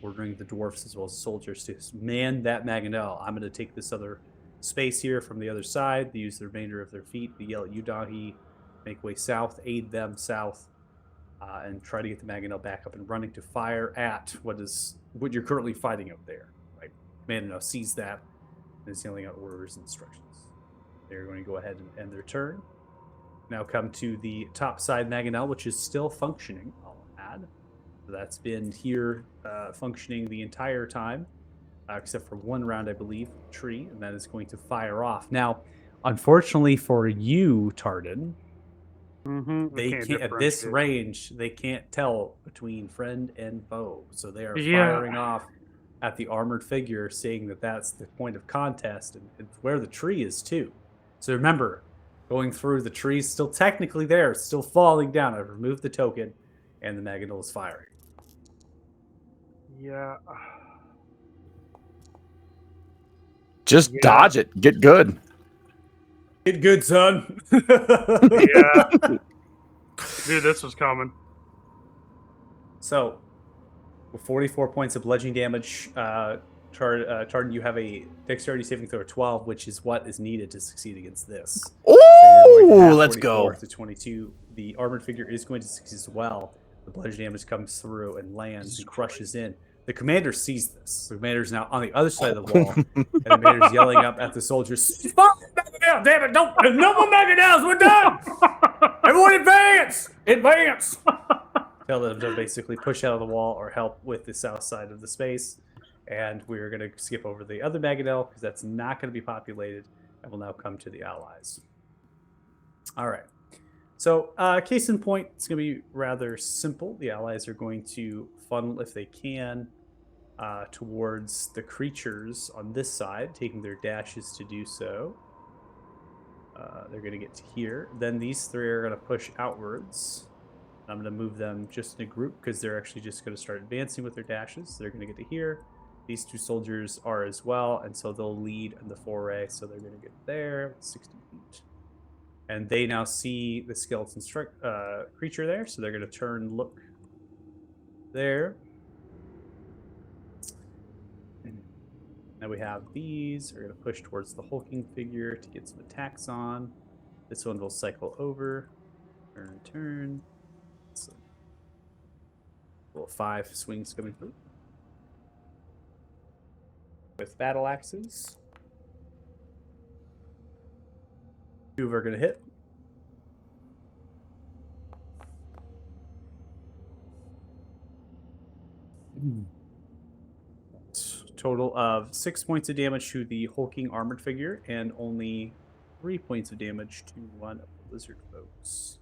ordering the dwarfs as well as soldiers to man that Mangonel. I'm going to take this other space here from the other side. They use the remainder of their feet. They yell at Udahi, make way south, aid them south, and try to get the Mangonel back up and running to fire at what you're currently fighting out there. Right? Mangonel sees that and is yelling out orders and instructions. They're going to go ahead and end their turn. Now come to the top side Mangonel, which is still functioning, I'll add. So that's been here functioning the entire time, except for one round, I believe, tree, and that is going to fire off. Now, unfortunately for you, Tardan, Mm-hmm. they can't at this range. They can't tell between friend and foe, so they are Yeah. firing off at the armored figure, saying that that's the point of contest, and it's where the tree is too. So remember, going through the tree is still technically there, it's still falling down. I've removed the token, and the Mangonel is firing. Yeah. just dodge it. Get good. Get good, son. Yeah. Dude, this was coming. So, with 44 points of bludgeoning damage, Tardan, you have a dexterity saving throw of 12, which is what is needed to succeed against this. Ooh, let's go. To 22. The armored figure is going to succeed as well. The bludgeoning damage comes through and lands and crushes in. The commander sees this. The commander's now on the other side of the wall, and the commander's yelling up at the soldiers, "Damn it, don't, no more Mangonels, we're done! Everyone advance! Advance!" Tell them to basically push out of the wall or help with the south side of the space. And we're going to skip over the other Mangonel because that's not going to be populated, and we'll now come to the allies. All right. So, case in point, it's going to be rather simple. The allies are going to funnel, if they can, towards the creatures on this side, taking their dashes to do so. They're going to get to here. Then these three are going to push outwards. I'm going to move them just in a group because they're actually just going to start advancing with their dashes. They're going to get to here. These two soldiers are as well, and so they'll lead in the foray. So they're going to get there, 60 feet. And they now see the skeleton creature there, so they're going to turn, look there. Now we have these. We're going to push towards the hulking figure to get some attacks on. This one will cycle over. Turn. So, well, 5 swings coming through. With battle axes. 2 are going to hit. Total of 6 points of damage to the hulking armored figure, and only 3 points of damage to one of the lizard folks.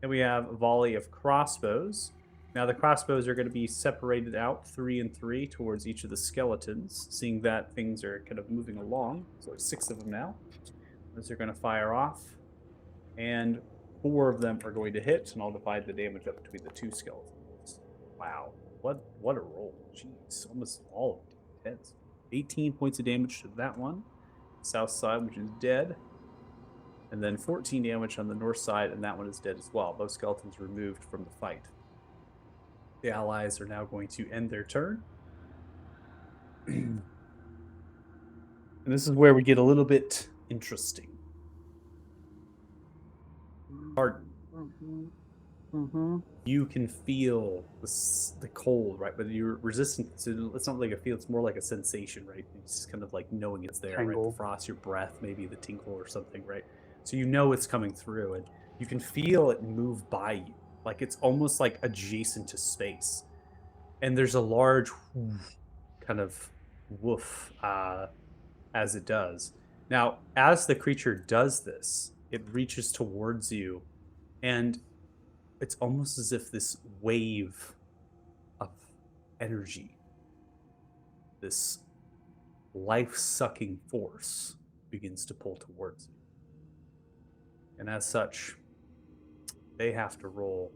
Then we have a volley of crossbows. Now the crossbows are going to be separated out 3 and 3 towards each of the skeletons, seeing that things are kind of moving along. So there's 6 of them now. Those are going to fire off, and 4 of them are going to hit, and I'll divide the damage up between the 2 skeletons. Wow, what a roll! Jeez, almost all of them. 18 points of damage to that one, south side, which is dead. And then 14 damage on the north side, and that one is dead as well. Both skeletons removed from the fight. The allies are now going to end their turn. And this is where we get a little bit interesting. Arden, you can feel the cold, right? But you're resistant. So it's not like a feel; it's more like a sensation, right? It's just kind of like knowing it's there, right? Tingle. The frost, your breath, maybe the tinkle or something, right? So you know it's coming through, and you can feel it move by you, like it's almost like adjacent to space. And there's a large kind of woof as it does. Now, as the creature does this, it reaches towards you, and it's almost as if this wave of energy, this life-sucking force, begins to pull towards you. And as such, they have to roll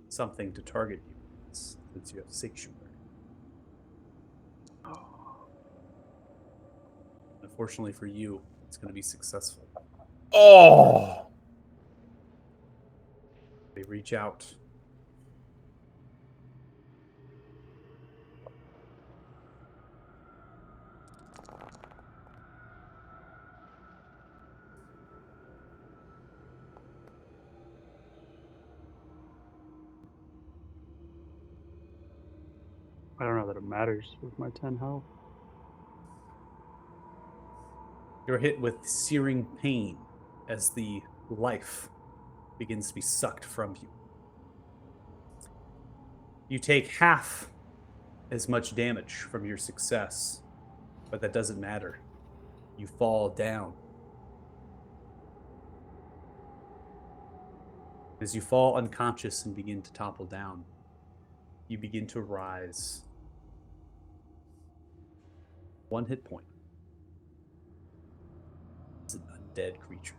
something to target you, since you have sanctuary. Unfortunately for you, it's going to be successful. Oh! They reach out. I don't know that it matters with my 10 health. You're hit with searing pain as the life begins to be sucked from you. You take half as much damage from your success, but that doesn't matter. You fall down. As you fall unconscious and begin to topple down, you begin to rise 1 hit point. It's an undead creature.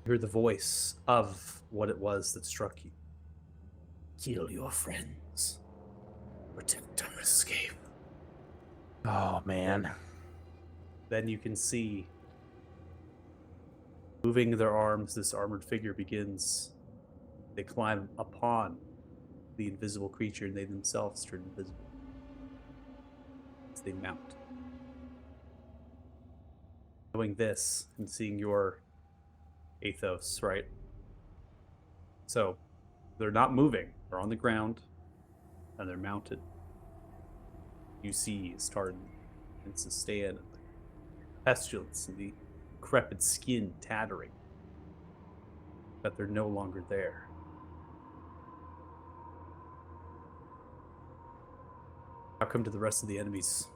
You hear the voice of what it was that struck you. Kill your friends. Protect our escape. Oh, man. Then you can see, moving their arms, this armored figure begins. They climb upon the invisible creature, and they themselves turn invisible as they mount. Knowing this and seeing your Athos, right? So they're not moving. They're on the ground, and they're mounted. You see Starden and Sustain, and the pestilence and the decrepit skin tattering. But they're no longer there. Now come to the rest of the enemies,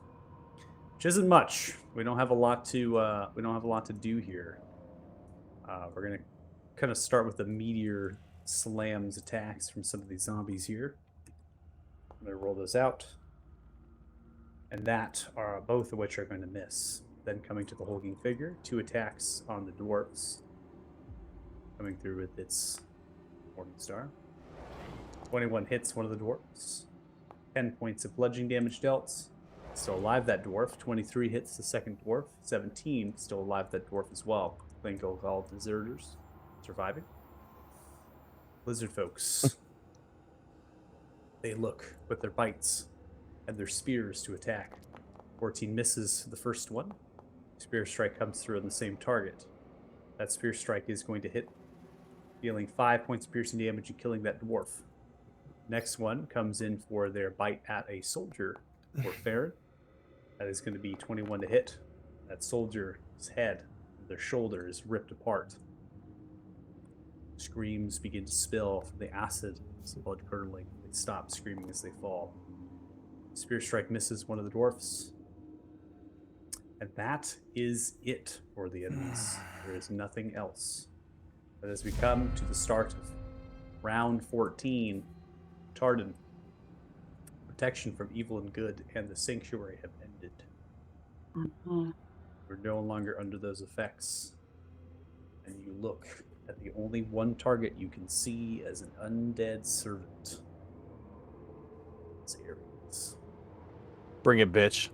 which isn't much. We don't have a lot to do here. We're gonna kind of start with the meteor slams attacks from some of these zombies here. I'm gonna roll those out, and that are both of which are going to miss. Then coming to the hulking figure, 2 attacks on the dwarves, coming through with its Morning Star. 21 hits one of the dwarves. 10 points of bludgeoning damage dealt. Still alive, that dwarf. 23 hits the second dwarf. 17 still alive, that dwarf as well. Playing all deserters surviving. Lizard folks. They look with their bites and their spears to attack. 14 misses the first one. Spear strike comes through on the same target. That spear strike is going to hit, dealing 5 points of piercing damage and killing that dwarf. Next one comes in for their bite at a soldier or Farron. That is going to be 21 to hit. That soldier's head, their shoulder is ripped apart. Screams begin to spill from the acid, blood curdling. They stop screaming as they fall. Spear strike misses one of the dwarfs. And that is it for the enemies. There is nothing else. But as we come to the start of round 14, Tardan, protection from evil and good, and the sanctuary have ended. We're no longer under those effects. And you look at the only one target you can see as an undead servant. It's Ares. Bring it, bitch.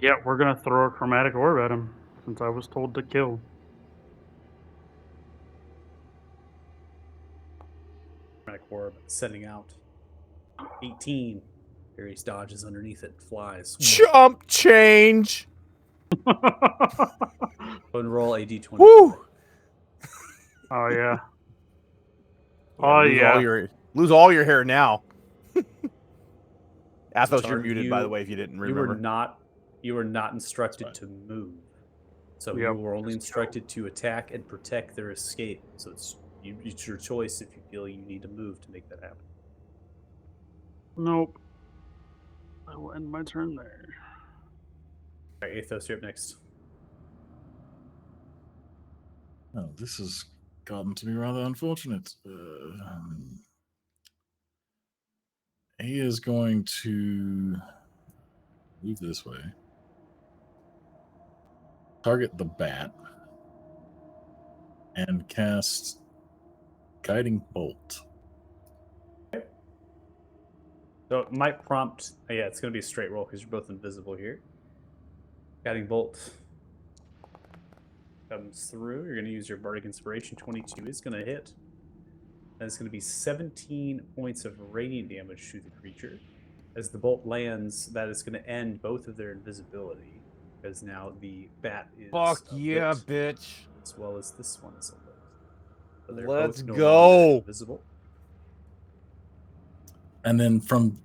Yeah, we're gonna throw a chromatic orb at him since I was told to kill. Chromatic orb sending out 18. Ares dodges underneath it, flies. Chump change. Go and roll a d20. Woo! Oh yeah. Yeah, lose all your hair now. Athos, you're Tarn, muted, by the way, if you didn't You remember. were not instructed That's to move. So Yep, you were only just instructed to attack and protect their escape. So it's your choice if you feel you need to move to make that happen. Nope. I will end my turn there. All right, Athos, you're up next. Oh, this has gotten to be rather unfortunate. He is going to move this way. Target the bat. And cast Guiding Bolt. So it might prompt. Yeah, it's going to be a straight roll because you're both invisible here. Guiding Bolt comes through. You're going to use your Bardic Inspiration. 22 is going to hit. And it's going to be 17 points of radiant damage to the creature. As the bolt lands, that is going to end both of their invisibility. Because now the bat is. Fuck a yeah, lit, bitch. as well as this one is a lit. So they're Let's both no go. longer invisible. And then from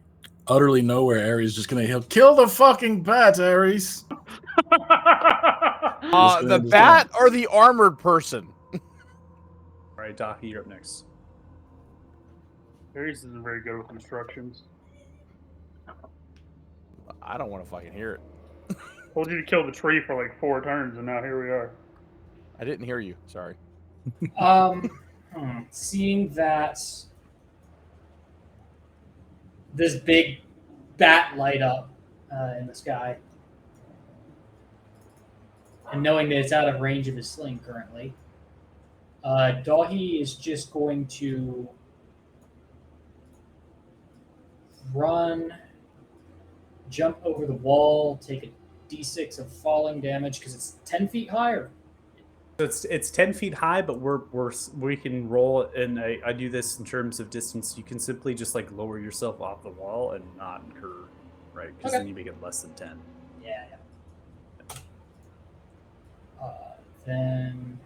utterly nowhere, Ares just going to yell, "Kill the fucking bat, Ares!" The bat or the armored person? All right, Doc, you're up next. Ares isn't very good with instructions. I don't want to fucking hear it. Told you to kill the tree for like 4 turns, and now here we are. I didn't hear you. Sorry. Seeing that this big bat light up in the sky, and knowing that it's out of range of his sling currently, Dahi is just going to run, jump over the wall, take a d6 of falling damage because it's 10 feet higher. So it's 10 feet high, but we can roll, and I do this in terms of distance. You can simply just like lower yourself off the wall and not incur, right? Because Okay. then you make it less than 10. Yeah. Then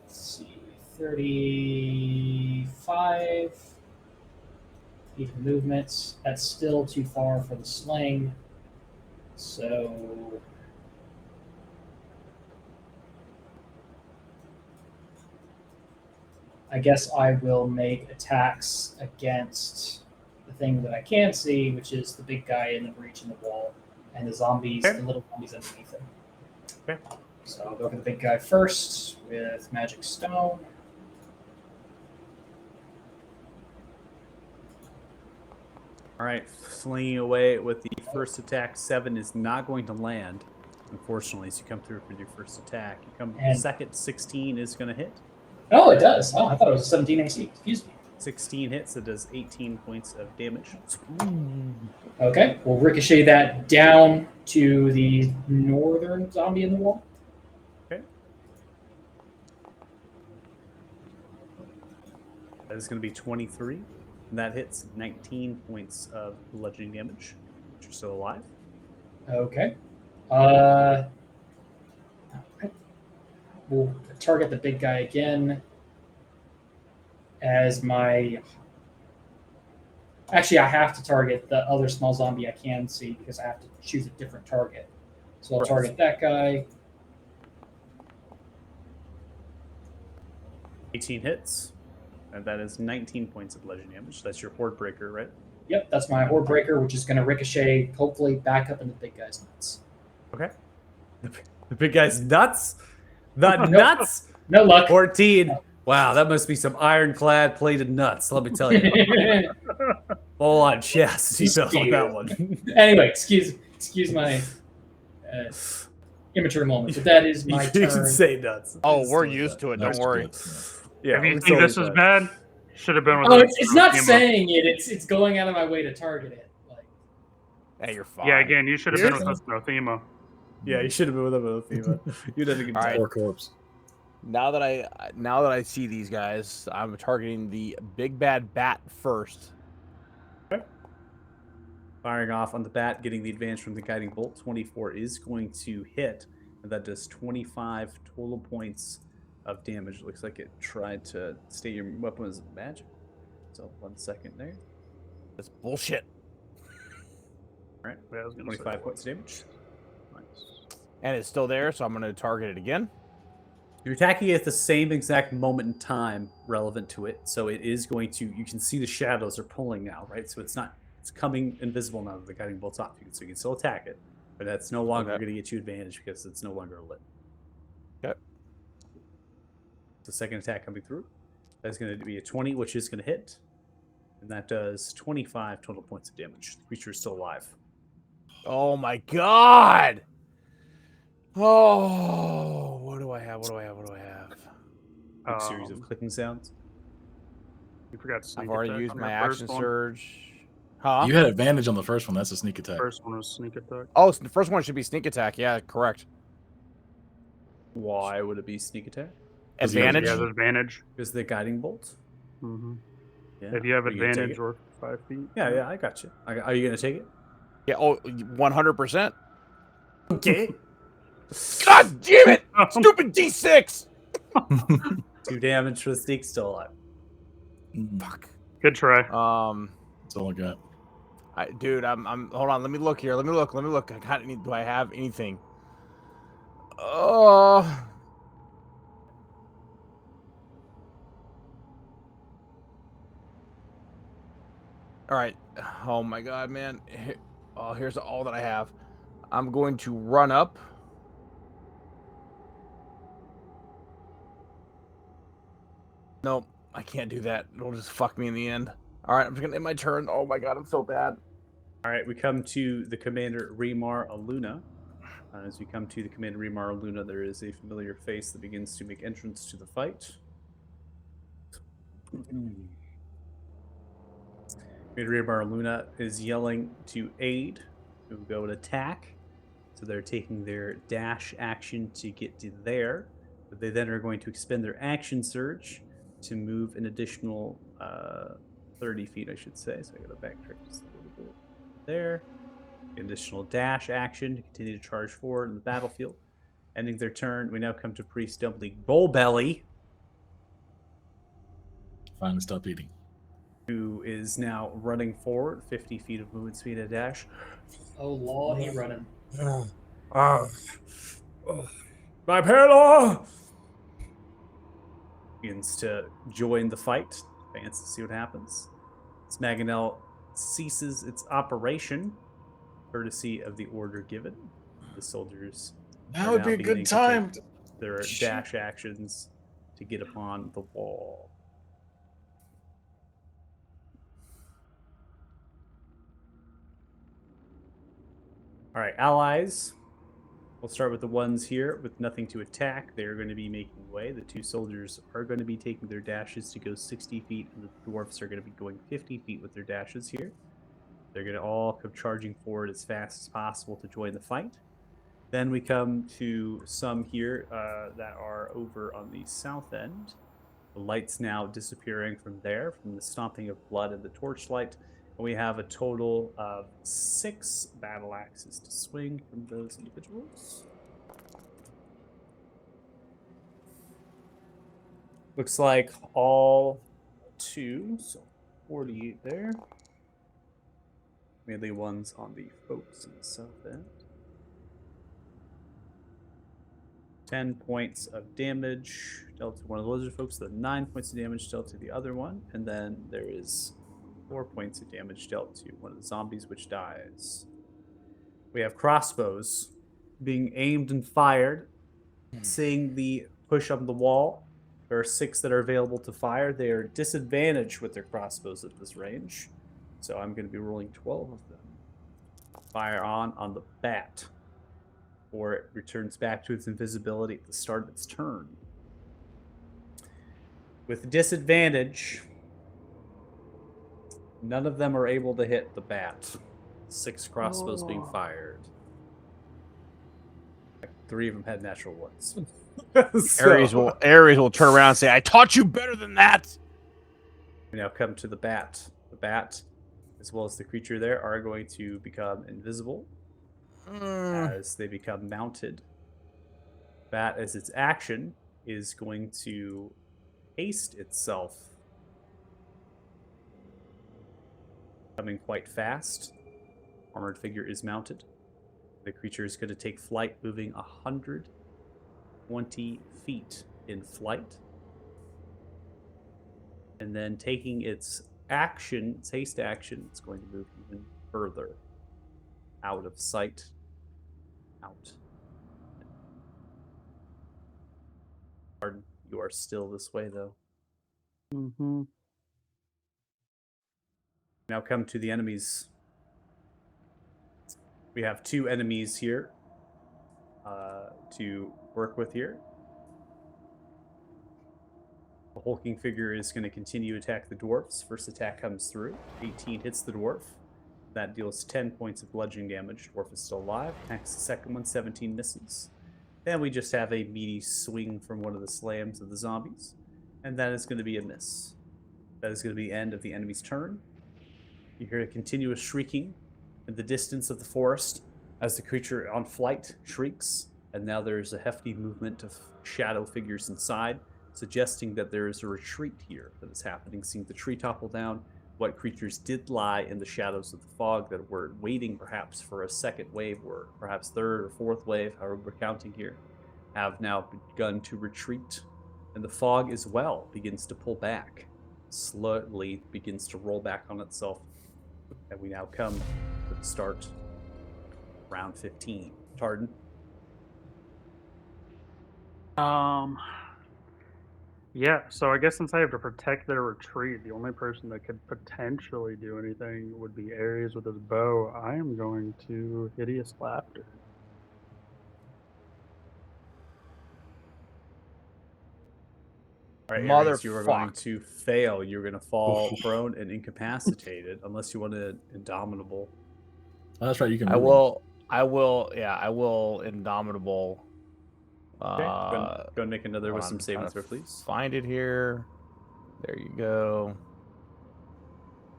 let's see, 35 feet of movements. That's still too far for the sling. So I guess I will make attacks against the thing that I can see, which is the big guy in the breach in the wall, and the zombies, Okay. the little zombies underneath him. Okay. So I'll go for the big guy first with Magic Stone. All right, slinging away with the first attack. 7 is not going to land, unfortunately, as you come through with your first attack. You come And- second, 16 is going to hit. Oh, it does. Oh, I thought it was a 17 AC. Excuse me. 16 hits, it does 18 points of damage. Okay, we'll ricochet that down to the northern zombie in the wall. Okay. That is going to be 23. And that hits 19 points of bludgeoning damage, which are still alive. Okay. We'll target the big guy again as my. Actually, I have to target the other small zombie I can see because I have to choose a different target. So I'll target that guy. 18 hits. And that is 19 points of bludgeoning damage. That's your horde breaker, right? Yep, that's my Horde Breaker, which is going to ricochet, hopefully, back up in the big guy's nuts. Okay. The big guy's nuts. The Nope. nuts. No luck. 14. Wow, that must be some ironclad plated nuts. Let me tell you. Full on chest. You felt on that one. Anyway, excuse my immature moment, but that is my You turn. can say nuts. Oh, It's we're totally used to it. That's Don't worry. good. Yeah, if you we're think this totally is fine. bad, should have been with Oh, us. it's not Emo. saying it. It's going out of my way to target it. Like, Hey, you're fine. Yeah, again, you should have been with Yeah. us, no Thema. Yeah, you should have been with him with Thema. You did a good All job. right. Poor corpse. Now that I see these guys, I'm targeting the big bad bat first. Firing off on the bat, getting the advantage from the guiding bolt. 24 is going to hit, and that does 25 total points of damage. It looks like it tried to state your weapon as magic. So 1 second there. That's bullshit. All right, Yeah, I was gonna say 25 that. points of damage. Nice. And it's still there, so I'm going to target it again. You're attacking at the same exact moment in time relevant to it, so it is going to. You can see the shadows are pulling now, right? So it's not. It's coming invisible now that the guiding bolt's off. So you can still attack it, but that's no longer Okay. going to get you advantage because it's no longer lit. Okay. The second attack coming through. That's going to be a 20, which is going to hit, and that does 25 total points of damage. The creature is still alive. Oh my god! Oh, what do I have? What do I have? What do I have? Big series of clicking sounds. You forgot to sneak I've already attack used on my that first action one. surge. Huh? You had advantage on the first one. That's a sneak attack. First one was sneak attack. Oh, so the first one should be sneak attack. Yeah, correct. Why would it be sneak attack? Because you have Advantage. He has advantage. Because the guiding bolt. hmm Yeah. If you have Are gonna take advantage it? or 5 feet. Yeah, I got you. Are you going to take it? Yeah. Oh, 100%. Okay. God damn it! Stupid D6. 2 damage for the sneak, still alive. Fuck. Good try. That's all I got. Dude, I'm. Hold on. Let me look here. Let me look. I got any? Do I have anything? Oh. All right. Oh my god, man. Oh, here's all that I have. I'm going to run up. Nope, I can't do that. It'll just fuck me in the end. All right, I'm just gonna end my turn. Oh my god, I'm so bad. All right, we come to the Commander Remar Aluna. As we come to the Commander Remar Aluna, there is a familiar face that begins to make entrance to the fight. Commander Remar Aluna is yelling to aid, who go and attack. So they're taking their dash action to get to there. But they then are going to expend their action surge to move an additional 30 feet, I should say. So I gotta backtrack just a little bit there. Additional dash action to continue to charge forward in the battlefield. Ending their turn, we now come to Priest Dumpling Bullbelly, Finally, stop eating. who is now running forward, 50 feet of movement speed and dash. oh lord, he running. My pillow! Begins to join the fight. Advance to see what happens. Smaganel ceases its operation, courtesy of the order given. The soldiers Now are would now be a beginning good to time. take their dash actions to get upon the wall. All right, allies. We'll start with the ones here with nothing to attack. They're going to be making way. The 2 soldiers are going to be taking their dashes to go 60 feet, and the dwarfs are going to be going 50 feet with their dashes here. They're going to all come charging forward as fast as possible to join the fight. Then we come to some here that are over on the south end. The light's now disappearing from there, from the stomping of blood and the torchlight. And we have a total of 6 battle axes to swing from those individuals. Looks like all 2, so 48 there. Melee ones on the folks in the south end. 10 points of damage dealt to one of the lizard folks, then 9 points of damage dealt to the other one, and then there is 4 points of damage dealt to one of the zombies, which dies. We have crossbows being aimed and fired. Seeing the push on the wall, there are 6 that are available to fire. They are disadvantaged with their crossbows at this range. So I'm going to be rolling 12 of them. Fire on the bat. Or it returns back to its invisibility at the start of its turn. With disadvantage, none of them are able to hit the bat. 6 crossbows being fired. 3 of them had natural ones. Ares will turn around and say, "I taught you better than that." We now come to the bat. The bat, as well as the creature there, are going to become invisible as they become mounted. Bat, as its action, is going to haste itself, coming quite fast. Armored figure is mounted. The creature is going to take flight, moving 120 feet in flight. And then taking its action, its haste action, it's going to move even further out of sight. Out. Pardon, you are still this way, though. Mm-hmm. Now come to the enemies. We have 2 enemies here to work with here. The hulking figure is going to continue to attack the dwarfs. First attack comes through. 18 hits the dwarf. That deals 10 points of bludgeoning damage. Dwarf is still alive. Attacks the second one. 17 misses. Then we just have a meaty swing from one of the slams of the zombies. And that is going to be a miss. That is going to be the end of the enemy's turn. You hear a continuous shrieking in the distance of the forest as the creature on flight shrieks. And now there's a hefty movement of shadow figures inside, suggesting that there is a retreat here that is happening. Seeing the tree topple down, what creatures did lie in the shadows of the fog that were waiting perhaps for a second wave, or perhaps third or fourth wave, however we're counting here, have now begun to retreat. And the fog as well begins to pull back, slowly begins to roll back on itself. And we now come to the start, round 15. Tardan. Yeah, so I guess since I have to protect their retreat, the only person that could potentially do anything would be Ares with his bow. I am going to Hideous Laughter. All right, Ares, you are going to fail. You're going to fall prone and incapacitated unless you want an Indomitable. Oh, that's right. You can. I will. Yeah, I will Indomitable. Okay, go and make another hold wisdom on, saving trying throw, to please. Find it here. There you go.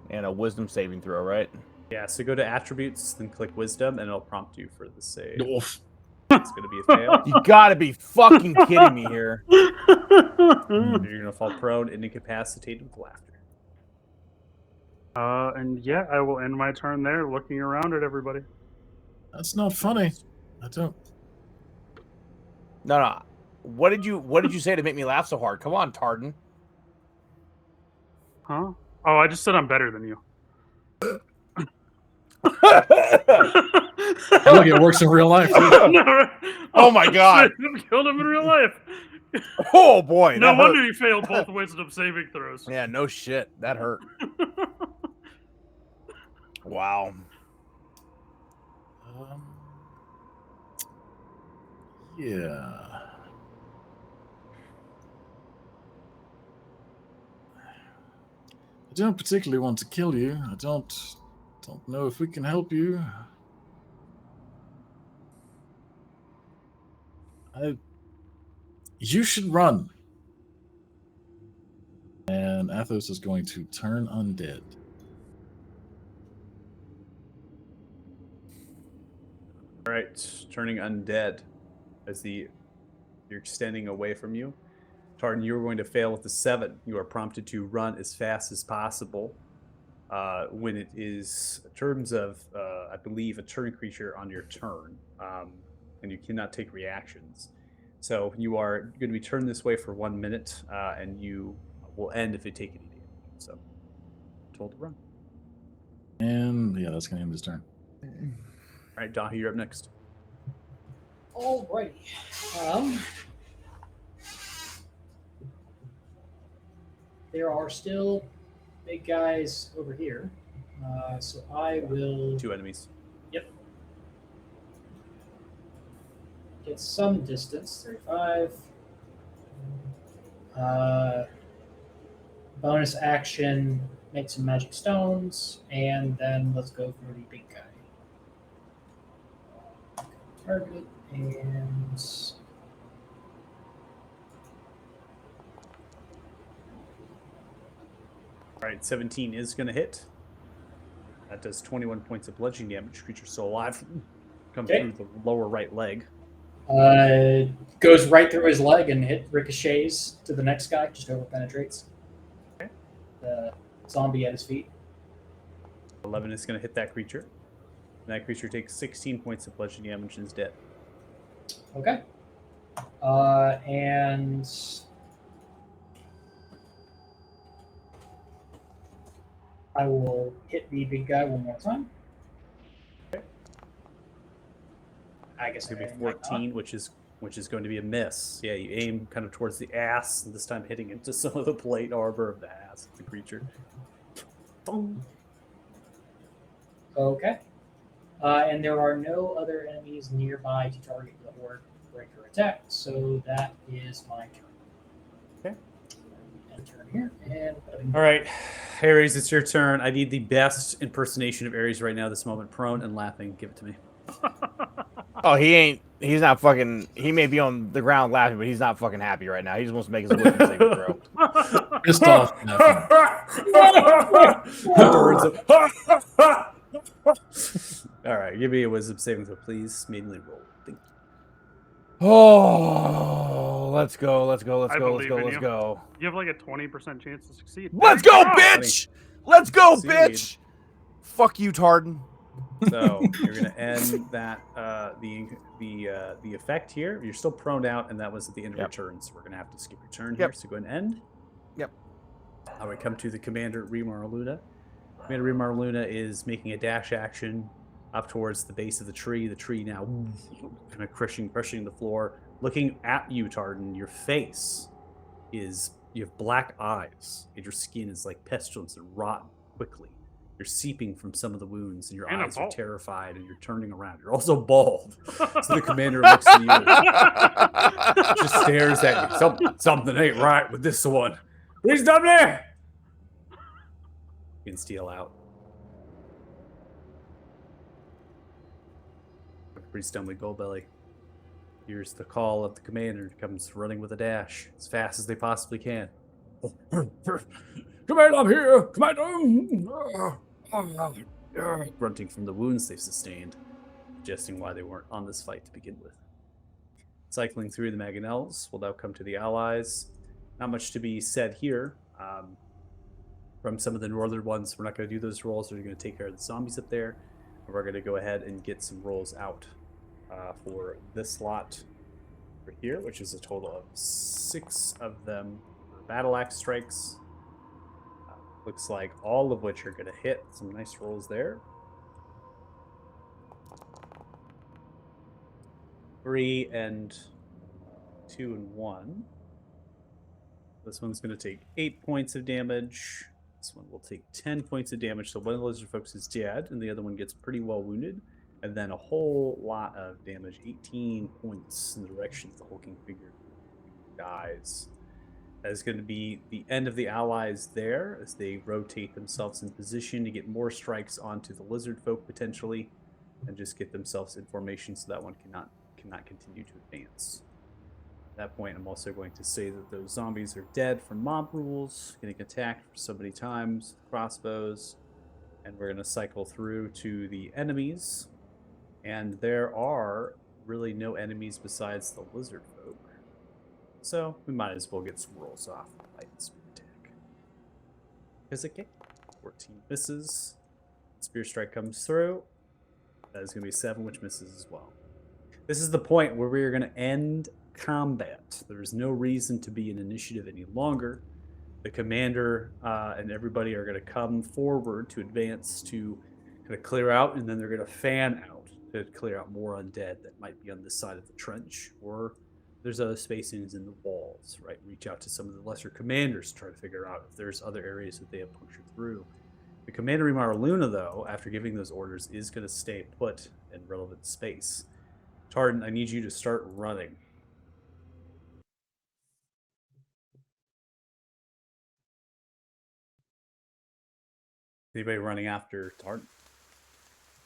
And a wisdom saving throw, right? Yeah, so go to attributes, then click wisdom, and it'll prompt you for the save. Oof. It's going to be a fail. You gotta be fucking kidding me here. You're going to fall prone and incapacitated with laughter. And yeah, I will end my turn there, looking around at everybody. That's not funny. I don't. No. What did you say to make me laugh so hard? Come on, Tardan. Huh? Oh, I just said I'm better than you. Look, it works in real life. No, Oh my God. shit, killed him in real life. Oh boy. No that hurt. wonder he failed both wisdom saving throws. Yeah, no shit. That hurt. Wow. Yeah. I don't particularly want to kill you. I don't know if we can help you. You should run. And Athos is going to turn undead. All right, turning undead as you're extending away from you. Tardan, you are going to fail with the 7. You are prompted to run as fast as possible. When it is in terms of, I believe, a turn creature on your turn, and you cannot take reactions. So you are going to be turned this way for 1 minute, and you will end if you take any damage. So, told to run. And yeah, that's gonna end his turn. All right, Dahi, you're up next. Alrighty. There are still big guys over here. So I will 2 enemies. get some distance, 35. Bonus action, make some magic stones, and then let's go for the big guy. Target and All right, 17 is going to hit. That does 21 points of bludgeoning damage. Creature still alive. Comes Okay. through the lower right leg. goes right through his leg and ricochets to the next guy, just over penetrates. Okay. The zombie at his feet. 11 is going to hit that creature. And that creature takes 16 points of bludgeoning damage and is dead. Okay. And I will hit the big guy one more time. Okay. I guess It's going to I be might not. 14, which is going to be a miss. Yeah, you aim kind of towards the ass, and this time hitting into some of the plate armor of the ass of the creature. Boom. Okay. And there are no other enemies nearby to target the Horde Breaker attack, so that is my turn. Okay. And turn here, and All right, Ares, it's your turn. I need the best impersonation of Ares right now, this moment. Prone and laughing. Give it to me. Oh, he's not fucking. He may be on the ground laughing, but he's not fucking happy right now. He just wants to make his wisdom saving throw. Pissed off. Nothing. Birds of- All right, give me a wisdom saving throw, please. Mainly roll. Thank you. Oh, let's go. Let's go. Let's I go. Let's believe go. in Let's you. go. You have like a 20% chance to succeed. Let's There go, you bitch! Let's go, Succeed. bitch! Fuck you, Tardan. So you're gonna end that the effect here. You're still proned out, and that was at the end of your Yep. turn. So we're gonna have to skip your turn here. Yep. So go ahead and end. Yep. All right, come to the Commander Remar Luna. Commander Remar Luna is making a dash action up towards the base of the tree. The tree now kind of crushing the floor. Looking at you, Tardan, your face is, you have black eyes, and your skin is like pestilence and rotten quickly. You're seeping from some of the wounds, and your And I'm eyes are bald. terrified, and you're turning around. You're also bald. So the commander looks at you, just stares at you. Something ain't right with this one. Please stop there. You can steal out. Pretty stumbly Goldbelly. Here's the call of the commander. Comes running with a dash as fast as they possibly can. Commander, I'm here. Commander. Grunting from the wounds they've sustained, suggesting why they weren't on this fight to begin with. Cycling through the Mangonels, we'll now come to the allies. Not much to be said here. From some of the northern ones, we're not going to do those rolls. We're going to take care of the zombies up there. And we're going to go ahead and get some rolls out for this lot over here, which is a total of 6 of them for battle axe strikes. Looks like all of which are going to hit. Some nice rolls there. 3 and 2 and 1. This one's going to take 8 points of damage. This one will take 10 points of damage. So one of the lizard folks is dead, and the other one gets pretty well wounded. And then a whole lot of damage, 18 points in the direction of the hulking figure dies. That is going to be the end of the allies there as they rotate themselves in position to get more strikes onto the lizard folk potentially, and just get themselves in formation so that one cannot continue to advance. At that point, I'm also going to say that those zombies are dead from mob rules, getting attacked for so many times with crossbows, and we're going to cycle through to the enemies. And there are really no enemies besides the lizard folk. So we might as well get some rolls off and fight this attack. Physic 14 misses. Spear strike comes through. That is going to be 7, which misses as well. This is the point where we are going to end combat. There's no reason to be in initiative any longer. The commander and everybody are going to come forward to advance to Gonna clear out, and then they're gonna fan out to clear out more undead that might be on this side of the trench, or there's other spacings in the walls. Right, reach out to some of the lesser commanders to try to figure out if there's other areas that they have punctured through. The Commander Rimar Luna, though, after giving those orders, is going to stay put in relevant space. Tardan, I need you to start running. Anybody running after Tardan?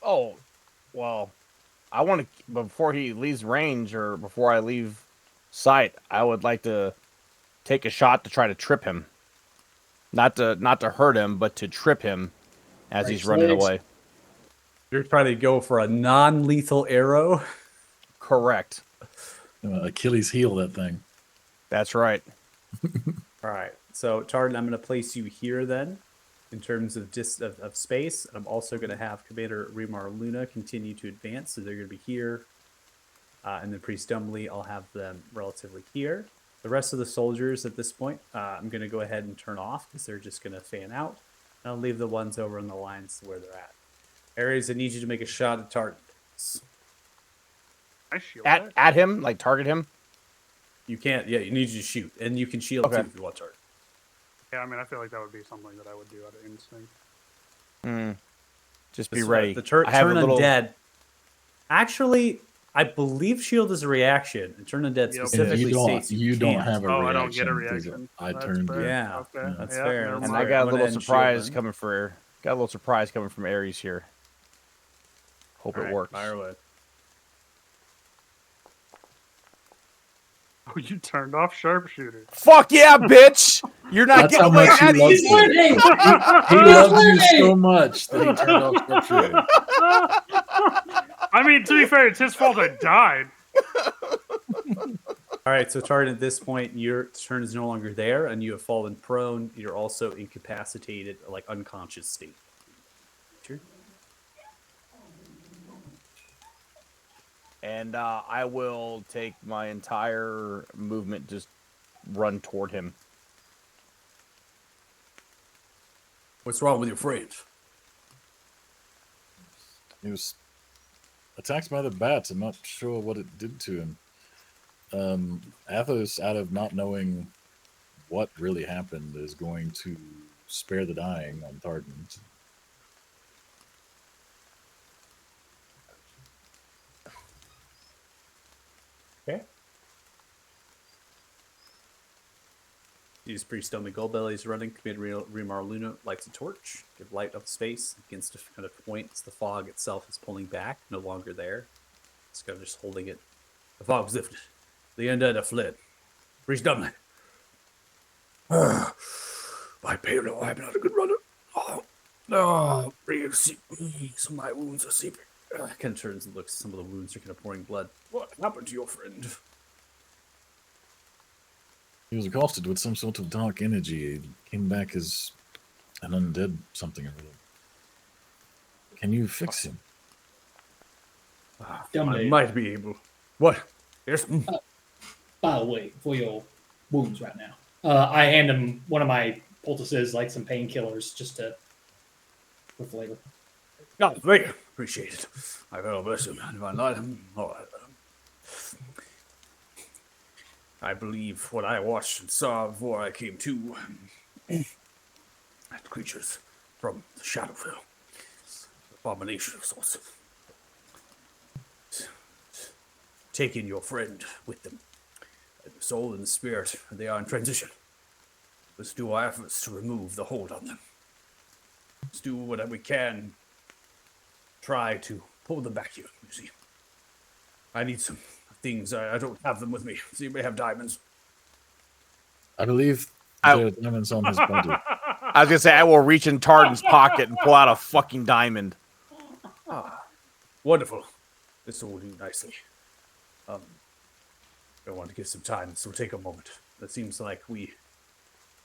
Oh, well, I want to before he leaves range or before I leave sight. I would like to take a shot to try to trip him, not to hurt him, but to trip him as he's running Legs. away. You're trying to go for a non-lethal arrow. Correct. Achilles heel that thing. That's right. All right. So Tardan, I'm going to place you here then, in terms of of space. And I'm also going to have Commander Rimar Luna continue to advance, so they're going to be here. And then Priest Dumbly, I'll have them relatively here. The rest of the soldiers at this point, I'm going to go ahead and turn off because they're just going to fan out. And I'll leave the ones over in the lines where they're at. Ares, I need you to make a shot at Tardan. I shield At it. at him, like target him. You can't, yeah, you need you to shoot. And you can shield Okay. too if you want Tardan. Yeah, I mean, I feel like that would be something that I would do out of instinct. Just be That's ready. right. The turn I have a little. undead. Actually, I believe shield is a reaction. And turn undead Yep. Yeah, specifically states you don't can't. have a Oh, reaction. I don't get a 'cause reaction. I That's turned fair. you. Yeah, Okay. that's Yeah, fair. never That's And mind. I got a Go little ahead and surprise shield coming for. Got a little surprise coming from Ares here. Hope it Alright, works. Fire away. Oh, you turned off sharpshooter. Fuck yeah, bitch! You're not That's how getting away much he with loves that you. easy. Learning! He He's loves you so learning! much that he turned off sharpshooter. I mean, to be fair, it's his fault I died. All right, so Tardan, at this point, your turn is no longer there, and you have fallen prone. You're also incapacitated, like unconscious state. Sure. And I will take my entire movement, just run toward him. What's wrong with your friend? He was attacked by the bats. I'm not sure what it did to him. Athos, out of not knowing what really happened, is going to spare the dying on Tardan. Okay. Use Priest Dummy Goldbelly's running. Commander Rimar Luna lights a torch. Give light up space. Begins to kind of point as the fog itself is pulling back. No longer there. It's kind of just holding it. The fog's lifted. The undead have fled. Priest Dummy. My payload, I'm not a good runner. Some of my wounds are seeping. Kind of turns and looks. Some of the wounds are kind of pouring blood. What happened to your friend? He was accosted with some sort of dark energy. He came back as an undead something or other. Can you fix him? I Dummy. might be able. What? Yes. By the way, for your wounds right now, I hand him one of my poultices, like some painkillers, just to for flavor. God, thank you. Appreciate it. I will bless him. If I let him. All right. I believe what I watched and saw before I came to. Creatures from the Shadowfell. Abomination of sorts. Taking your friend with them. And the soul and the spirit, they are in transition. Let's do our efforts to remove the hold on them. Let's do whatever we can. Try to pull them back here, you see. I need some things. I don't have them with me. So you may have diamonds. I believe I- there are diamonds on his body. I was gonna say I will reach in Tardan's pocket and pull out a fucking diamond. Wonderful. This will do nicely. I want to give some time, so take a moment. It seems like we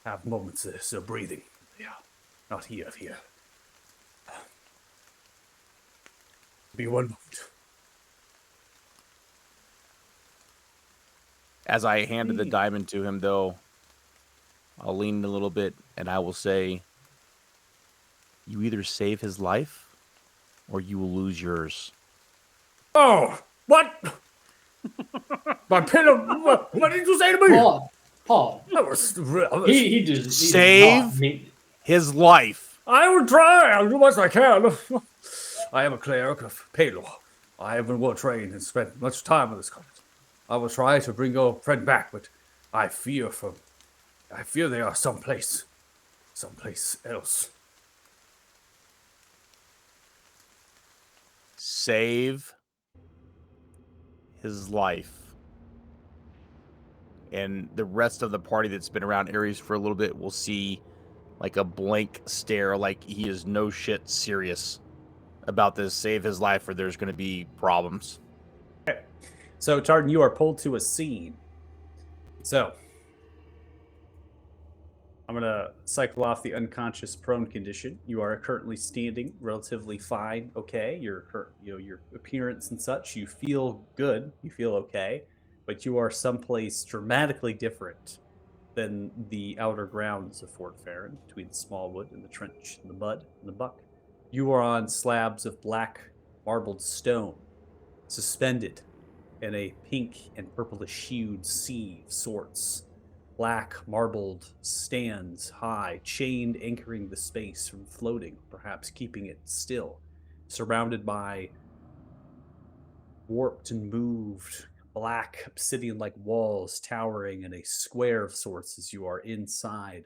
have moments of still breathing. Yeah, not here. Be one moment. As I handed the diamond to him, though, I'll lean a little bit and I will say, "You either save his life, or you will lose yours. Oh, what? My pillow. What did you say to me? Paul. I was He does not Save mean. his life. I will try. I'll do what I can. I am a cleric of Palor. I have been well trained and spent much time with this cult. I will try to bring your friend back, but I fear they are someplace else. Save his life. And the rest of the party that's been around Ares for a little bit will see like a blank stare, like he is no shit serious about this. Save his life, or there's going to be problems. Okay. So, Tartan, you are pulled to a scene. So, I'm going to cycle off the unconscious prone condition. You are currently standing relatively fine, okay? Your appearance and such, you feel good, you feel okay, but you are someplace dramatically different than the outer grounds of Fort Farron, between the Smallwood and the trench and the mud and the buck. You are on slabs of black marbled stone, suspended in a pink and purplish hued sea of sorts. Black marbled stands high, chained, anchoring the space from floating, perhaps keeping it still, surrounded by warped and moved black obsidian-like walls towering in a square of sorts as you are inside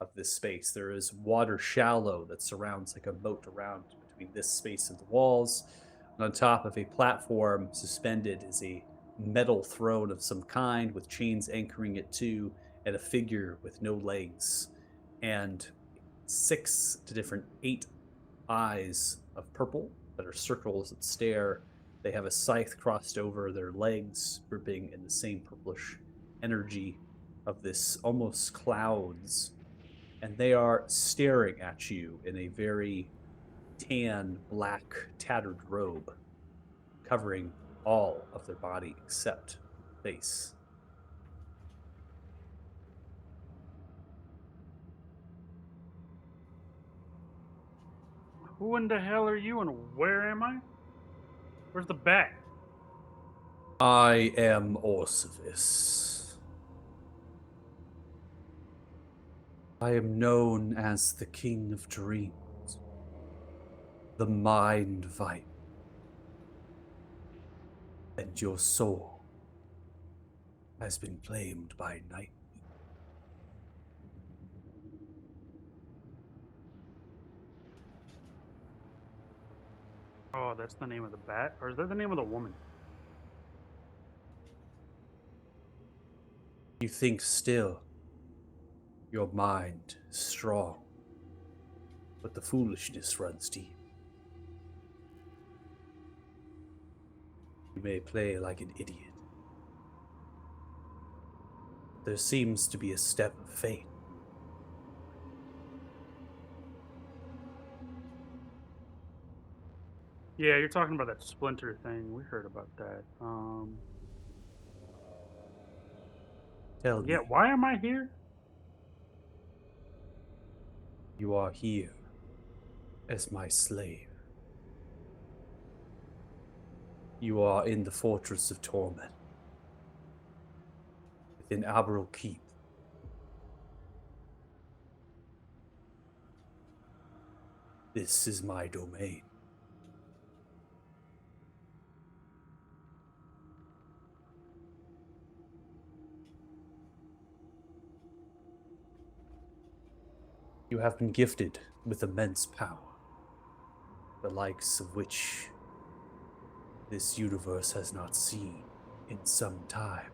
of this space. There is water shallow that surrounds like a moat around between this space and the walls. And on top of a platform suspended is a metal throne of some kind with chains anchoring it to, and a figure with no legs, and 6 to different 8 eyes of purple that are circles that stare. They have a scythe crossed over their legs, gripping in the same purplish energy of this almost clouds, and they are staring at you in a very tan, black, tattered robe, covering all of their body except face. Who in the hell are you and where am I? Where's the bat? I am Orsivis. I am known as the King of Dreams, the Mind Viper, and your soul has been claimed by Night. Oh, that's the name of the bat? Or is that the name of the woman? You think still. Your mind is strong, but the foolishness runs deep. You may play like an idiot. There seems to be a step of fate. Yeah, you're talking about that splinter thing. We heard about that. Tell Yeah, me, why am I here? you are here as my slave. You are in the Fortress of Torment, within Aberrel Keep. This is my domain. You have been gifted with immense power, the likes of which this universe has not seen in some time.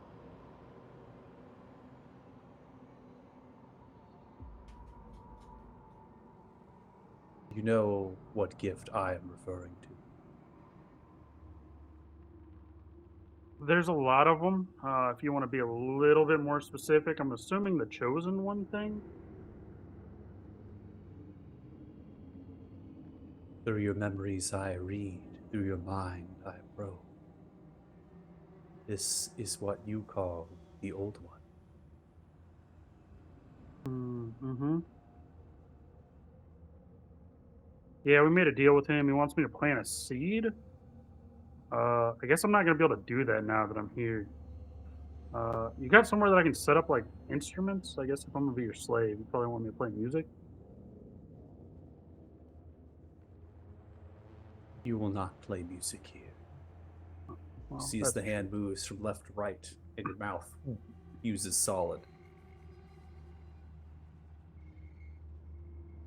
You know what gift I am referring to. There's a lot of them. If you want to be a little bit more specific, I'm assuming the chosen one thing. Through your memories I read, through your mind I probe. This is what you call the Old One. Mm-hmm. Yeah, we made a deal with him. He wants me to plant a seed. I guess I'm not gonna be able to do that now that I'm here. You got somewhere that I can set up like instruments? I guess if I'm gonna be your slave, you probably want me to play music. You will not play music here. Well, See as that's- the hand moves from left to right, and your mouth uses solid.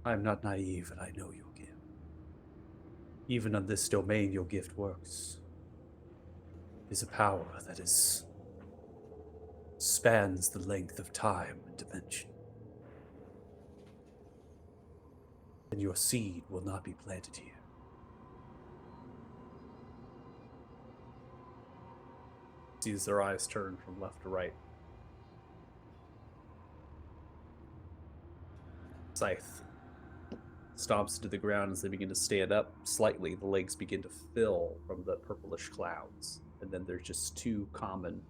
I am not naive, and I know your gift. Even on this domain, your gift works. It is a power that spans the length of time and dimension. And your seed will not be planted here. See as their eyes turn from left to right. Scythe stomps into the ground as they begin to stand up slightly. The legs begin to fill from the purplish clouds. And then there's just two common,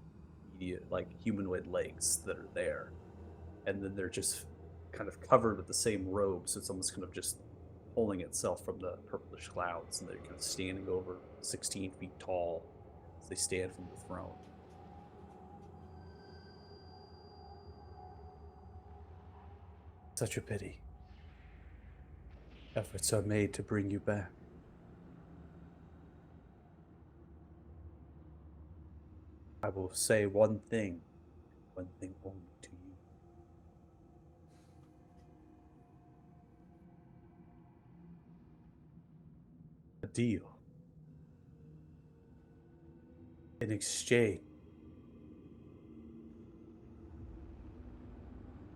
like humanoid legs that are there. And then they're just kind of covered with the same robe, so it's almost kind of just pulling itself from the purplish clouds. And they're kind of standing over 16 feet tall as they stand from the throne. Such a pity. Efforts are made to bring you back. I will say one thing only to you. A deal. In exchange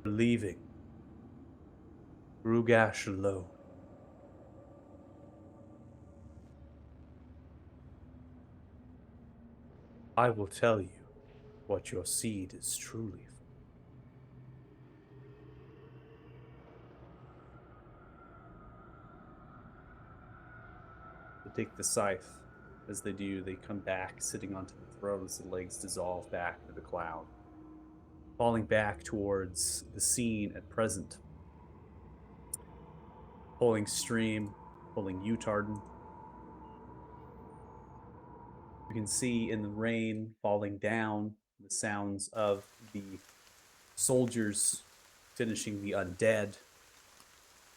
for leaving Rugash alone. I will tell you what your seed is truly for. They take the scythe. As they do, they come back, sitting onto the throne as the legs dissolve back into the cloud, falling back towards the scene at present. Pulling stream, pulling Utarden. You can see in the rain falling down the sounds of the soldiers finishing the undead.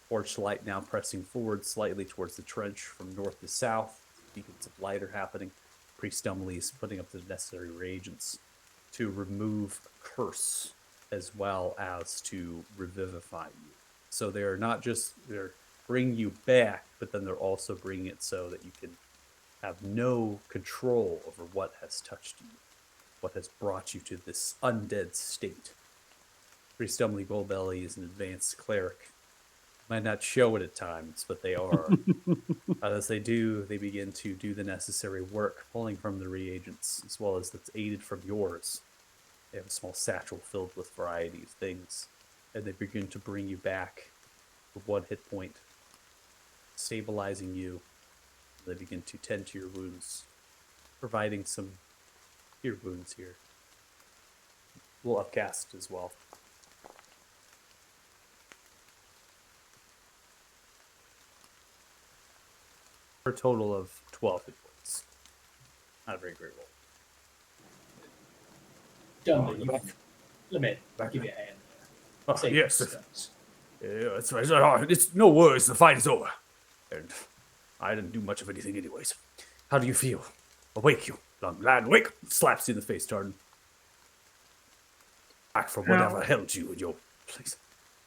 Torchlight now pressing forward slightly towards the trench from north to south. Beacons of light are happening. Priest Dumbly is putting up the necessary reagents to remove a curse as well as to revivify you. So they're not just they're bringing you back, but then they're also bringing it so that you can have no control over what has touched you, what has brought you to this undead state. Priest Dumbly Goldbelly is an advanced cleric. Might not show it at times, but they are. As they do, they begin to do the necessary work, pulling from the reagents, as well as that's aided from yours. They have a small satchel filled with variety of things, and they begin to bring you back with 1 hit point, stabilizing you. They begin to tend to your wounds, providing some cure wounds here. We'll upcast as well. For a total of 12 hit points. Not a very great roll. Let me give you a hand. Oh, Save yes. your stones. Yeah, that's right. It's no worries. The fight is over. And I didn't do much of anything anyways. How do you feel? Awake, you long lad. Wake! Slaps you in the face, Tardan. Back from whatever held you in your place.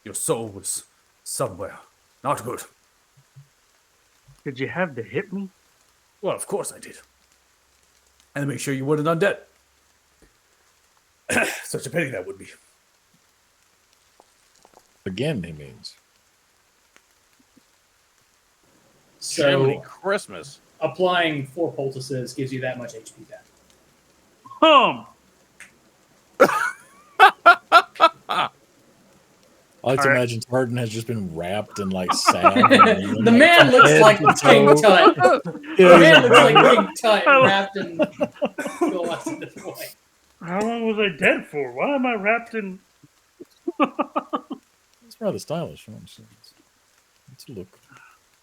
Your soul was somewhere. Not good. Did you have to hit me? Well, of course I did. And to make sure you weren't undead. Such a pity that would be. Again, he means. Jiminy So Christmas. applying 4 poultices gives you that much HP back. I like to All right. imagine Tartan has just been wrapped in like salve. and The man looks head like to King toe. Tut. Yeah, The he's man like, looks like King Tut wrapped in glass in the boy. How long was I dead for? Why am I wrapped in? It's rather stylish. Let's look.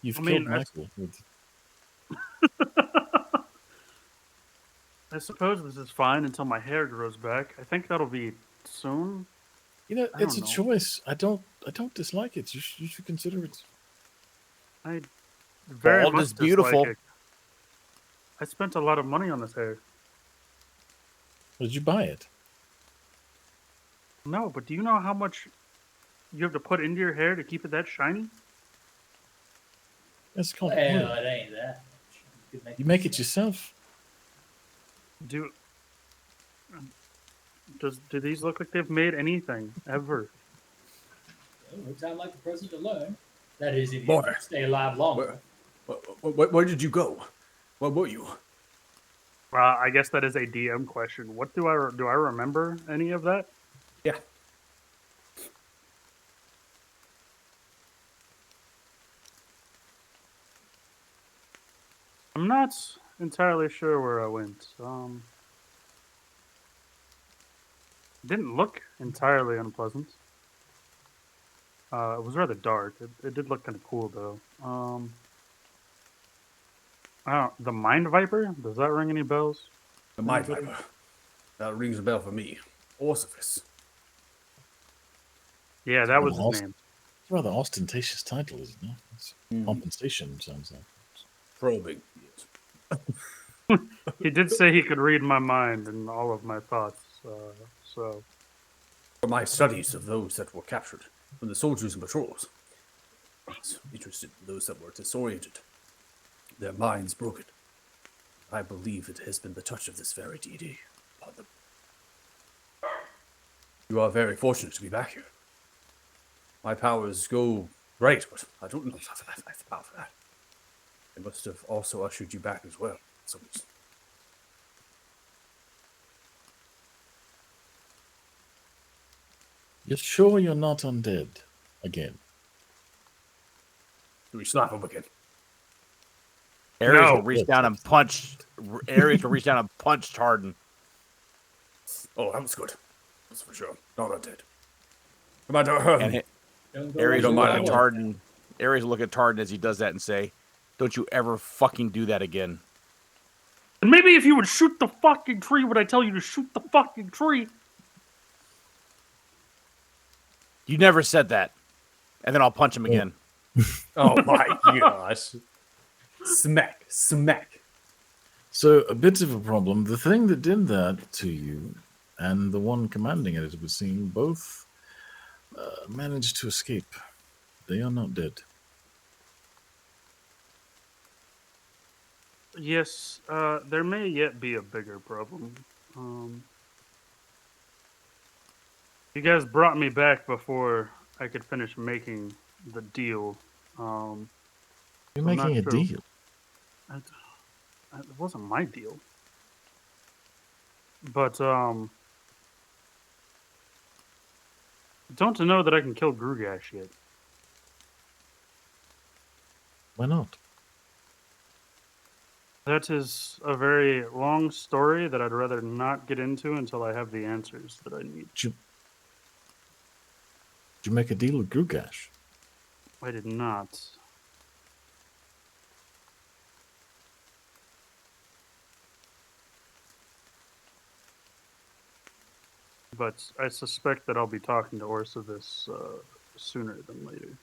You've I killed mean, that's- Michael. With... I suppose this is fine until my hair grows back. I think that'll be soon. You know, I it's a don't know. choice. I don't dislike it. You should consider it. I very Bald much is beautiful. dislike it. I spent a lot of money on this hair. Did you buy it? No, but do you know how much you have to put into your hair to keep it that shiny? It's called Well, oil. it ain't that much. You make it yourself. Do these look like they've made anything ever? Well, no time like the present to learn. That is, if you Boy. stay alive longer. Where did you go? Where were you? I guess that is a DM question. What do I remember any of that? Yeah. I'm not entirely sure where I went. Didn't look entirely unpleasant. It was rather dark. It did look kind of cool though. I don't. The Mind Viper. Does that ring any bells? The Mind Viper. That rings a bell for me. Orsiphus. Yeah, that was Awesome. his name. It's a rather ostentatious title, isn't it? It's Mm. compensation, sounds like. Probing. He did say he could read my mind and all of my thoughts. So For my studies of those that were captured from the soldiers and patrols, I was interested in those that were disoriented, their minds broken. I believe it has been the touch of this very deity upon them. You are very fortunate to be back here. My powers go great, but I don't know if I have the power for that. They must have also ushered you back as well. for some reason. You're sure you're not undead again? Do we slap him again? Ares No. will reach down and punch. Ares will reach down and punch Tardan. Oh, that was good. That's for sure. Not undead. Commander, And hit, Don't go Ares don't will mind look it. at Tardan. Ares will look at Tardan as he does that and say, "Don't you ever fucking do that again." and maybe if you would shoot the fucking tree, would I tell you to shoot the fucking tree? You never said that. And then I'll punch him again. oh my gosh. Smack, smack. So, a bit of a problem. The thing that did that to you and the one commanding it, it would seem, both managed to escape. They are not dead. Yes, there may yet be a bigger problem. You guys brought me back before I could finish making the deal. You're I'm making a not sure. deal. It wasn't my deal. But, don't know that I can kill Grugash yet. Why not? That is a very long story that I'd rather not get into until I have the answers that I need. Did you make a deal with Grugash? I did not. But I suspect that I'll be talking to Orsivis sooner than later.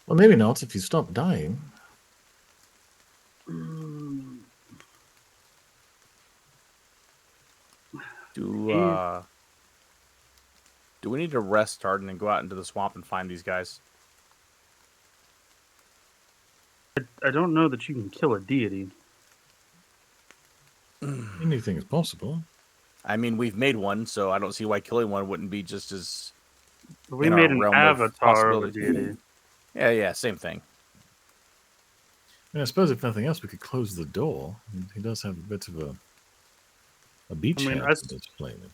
Well, maybe not if you stop dying. Do we need to rest Tardan and go out into the swamp and find these guys? I don't know that you can kill a deity. Anything is possible. I mean, we've made one, so I don't see why killing one wouldn't be just as... We In our made an realm of avatar of a possibility. deity. Yeah, same thing. I mean, I suppose if nothing else, we could close the door. He does have a bit of a beachhead I mean, to explain it.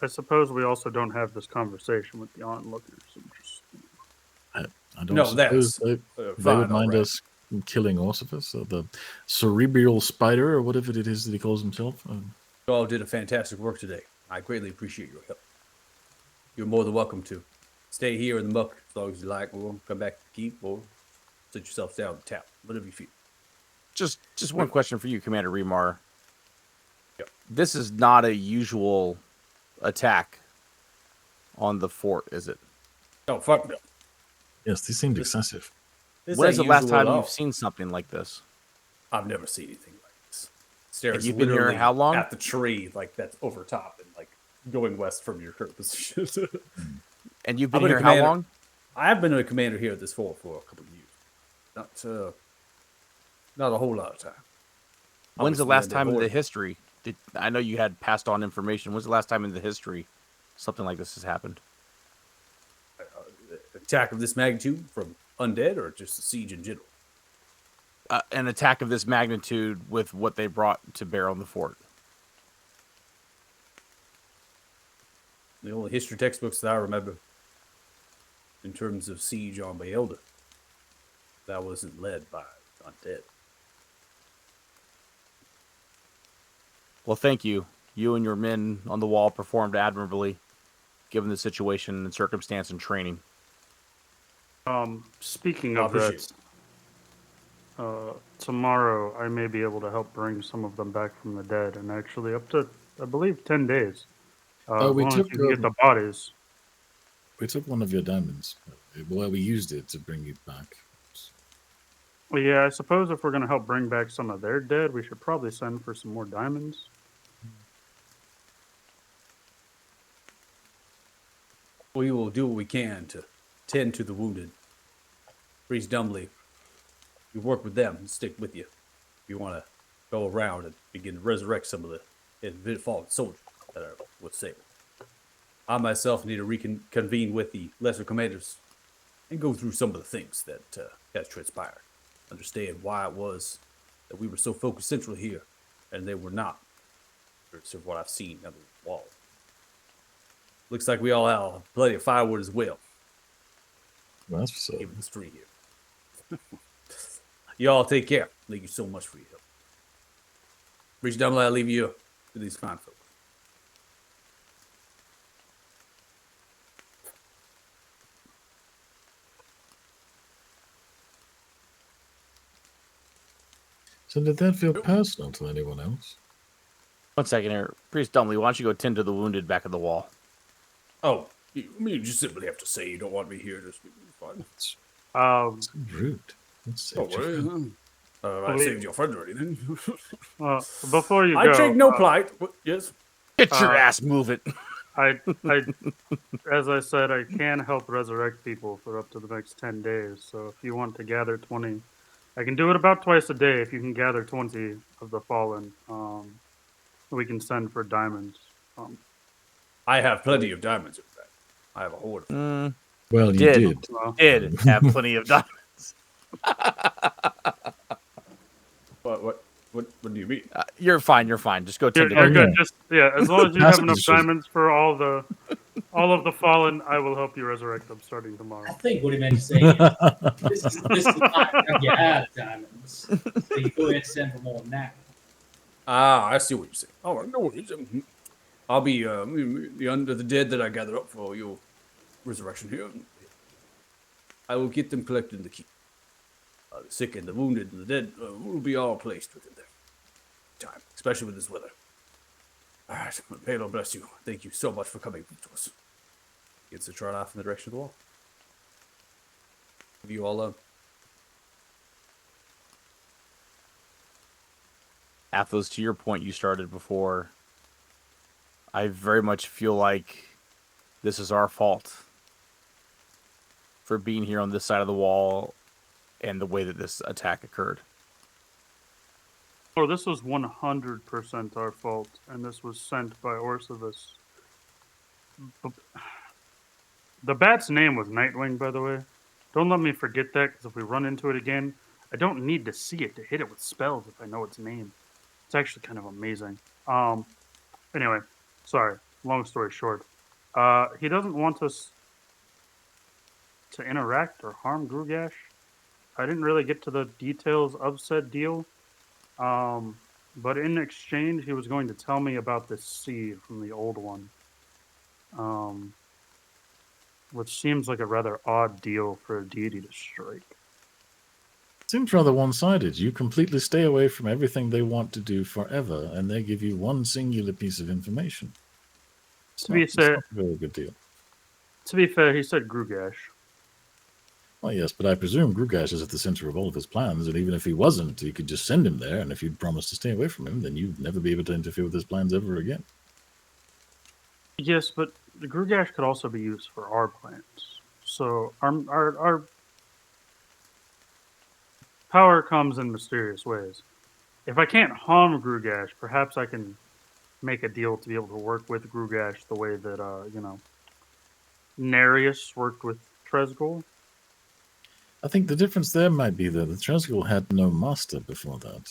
I suppose we also don't have this conversation with the onlookers. I don't No, suppose that's they fine, would mind alright. us killing Orsiphus, or the cerebral spider, or whatever it is that he calls himself. You all did a fantastic work today. I greatly appreciate your help. You're more than welcome to stay here in the muck as long as you like, or come back to the keep, or sit yourself down in the town. Whatever you feel. Just one question for you, Commander Remar. Yep. This is not a usual attack on the fort, is it? Oh, fuck no. Yes, these seemed excessive. This When's the ain't last usual at time all. you've seen something like this? I've never seen anything like this. Stairs you've been here literally how long? At the tree, like that's over top and like going west from your current position. And you've I've been been a here how commander- long? I have been a commander here at this fort for a couple of years. Not a whole lot of time. When's the Obviously, last undead time in the horde. history? I know you had passed on information. When's the last time in the history something like this has happened? Attack of this magnitude from undead or just a siege in general? An attack of this magnitude with what they brought to bear on the fort. The only history textbooks that I remember in terms of siege on Bayelda, that wasn't led by undead. Well, thank you. You and your men on the wall performed admirably, given the situation and circumstance and training. Speaking I of appreciate that, tomorrow I may be able to help bring some of them back from the dead, and actually up to, I believe, 10 days. Oh, As we long as took, you can get the um, bodies. We took one of your diamonds. Well, we used it to bring you back. Well, yeah, I suppose if we're going to help bring back some of their dead, we should probably send for some more diamonds. We will do what we can to tend to the wounded. Priest Dumbly, you work with them and stick with you. If you want to go around and begin to resurrect some of the fallen soldiers that are with Sable. I myself need to reconvene with the lesser commanders and go through some of the things that has transpired. Understand why it was that we were so focused centrally here and they were not. Sort of what I've seen on the wall. Looks like we all have plenty of firewood as well. Well, that's for Given the street here. You all take care. Thank you so much for your help. Reach down, I'll leave you to these fine folks. So did that feel personal to anyone else? 1 second here. Priest Dumbly, why don't you go tend to the wounded back of the wall? Oh, you just simply have to say you don't want me here. Just fine. Um, So rude. Let's Don't worry. I saved your friend or anything. before you I go, take no plight. Yes. Get your ass moving. I, as I said, I can help resurrect people for up to the next 10 days. So if you want to gather 20, I can do it about twice a day. If you can gather 20 of the fallen, we can send for diamonds. I have plenty of diamonds, in fact. I have a hoard of them. Well, you Did. did. Did have plenty of diamonds. What do you mean? You're fine. You're fine. Just go tend to You're the good. yeah. Just as long as you That's have enough just- diamonds for all of the fallen, I will help you resurrect them starting I tomorrow. think what he meant to say is this is not how you have diamonds. So you go ahead and send for more than that. Ah, I see what you're saying. All right, no worries. I'll be under the dead that I gather up for your resurrection here. I will get them collected in the keep. The sick and the wounded and the dead will be all placed within their time, especially with this weather. All right, Palo, bless you. Thank you so much for coming to us. Gets to trot off in the direction of the wall. Have you all Athos, to your point you started before, I very much feel like this is our fault for being here on this side of the wall and the way that this attack occurred. Oh, this was 100% our fault, and this was sent by Orcivis. The bat's name was Nightwing, by the way. Don't let me forget that, because if we run into it again, I don't need to see it to hit it with spells if I know its name. It's actually kind of amazing. Anyway, sorry. Long story short. He doesn't want us to interact or harm Grugash. I didn't really get to the details of said deal. But in exchange, he was going to tell me about this seed from the old one. which seems like a rather odd deal for a deity to strike. Seems rather one-sided. You completely stay away from everything they want to do forever, and they give you one singular piece of information. To be It's not fair, a very good deal. he said Grugash. Well, yes, but I presume Grugash is at the center of all of his plans, and even if he wasn't, you could just send him there, and if you'd promised to stay away from him, then you'd never be able to interfere with his plans ever again. Yes, but the Grugash could also be used for our plans. So our power comes in mysterious ways. If I can't harm Grugash, perhaps I can make a deal to be able to work with Grugash the way that Nereus worked with Trezgol. I think the difference there might be that the Trezgol had no master before that.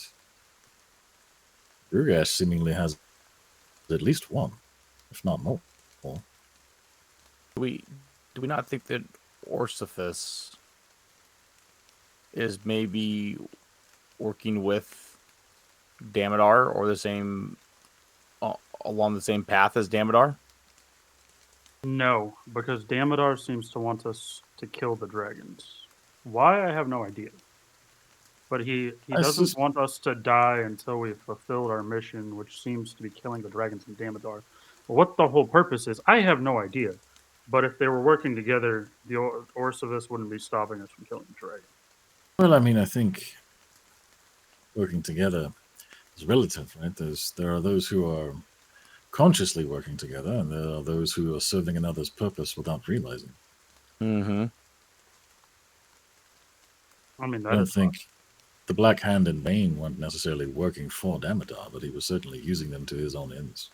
Grugash seemingly has at least one, if not more. Do we not think that Orsiphus is maybe working with Damodar or the same along the same path as Damodar? No, because Damodar seems to want us to kill the dragons. Why, I have no idea. But he I doesn't sus- want us to die until we've fulfilled our mission, which seems to be killing the dragons in Damodar. What the whole purpose is, I have no idea. But if they were working together, the Orsivis wouldn't be stopping us from killing the dragon. Well, I mean, I think working together is relative, right? There are those who are consciously working together, and there are those who are serving another's purpose without realizing. Mm-hmm. I mean, I that don't is think the Black Hand and Bane weren't necessarily working for Damodar, but he was certainly using them to his own ends.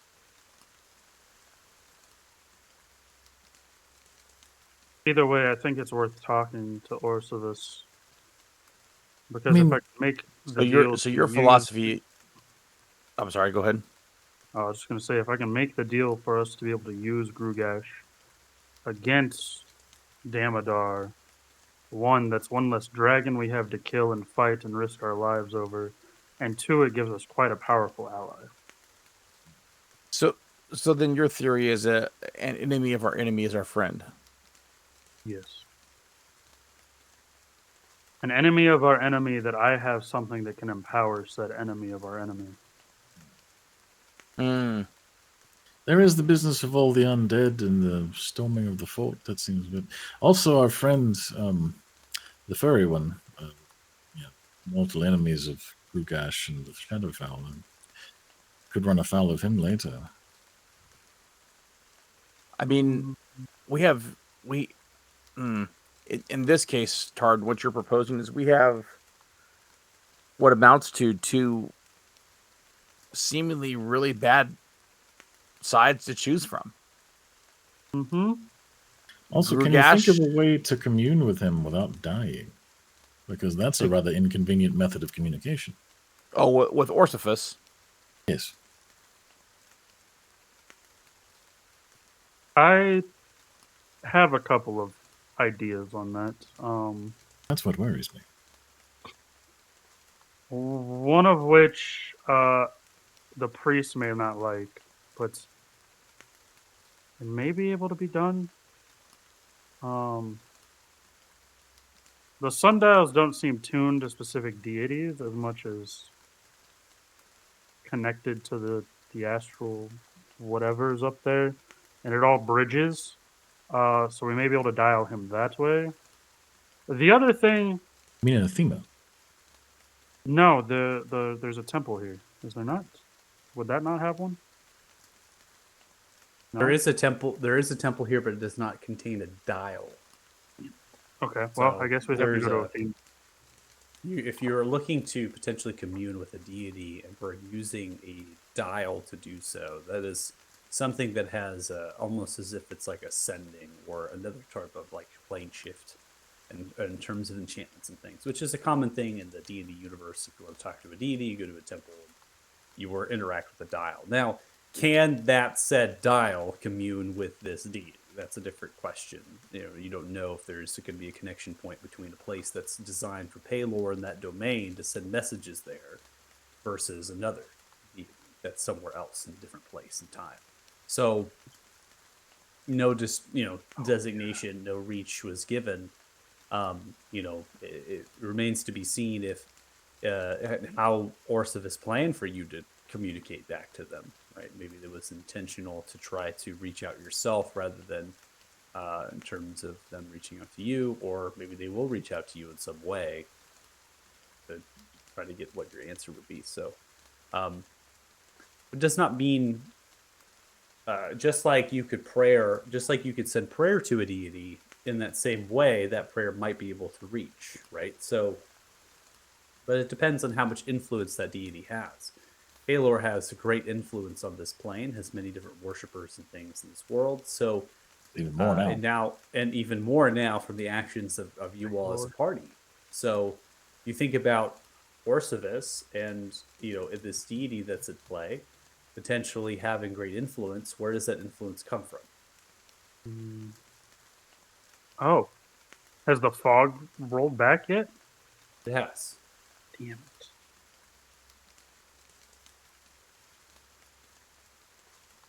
either way. I think it's worth talking to Orsivis because mean, if I can make So the deal, your philosophy. I'm sorry. Go ahead. I was just going to say, if I can make the deal for us to be able to use Grugash against Damodar, one, that's one less dragon we have to kill and fight and risk our lives over, and two, it gives us quite a powerful ally. So then your theory is an enemy of our enemy is our friend. Yes. An enemy of our enemy that I have something that can empower said enemy of our enemy. Mm. There is the business of all the undead and the storming of the fort. That seems good. Also, our friend, the furry one, mortal enemies of Grugash and the Shadowfowl, and could run afoul of him later. I mean, in this case, Tard, what you're proposing is we have what amounts to two seemingly really bad sides to choose from. Mm-hmm. Also, can you think of Grugash- a way to commune with him without dying? Because that's a rather inconvenient method of communication. Oh, with Orsiphus. Yes. I have a couple of ideas on that. That's what worries me. One of which the priest may not like, but it may be able to be done. The sundials don't seem tuned to specific deities as much as connected to the astral whatever's up there, and it all bridges. So we may be able to dial him that way. The other thing, I mean, Anathema. no, there's a temple here. Is there not? Would that not have one? No? There is a temple. There is a temple here, but it does not contain a dial. Okay, well, So I guess we have to there's go to a- a theme. If you're looking to potentially commune with a deity and we're using a dial to do so, that is something that has almost as if it's like ascending or another type of like plane shift in terms of enchantments and things, which is a common thing in the D&D universe. If you want to talk to a deity, you go to a temple, you will interact with a dial. Now, can that said dial commune with this deity? That's a different question. You don't know if there's going to be a connection point between a place that's designed for Paylor and that domain to send messages there versus another deity that's somewhere else in a different place and time. So no designation, no reach was given. It remains to be seen if how Orcivis planned for you to communicate back to them, right? Maybe it was intentional to try to reach out yourself rather than in terms of them reaching out to you, or maybe they will reach out to you in some way to try to get what your answer would be. So it does not mean just like you could send prayer to a deity in that same way, that prayer might be able to reach, right? So, but it depends on how much influence that deity has. Baelor has a great influence on this plane, has many different worshippers and things in this world. So, Even more now. and even more now from the actions of you all as a party. So, you think about Orcivis and this deity that's at play, potentially having great influence. Where does that influence come from? Oh, has the fog rolled back yet? It has. Damn it.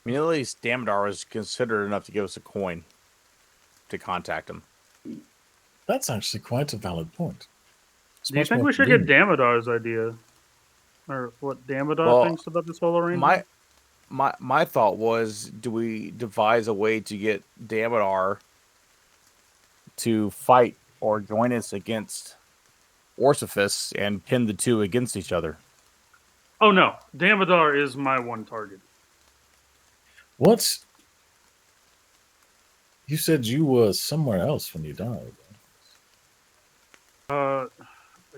I mean, at least Damodar was considerate enough to give us a coin to contact him. That's actually quite a valid point. It's Do you much think more we should get convenient. Damodar's idea? Or what Damodar Well, thinks about this whole arrangement? My thought was, do we devise a way to get Damodar to fight or join us against Orcivis and pin the two against each other? Oh no, Damodar is my one target. What? You said you were somewhere else when you died.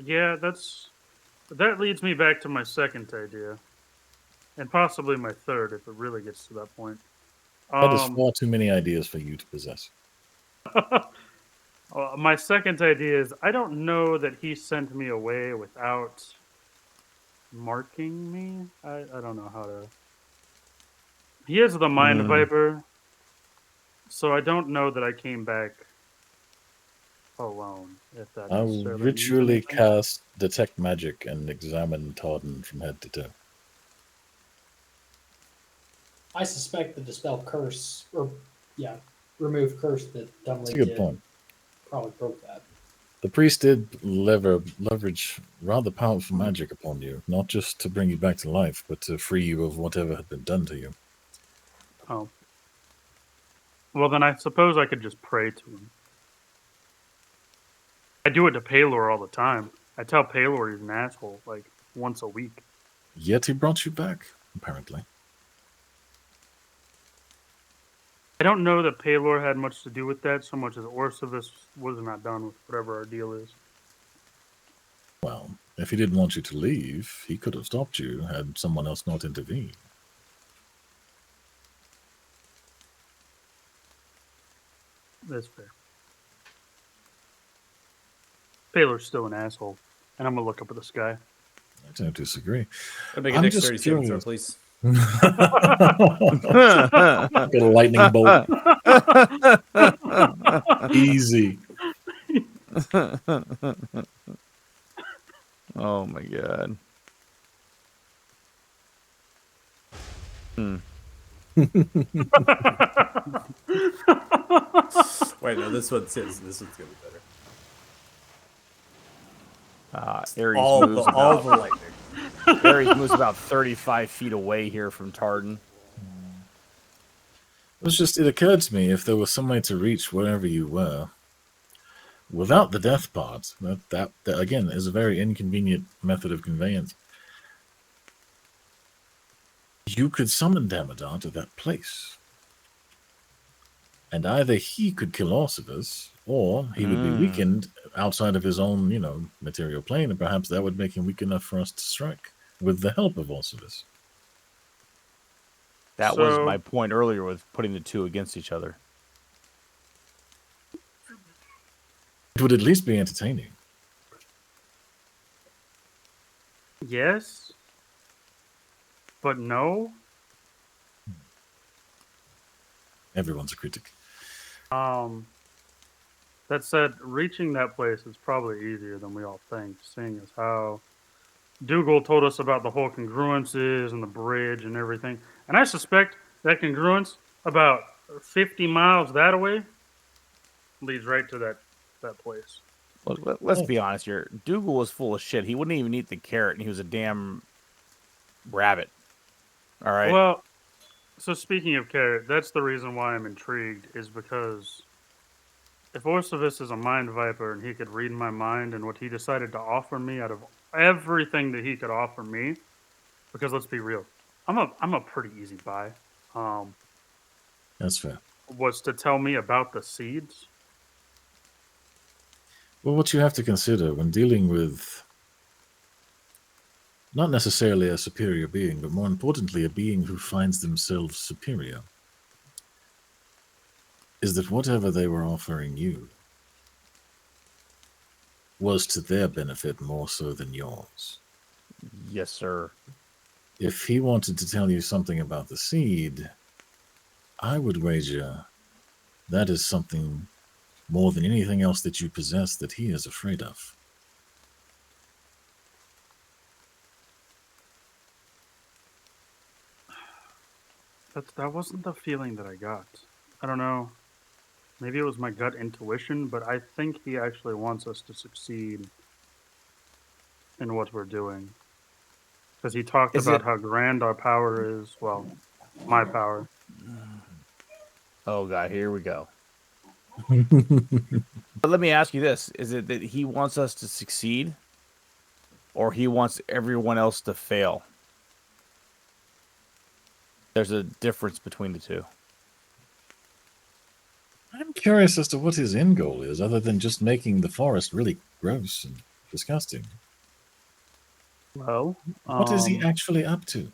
Yeah, that leads me back to my second idea, and possibly my third if it really gets to that point. That is far too many ideas for you to possess. My second idea is I don't know that he sent me away without marking me. I don't know how to. He is the Mind Viper, so I don't know that I came back alone. If that I'll necessarily means ritually anything. cast Detect Magic and examine Tardan from head to toe. I suspect the Dispel Curse, remove Curse that Dumley That's a good did point. probably broke that. The priest did leverage rather powerful magic upon you, not just to bring you back to life, but to free you of whatever had been done to you. Oh. Well, then I suppose I could just pray to him. I do it to Paylor all the time. I tell Paylor he's an asshole, like, once a week. Yet he brought you back, apparently. I don't know that Paylor had much to do with that, so much as Orcivis was not done with whatever our deal is. Well, if he didn't want you to leave, he could have stopped you had someone else not intervened. That's fair. Paylor's still an asshole, and I'm gonna look up at the sky. I don't disagree. Make a I'm dexterity just saving throw, curious. please. Got a lightning bolt. Easy. Oh my god. Wait, no, this one's gonna be better. Ares All moves the about, lightning. Ares moves about 35 feet away here from Tardan. It occurred to me if there was some way to reach wherever you were without the death part, that again is a very inconvenient method of conveyance. You could summon Damodar to that place. And either he could kill Orcivis, or he would be weakened outside of his own, material plane, and perhaps that would make him weak enough for us to strike with the help of Orcivis. That was So- my point earlier with putting the two against each other. It would at least be entertaining. Yes, but no. Everyone's a critic. That said, reaching that place is probably easier than we all think, seeing as how Dougal told us about the whole congruences and the bridge and everything. And I suspect that congruence about 50 miles that way leads right to that place. Look, let's be honest here. Dougal was full of shit. He wouldn't even eat the carrot, and he was a damn rabbit. All right. Well, so speaking of carrot, that's the reason why I'm intrigued, is because if Orsavis is a mind viper and he could read my mind and what he decided to offer me out of everything that he could offer me, because let's be real, I'm a pretty easy buy. That's fair. Was to tell me about the seeds. Well, what you have to consider when dealing with not necessarily a superior being, but more importantly, a being who finds themselves superior, is that whatever they were offering you was to their benefit more so than yours. Yes, sir. If he wanted to tell you something about the seed, I would wager that is something more than anything else that you possess that he is afraid of. That wasn't the feeling that I got. I don't know. Maybe it was my gut intuition, but I think he actually wants us to succeed in what we're doing. Because he talked Is about it- how grand our power is. Well, my power. Oh god, here we go. But let me ask you this: is it that he wants us to succeed, or he wants everyone else to fail? There's a difference between the two. I'm curious as to what his end goal is, other than just making the forest really gross and disgusting. Well, What is he actually up to?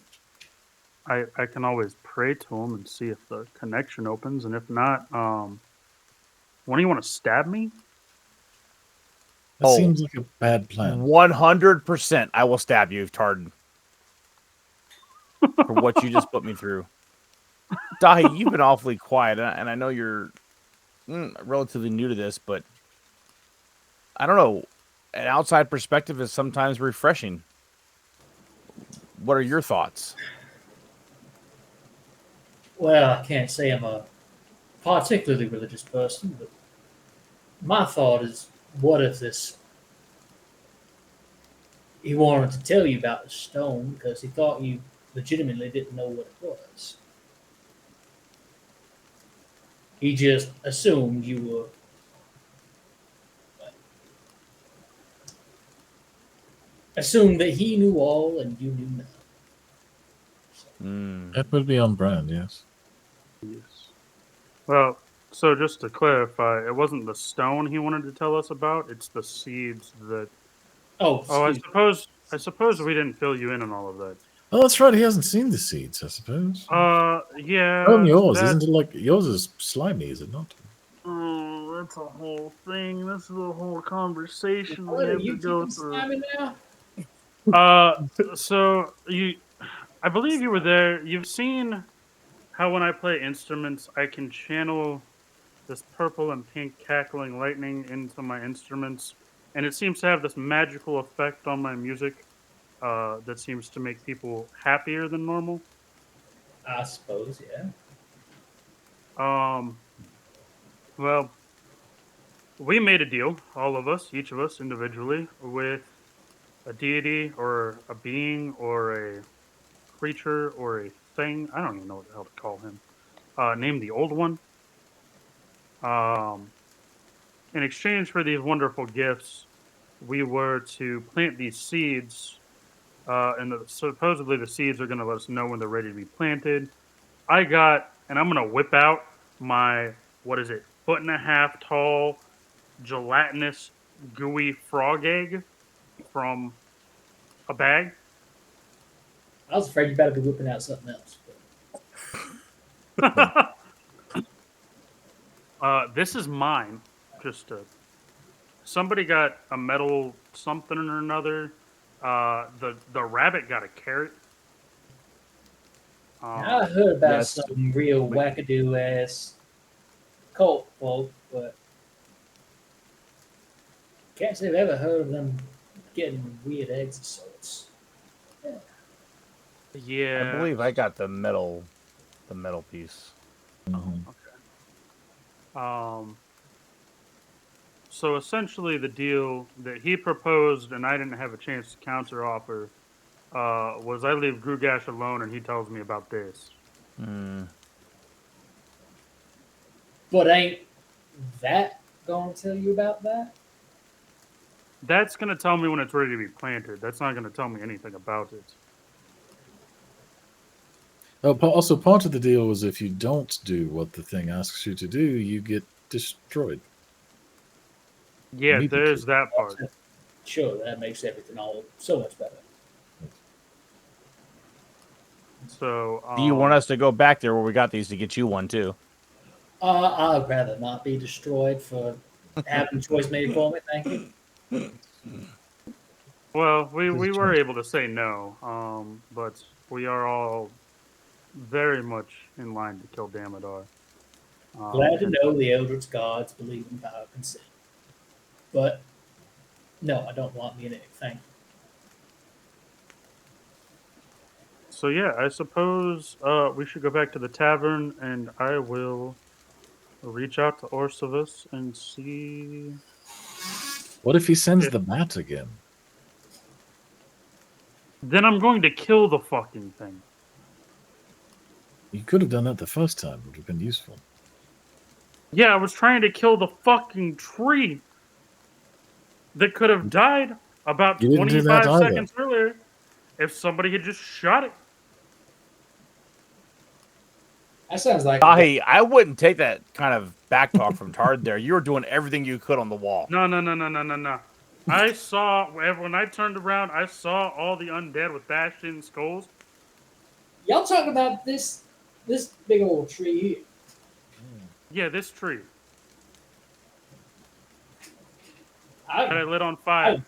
I can always pray to him and see if the connection opens, and if not, when do you want to stab me? That Oh. seems like a bad plan. 100%, I will stab you, Tardan, for what you just put me through. Dahi, you've been awfully quiet, and I know you're relatively new to this, but I don't know. An outside perspective is sometimes refreshing. What are your thoughts? Well, I can't say I'm a particularly religious person, but my thought is, what if this? He wanted to tell you about the stone because he thought you legitimately didn't know what it was. He just assumed you were. Assumed that he knew all and you knew nothing. So, That would be on brand, yes. Yes. Well, so just to clarify, it wasn't the stone he wanted to tell us about. It's the seeds that. oh, Oh, excuse I suppose we didn't fill you in on all of that. Oh, that's right. He hasn't seen the seeds, I suppose. Yeah. Oh, yours that- isn't it like yours is slimy, is it not? Oh, that's a whole thing. This is a whole conversation we What, are have you to go keeping through. slimy now? So I believe you were there. You've seen how when I play instruments, I can channel this purple and pink cackling lightning into my instruments, and it seems to have this magical effect on my music that seems to make people happier than normal. I suppose, yeah. Um, well, we made a deal, all of us, each of us individually, with a deity or a being or a creature or a thing. I don't even know what the hell to call him. Named the Old One. Um, in exchange for these wonderful gifts, we were to plant these seeds, supposedly the seeds are going to let us know when they're ready to be planted. I'm going to whip out my, what is it, 1.5 foot tall, gelatinous, gooey frog egg from a bag. I was afraid you better be whipping out something else. But This is mine. Somebody got a metal something or another. The rabbit got a carrot. I heard about yes. some real wackadoo ass cult folk, but can't say I've ever heard of them getting weird eggs of sorts. Yeah, I believe I got the metal piece. Mhm. So essentially, the deal that he proposed and I didn't have a chance to counter offer was I leave Grugash alone and he tells me about this. Hmm. But ain't that going to tell you about that? That's going to tell me when it's ready to be planted. That's not going to tell me anything about it. Oh, also, part of the deal was if you don't do what the thing asks you to do, you get destroyed. Yeah, Immediately. there's that part. Sure, that makes everything all so much better. So, Do you want us to go back there where we got these to get you one too? I'd rather not be destroyed for having the choice made for me. Thank you. Well, we There's a were choice. able to say no, but we are all very much in line to kill Damodar. Glad to And know the Eldritch gods believe in power consent. But no, I don't want me in it. Thank you. so, yeah, I suppose we should go back to the tavern, and I will reach out to Orsavus and see. What if he sends If, the bat again? then I'm going to kill the fucking thing. You could have done that the first time. It would have been useful. Yeah, I was trying to kill the fucking tree that could have died about You didn't do that 25 either. seconds earlier if somebody had just shot it. That sounds like Dahi, I wouldn't take that kind of back talk from Tard there. You were doing everything you could on the wall. No. I saw, when I turned around, I saw all the undead with bashed in skulls. y'all talking about this big old tree here. Yeah, this tree I, that I lit on fire.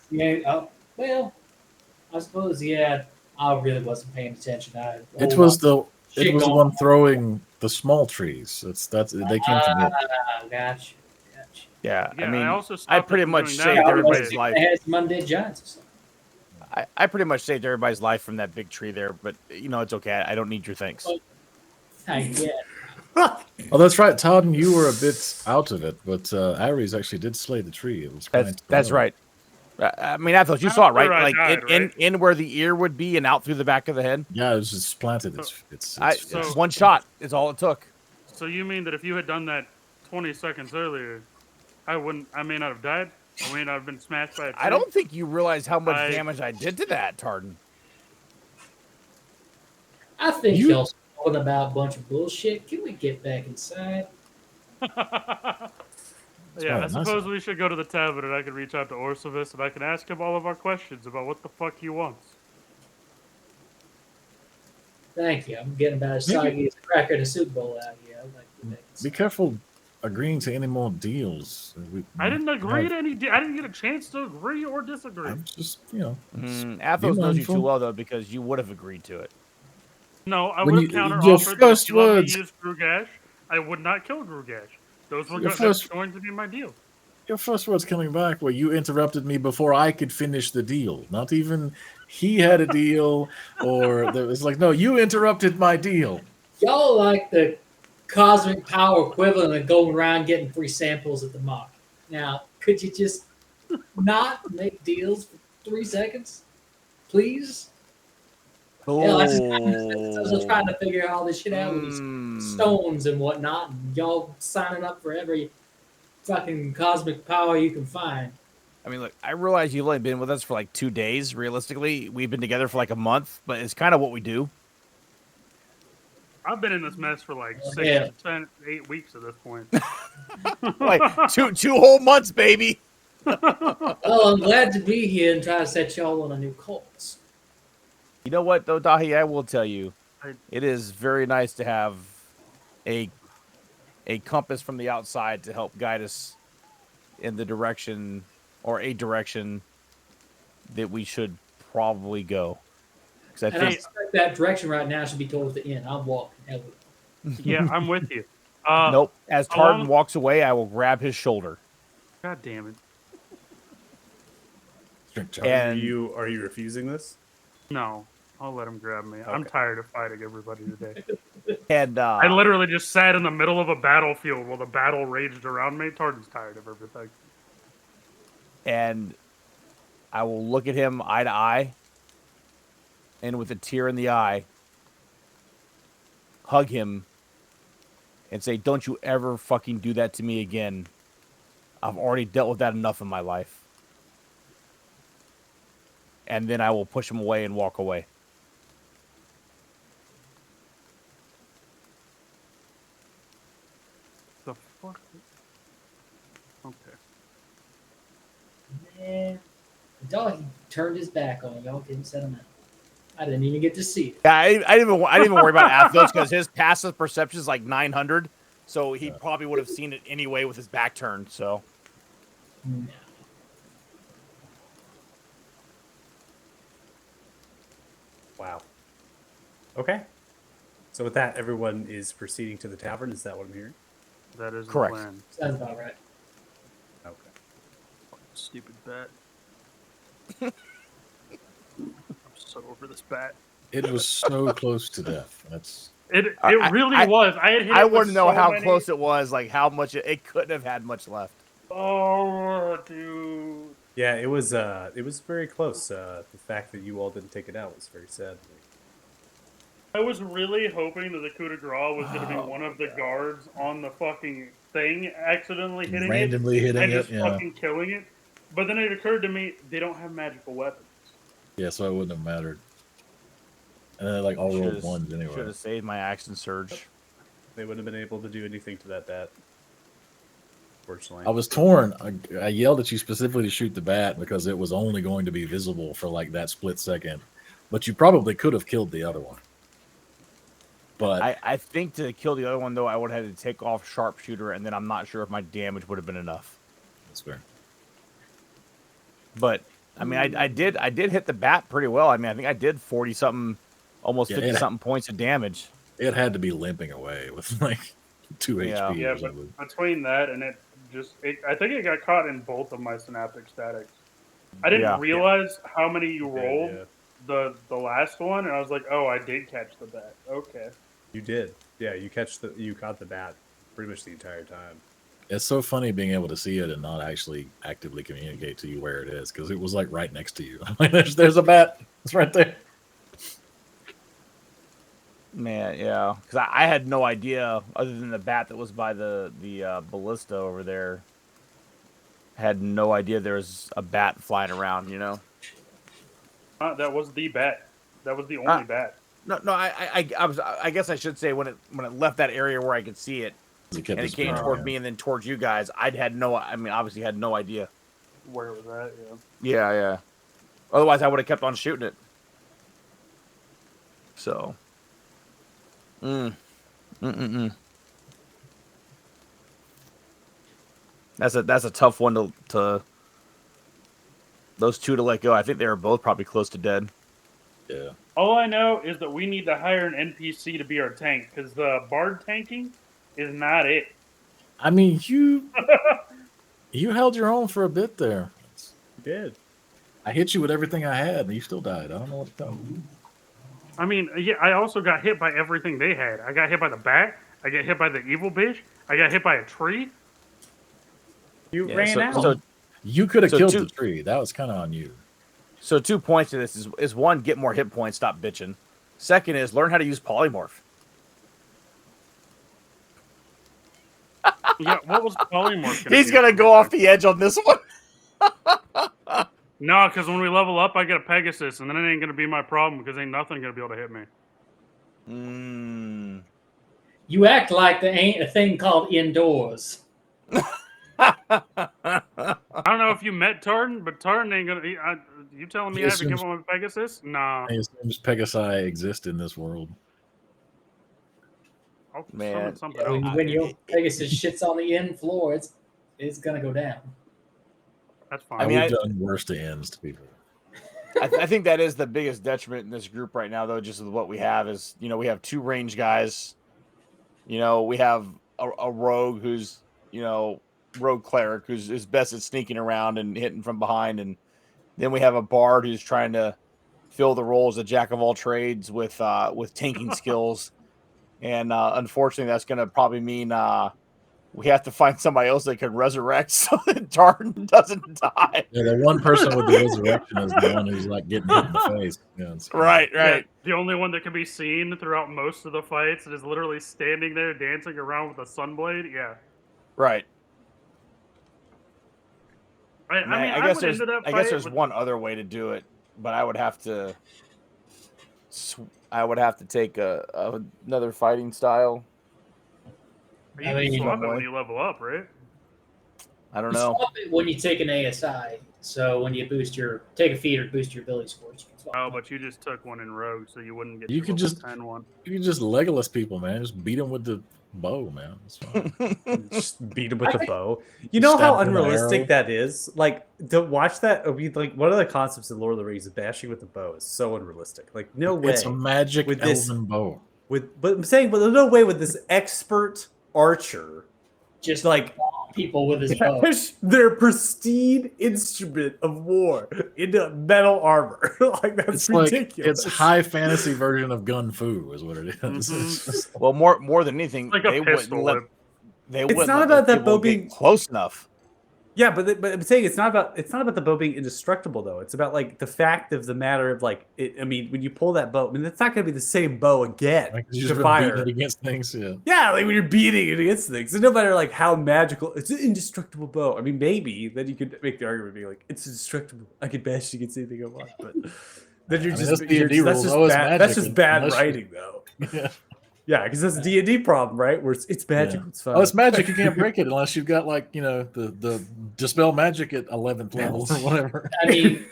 well, I suppose I really wasn't paying attention. It was the shit one going throwing the small trees. That's they came to me. Gotcha. Yeah, Yeah, I mean, also I stopped pretty it from much doing saved that. everybody's life. They had some undead giants or something. I pretty much saved everybody's life from that big tree there, but you know it's okay. I don't need your thanks. Thank you. Oh, that's right, Todd. You were a bit out of it, but Ares actually did slay the tree. It was That's right. I mean, Athos, you saw it, right? After I Like died, in where the ear would be and out through the back of the head. Yeah, it was just planted. It's So- One shot is all it took. So you mean that if you had done that 20 seconds earlier, I may not have died? I may not have been smashed by a tree? I don't think you realize how much I- damage I did to that, Tardan. I think You- y'all talking about a bunch of bullshit. Can we get back inside? Yeah, I nice. suppose we should go to the tavern and I can reach out to Orsavus and I can ask him all of our questions about what the fuck he wants. Thank you. I'm getting about as Maybe- soggy as a cracker in a soup bowl out here. I'd like to get back Be inside. careful agreeing to any more deals. I didn't agree to any. I didn't get a chance to agree or disagree. I'm just, Athos knows you too mindful. well though because you would have agreed to it. No, I When would have you- counter your offered that first if you let me words- use Grugash, I would not kill Grugash. Those were Your that's first- going to be my deal. Your first words coming back were you interrupted me before I could finish the deal. Not even he had a deal, or there was like, no, you interrupted my deal. Y'all like the cosmic power equivalent of going around getting free samples at the market. Now, could you just not make deals for 3 seconds? Please? Hell, I was just trying to figure all this shit out with these stones and whatnot, and y'all signing up for every fucking cosmic power you can find. I mean, look, I realize you've only been with us for like 2 days. Realistically, we've been together for like a month, but it's kind of what we do. I've been in this mess for like 6 Yeah. to 10, 8 weeks at this point. Like two whole months, baby. Well, I'm glad to be here and try to set y'all on a new course. You know what, though, Dahi? I will tell you, I- it is very nice to have a compass from the outside to help guide us in the direction or a direction that we should probably go. Because I And I think suspect that direction right now should be towards the end. I'm walking. Hell, Yeah, I'm with you. nope. As along- Tartan walks away, I will grab his shoulder. God damn it. Strict And Are you refusing this? No. I'll let him grab me. I'm Okay. tired of fighting everybody today. And I literally just sat in the middle of a battlefield while the battle raged around me. Tartan's tired of everything. and I will look at him eye to eye, and with a tear in the eye, hug him, and say, "Don't you ever fucking do that to me again. I've already dealt with that enough in my life." And then I will push him away and walk away. The fuck? Okay. Man, the dog turned his back on y'all. Didn't set him out. I didn't even get to see it. Yeah, I didn't even worry about Athos because his passive perception is like 900, so he probably would have seen it anyway with his back turned. So No. Wow. Okay. So with that, everyone is proceeding to the tavern. Is that what I'm hearing? That is Correct. the plan. Sounds about right. Okay. Stupid bat. I'm so over this bat. It was so close to death. That's It I- really I- was. I had hit I it with want to know so how many- close it was, like how much it couldn't have had much left. Oh, dude. Yeah, it was very close. The fact that you all didn't take it out was very sad. I was really hoping that the coup de grace was going to be one of the guards on the fucking thing accidentally hitting randomly it hitting and it. just Yeah. fucking killing it. But then it occurred to me they don't have magical weapons. Yeah, so it wouldn't have mattered. And then like all rolled ones Should anyway. have saved my action surge. They wouldn't have been able to do anything to that bat. Fortunately. I was torn. I yelled at you specifically to shoot the bat because it was only going to be visible for like that split second. But you probably could have killed the other one. But I think to kill the other one though, I would have had to take off sharpshooter, and then I'm not sure if my damage would have been enough. that's fair. But I mean, I did hit the bat pretty well. I mean, I think I did 40 something, almost Yeah, 50 it- something points of damage. It had to be limping away with like 2 Yeah. HP Yeah, or but something. between that and I think it got caught in both of my synaptic statics. I didn't Yeah. realize how many you rolled Yeah. the last one, and I was like, oh, I did catch the bat. Okay. You did. Yeah, you caught the bat pretty much the entire time. It's so funny being able to see it and not actually actively communicate to you where it is because it was like right next to you. Like, there's a bat. It's right there. Man, yeah, because I had no idea other than the bat that was by the ballista over there. Had no idea there was a bat flying around. You know. That was the bat. That was the only bat. No, I guess I should say when it left that area where I could see it It kept and it came disappearing, toward yeah. me and then towards you guys, obviously had no idea. Where was that? Yeah, yeah. Otherwise, I would have kept on shooting it. So. That's a tough one to those two to let go. I think they were both probably close to dead. Yeah. All I know is that we need to hire an NPC to be our tank because the bard tanking is not it. I mean, you held your own for a bit there. You did. I hit you with everything I had, and you still died. I don't know what to tell you. I mean, yeah, I also got hit by everything they had. I got hit by the bat. I got hit by the evil bitch. I got hit by a tree. You Yeah, ran out. So You could have So killed two- the tree. That was kind of on you. 2 points to this is one, get more hit points, stop bitching. Second is learn how to use polymorph. Yeah, what was polymorph? He's gonna go off the edge on this one. No, because when we level up, I get a Pegasus, and then it ain't gonna be my problem because ain't nothing gonna be able to hit me. You act like there ain't a thing called indoors. I don't know if you met Tartan, but Tartan ain't gonna. You telling me He I have to give assumes- him a Pegasus? Nah. I assume Pegasi exist in this world. I'll Man, summon something yeah, else. When your Pegasus shits on the end floor, it's gonna go down. That's fine. I mean, We've done worse to ends to people. I think that is the biggest detriment in this group right now, though. Just with what we have is, we have 2 range guys. We have a rogue who's, rogue cleric who's is best at sneaking around and hitting from behind, and then we have a bard who's trying to fill the role as a jack of all trades with tanking skills, and unfortunately, that's going to probably mean we have to find somebody else that can resurrect so that Darden doesn't die. Yeah, the one person with the resurrection is the one who's like getting hit in the face. Yeah, it's Right. Yeah, the only one that can be seen throughout most of the fights and is literally standing there dancing around with a sunblade. Yeah. Right. I mean, I I guess went there's into that I guess fight there's with- one other way to do it, but I would have to take another fighting style. You I can mean- swap it when you level up, right? I don't You know. swap it when you take an ASI. So when you take a feat or boost your ability scores. You can swap Oh, it. but you just took one in Rogue, so you wouldn't get You to could level just- 10 one. You can just Legolas people, man. Just beat them with the bow, man. It's fine. Just beat him with a bow. You know how Stab him with an unrealistic arrow. that is? Like, to watch that, it would be like one of the concepts in Lord of the Rings of bashing with the bow is so unrealistic. Like, no way. It's a magic With this- elven bow. But I'm saying, but there's no way with this expert archer, Just like, people with his bow. bash their pristine instrument of war into metal armor. Like, that's It's like ridiculous. it's high fantasy version of gun fu, is what it is. Mhm. It's just- Well, more than anything, Like a they pistol wouldn't let whip. they It's wouldn't not let about those that people bow get being- close enough. Yeah, but I'm saying it's not about the bow being indestructible though. It's about like the fact of the matter of like I mean, when you pull that bow, I mean, it's not going to be the same bow again like, you to just been fire. beating it against things. Yeah. Yeah, like when you're beating it against things. So no matter like how magical, it's an indestructible bow. I mean, maybe then you could make the argument being like it's indestructible. I could bash it against anything I want, but then you're I mean, just that's you're D&D just- that's rules. just Oh, it's bad. That's magic just bad unless you- writing though. Yeah. Yeah, because that's a D&D problem, right? Where it's magic. Yeah. It's fun. Oh, it's magic. You can't break it unless you've got like the dispel magic at 11th level or whatever. I mean,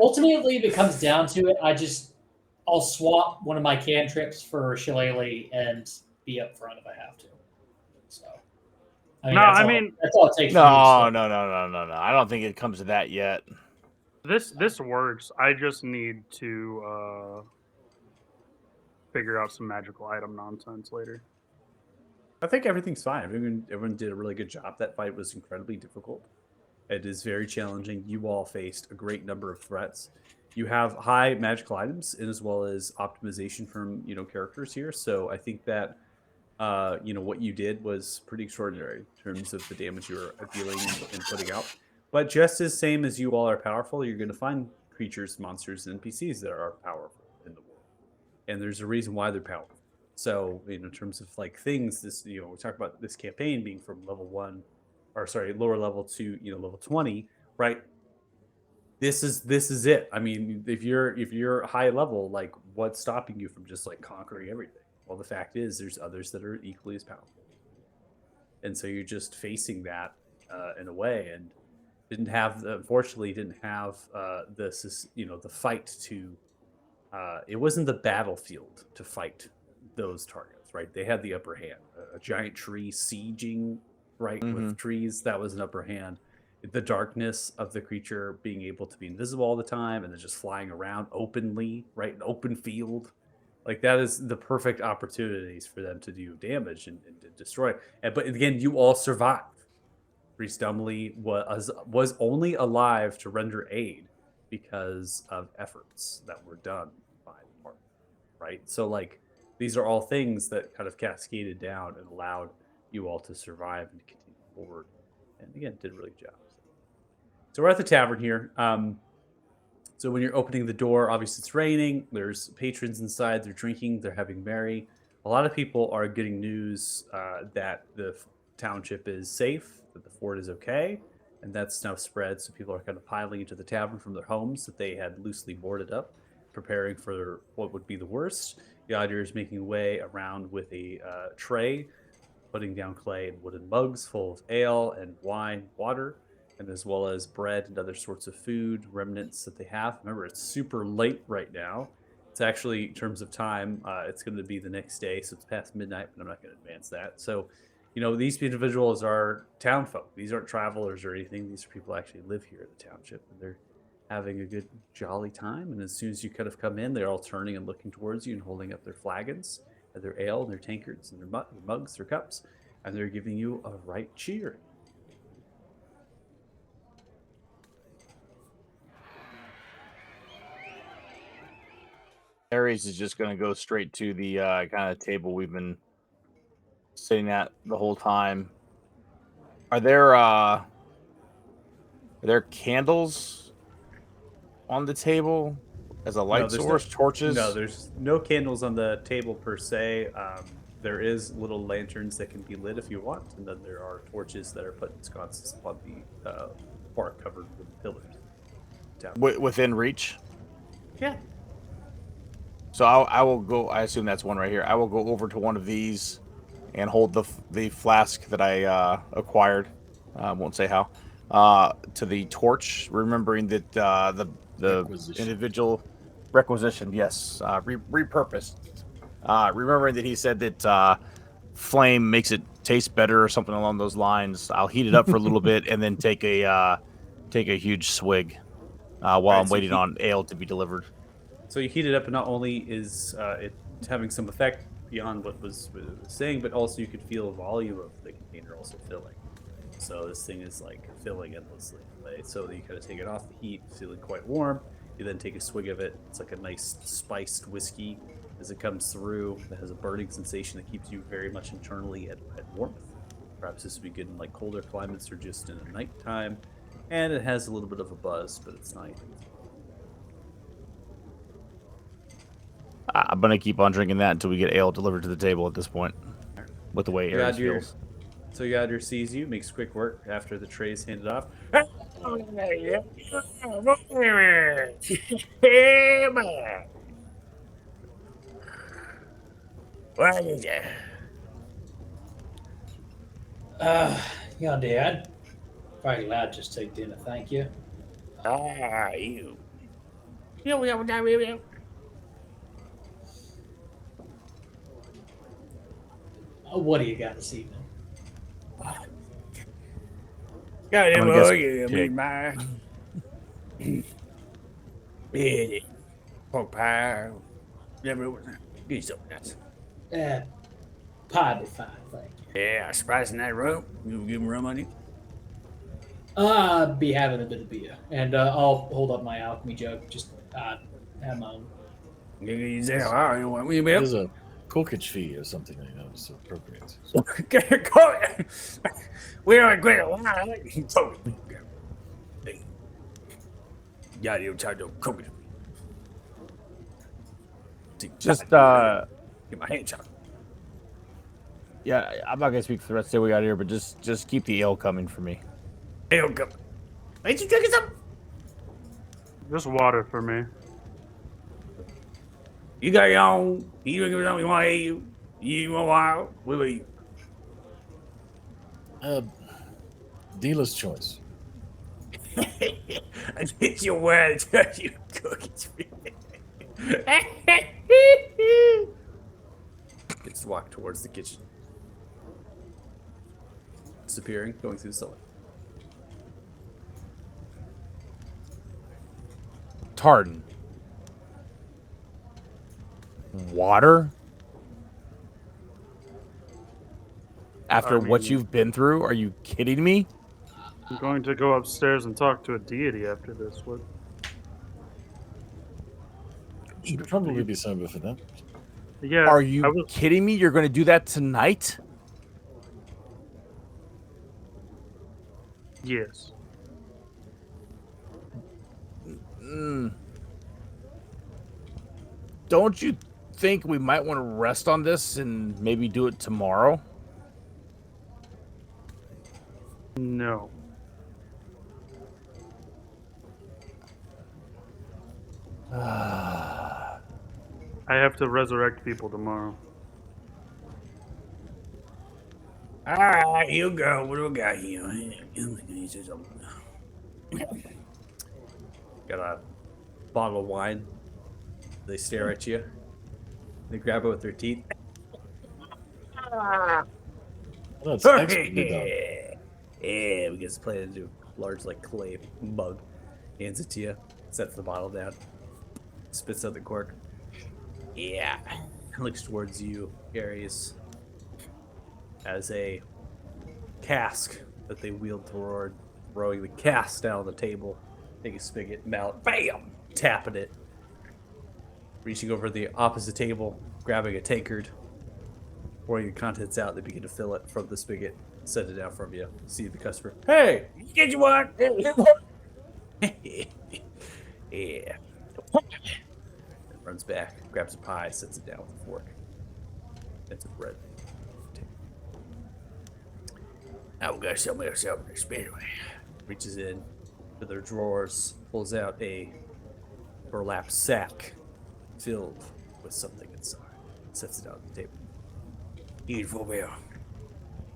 ultimately, if it comes down to it, I'll swap one of my cantrips for Shillelagh and be up front if I have to. So, No, that's I all- mean- that's all it takes. No, for me, no. I don't think it comes to that yet. This works. I just need to figure out some magical item nonsense later. I think everything's fine. Everyone did a really good job. That fight was incredibly difficult. It is very challenging. You all faced a great number of threats. You have high magical items and as well as optimization from characters here. So I think that what you did was pretty extraordinary in terms of the damage you were dealing and putting out. But just as same as you all are powerful, you're going to find creatures, monsters, and NPCs that are powerful in the world. And there's a reason why they're powerful. So, in terms of like things, this we talk about this campaign being from lower level to level 20, right? This is it. I mean, if you're high level, like what's stopping you from just like conquering everything? Well, the fact is, there's others that are equally as powerful, and so you're just facing that in a way, and unfortunately didn't have the fight to. It wasn't the battlefield to fight those targets, right? They had the upper hand. A giant tree sieging, right, with trees, that was an upper hand. The darkness of the creature being able to be invisible all the time and then just flying around openly, right, an open field, like that is the perfect opportunities for them to do damage and to destroy. But again, you all survived. Reese Dumley was only alive to render aid because of efforts that were done by the party, right? So like these are all things that kind of cascaded down and allowed you all to survive and continue forward. And again, did a really good job. So we're at the tavern here. So when you're opening the door, obviously it's raining. There's patrons inside. They're drinking. They're having merry. A lot of people are getting news that the township is safe, that the fort is okay, and that's now spread. So people are kind of piling into the tavern from their homes that they had loosely boarded up, preparing for what would be the worst. Yadier is making way around with a tray, putting down clay and wooden mugs full of ale and wine, water, and as well as bread and other sorts of food remnants that they have. Remember, it's super late right now. It's actually, in terms of time, it's going to be the next day, so it's past midnight, but I'm not going to advance that. So, these individuals are town folk. These aren't travelers or anything. These are people who actually live here at the township, and they're having a good, jolly time. And as soon as you kind of come in, they're all turning and looking towards you and holding up their flagons, and their ale, and their tankards, and their mugs, their cups, and they're giving you a right cheer. Ares is just going to go straight to the kind of table we've been sitting at the whole time. Are there candles on the table as a light there's source? Torches? No, there's no candles on the table per se. There is little lanterns that can be lit if you want, and then there are torches that are put in sconces upon the bark covered with pillars. Down. Within reach. Yeah. So I will go. I assume that's one right here. I will go over to one of these and hold the flask that I acquired. Won't say how. To the torch, remembering that the Requisition. individual requisition, yes, repurposed. Remembering that he said that flame makes it taste better or something along those lines. I'll heat it up for a little bit and then take a huge swig while Right, I'm so waiting on ale to be delivered. So you heat it up, and not only is it having some effect beyond what was saying, but also you could feel the volume of the container also filling. So this thing is like filling endlessly, right? So you kind of take it off the heat, feeling quite warm. You then take a swig of it. It's like a nice spiced whiskey as it comes through. It has a burning sensation that keeps you very much internally at warmth. Perhaps this would be good in like colder climates or just in the nighttime. And it has a little bit of a buzz, but it's not anything. I'm gonna keep on drinking that until we get ale delivered to the table at this point. With the way Ares Yaddir, feels. so Yaddir sees you, makes quick work after the tray is handed off. What is it? Yeah, Dad. Probably glad just take dinner, thank you. You. What do you got this evening? I'm gonna guess pig. Pork pie. Get something else. Pie be fine, thank you. Yeah, spice in that rum. You give him rum on it? I'll be having a bit of beer, and I'll hold up my alchemy jug. Just have my own. There's a corkage fee or something, it's appropriate. We are great. Yeah, you try to cook it. Just get my hand chopped. yeah, I'm not gonna speak for the rest of we got here, but just keep the ale coming for me. Hell, come. Ain't you drinking something? Just water for me. You got your own. You drinking something? You want to eat? You want a while? What will you? Dealer's choice. I think you're wearing you cookies. Gets to walk towards the kitchen. Disappearing, going through the cellar. Tartan. Water? After I what mean- you've been through? Are you kidding me? I'm going to go upstairs and talk to a deity after this. What? Should probably be sober for that. Yeah. Are you I was, kidding me? You're going to do that tonight? yes. Don't you think we might want to rest on this and maybe do it tomorrow? No. I have to resurrect people tomorrow. All right, you go. What do we got here? Got a bottle of wine. They stare at you. They grab it with their teeth. That's expertly done. Yeah, we get to play into a large like clay mug. Hands it to you. Sets the bottle down. Spits out the cork. Yeah. Looks towards you, Ares. As a cask that they wheeled toward, throwing the cask down on the table. Take a spigot, mount, bam, tapping it. reaching over the opposite table, grabbing a tankard, pouring your contents out, they begin to fill it from the spigot, set it down from you. See the customer. Hey, Get you one. yeah. Runs back, grabs a pie, sets it down with a fork. That's a bread. I'm gonna sell myself this anyway. Reaches in to their drawers, pulls out a burlap sack filled with something inside, sets it out on the table. Here's for me.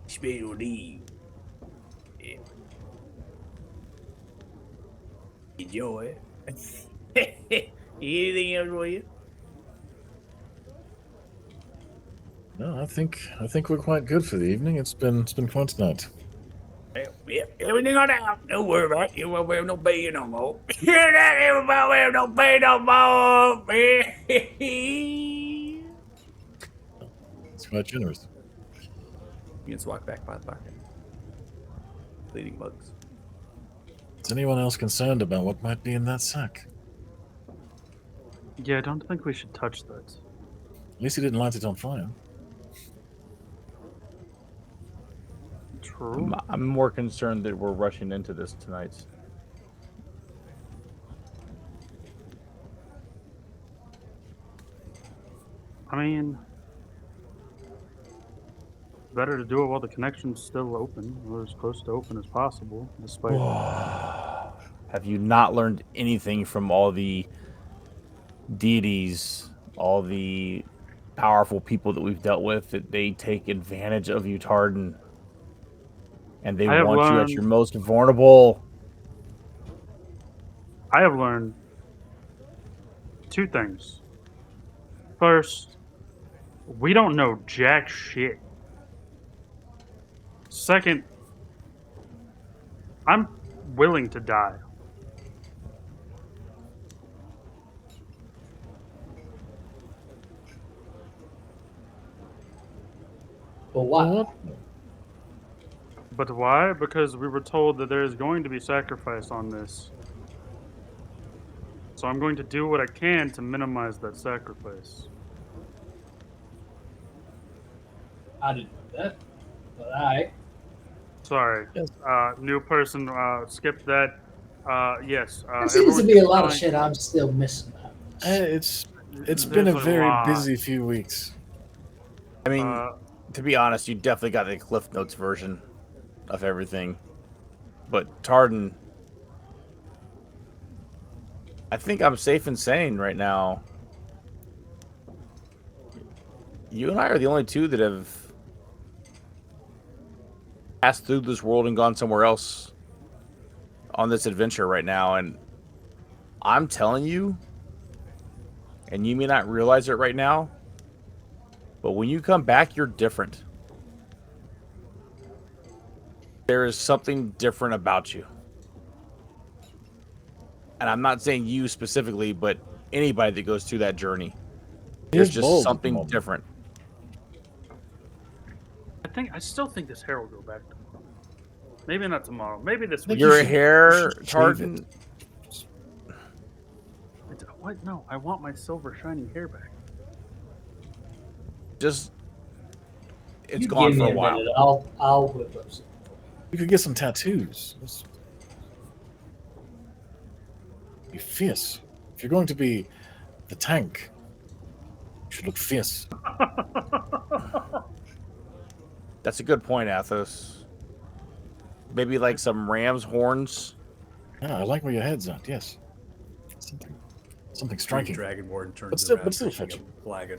Special need. Yeah. Enjoy. Anything else for you? No, I think we're quite good for the evening. It's been quite a night. Yeah, everything on out. Don't worry about it. You won't wear no pay no more. Hear that? Everybody wear no pay no more. It's quite generous. You can walk back by the pocket. Bleeding bugs. Is anyone else concerned about what might be in that sack? Yeah, I don't think we should touch that. At least he didn't light it on fire. True. I'm more concerned that we're rushing into this tonight. I mean, better to do it while the connection's still open, or as close to open as possible, despite. Have you not learned anything from all the deities, all the powerful people that we've dealt with, that they take advantage of you, Tardan? And they I have want you at learned- your most vulnerable. I have learned two things. First, we don't know jack shit. Second, I'm willing to die. But what? What? But why? Because we were told that there is going to be sacrifice on this. So I'm going to do what I can to minimize that sacrifice. I didn't know that. But alright. Sorry. Yes. New person, skip that. Yes. There seems to be a lot of shit I'm still missing. It's been a very busy few weeks. I mean, to be honest, you definitely got the Cliff Notes version of everything. But Tardan, I think I'm safe in saying right now, you and I are the only two that have passed through this world and gone somewhere else on this adventure right now. And I'm telling you, and you may not realize it right now, but when you come back, you're different. There is something different about you. And I'm not saying you specifically, but anybody that goes through that journey. There's He's just bold at the something moment. different. I still think this hair will go back tomorrow. Maybe not tomorrow. Maybe this week. You Your should- hair, you should shave Tartan, it. What? No, I want my silver shiny hair back. just it's You gone give for me a while. minute, I'll whip up some. You could get some tattoos. Be fierce. If you're going to be the tank, you should look fierce. That's a good point, Athos. Maybe like some ram's horns. Yeah, I like where your head's at. Yes, something striking. Dragonborn turns But still- around, but still pushing fetching. a flagon.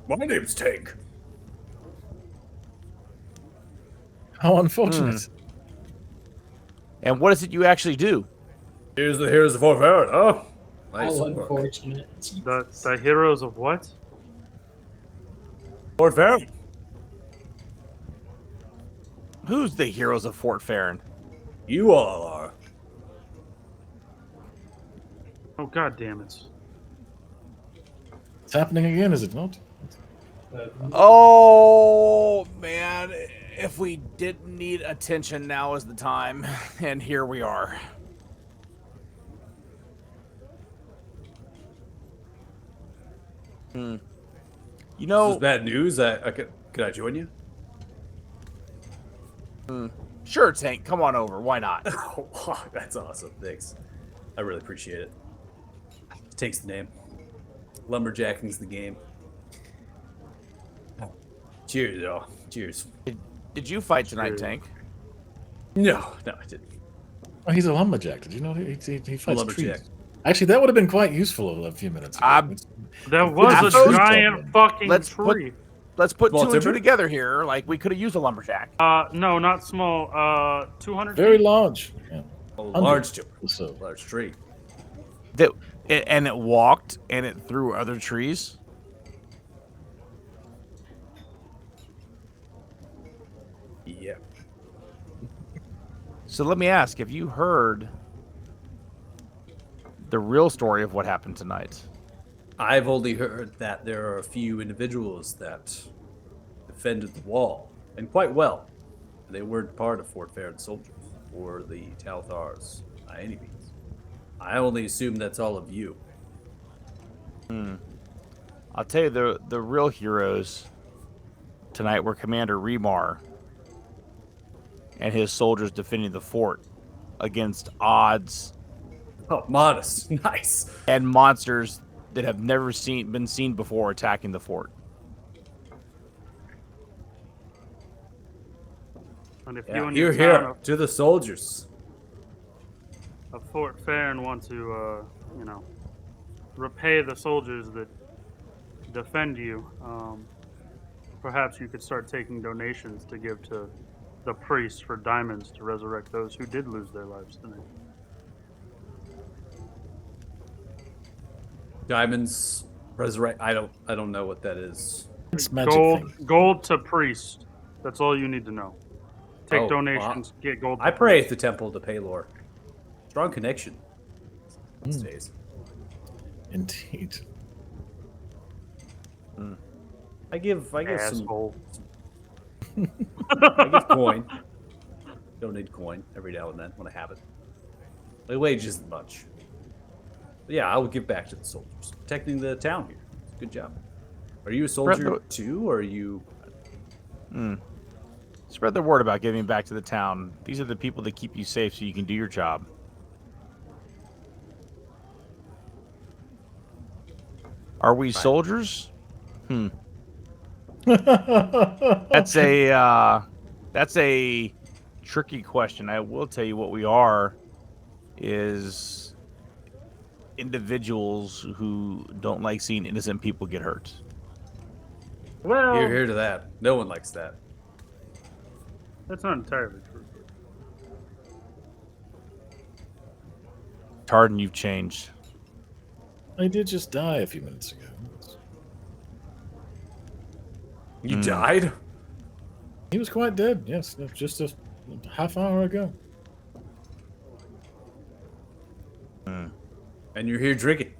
My name's Tank. How unfortunate. And what is it you actually do? Here's the Fort Farron. Oh, nice How work. unfortunate. The heroes of what? Fort Farron. Who's the heroes of Fort Farron? You all are. Oh, god damn it. It's happening again, is it not? Oh man, if we didn't need attention, now is the time, and here we are. You This know, is bad news. Could I join you? sure, Tank. Come on over. Why not? Oh, wow, that's awesome. Thanks. I really appreciate it. Takes the name. Lumberjacking's the game. Cheers, y'all. Cheers. Did you fight tonight, True. Tank? No, I didn't. Oh, he's a lumberjack. Did you know he fights Lumberjack. trees? Actually, that would have been quite useful a few minutes ago. I'm- There was a Absolutely. giant fucking Let's put- tree. Let's put Small two and two timber? together here. Like, we could have used a lumberjack. No, not small. 200 Very feet. large. Yeah. A Under. large timber. So Large tree. And it walked and it threw other trees. Yeah. So let me ask, have you heard the real story of what happened tonight? I've only heard that there are a few individuals that defended the wall, and quite well. They weren't part of Fort Farron soldiers or the Talthars by any means. I only assume that's all of you. I'll tell you, the real heroes tonight were Commander Remar and his soldiers defending the fort against odds Oh, modest. Nice. and monsters that have never been seen before attacking the fort. And if Yeah, you and hear, your hear. town To the soldiers. of Fort Farron want to, repay the soldiers that defend you, perhaps you could start taking donations to give to the priests for diamonds to resurrect those who did lose their lives tonight. Diamonds. Resurrect. I don't know what that is. it's magic thing. Gold to priest. That's all you need to know. Take Oh, donations, get gold. to I pray at priest. the temple to Paylor. Strong connection. These days. Indeed. I give some Asshole. I give coin. Donate coin every now and then when I have it. My wage isn't much. But yeah, I will give back to the soldiers. Protecting the town here. Good job. Are you a soldier too, or are you... Spread the word about giving back to the town. These are the people that keep you safe so you can do your job. Are we soldiers? That's a tricky question. I will tell you what we are is individuals who don't like seeing innocent people get hurt. Well, Here to that. No one likes that. that's not entirely true. Tardan, you've changed. I did just die a few minutes ago. You died? He was quite dead. Yes, just a half hour ago. And you're here drinking.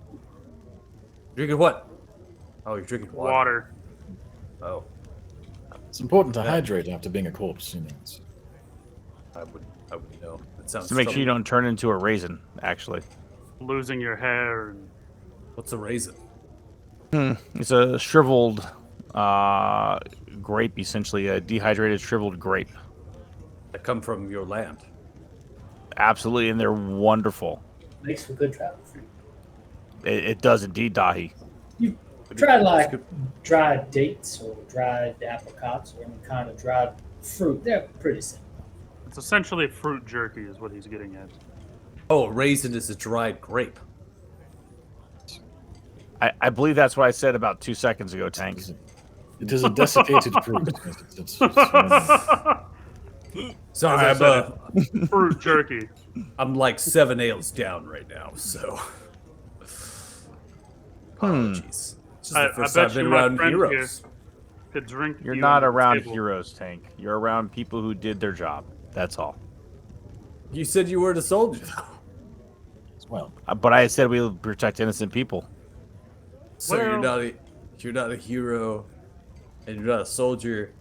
Drinking what? Oh, you're drinking water. Oh, It's important to hydrate after being a corpse. You know. I would know. That sounds To make sure you troubling. don't turn into a raisin, actually. Losing your hair and What's a raisin? It's a shriveled grape, essentially. A dehydrated, shriveled grape. That come from your land. Absolutely, and they're wonderful. Makes for good travel food. It does indeed, Dahi. You try like dried dates or dried apricots or any kind of dried fruit. They're pretty simple. it's essentially fruit jerky, is what he's getting at. Oh, a raisin is a dried grape. I believe that's what I said about 2 seconds ago, Tank. It is a desiccated fruit. Sorry, As I said, fruit jerky. I'm like 7 ales down right now, so apologies. It's just I the first bet time I've been you my around friend heroes. Could drink. You're you not under the around table. heroes, Tank. You're around people who did their job. That's all. You said you were a soldier, though. Well, But I said we will protect innocent people. So Well- you're not a hero, and you're not a soldier,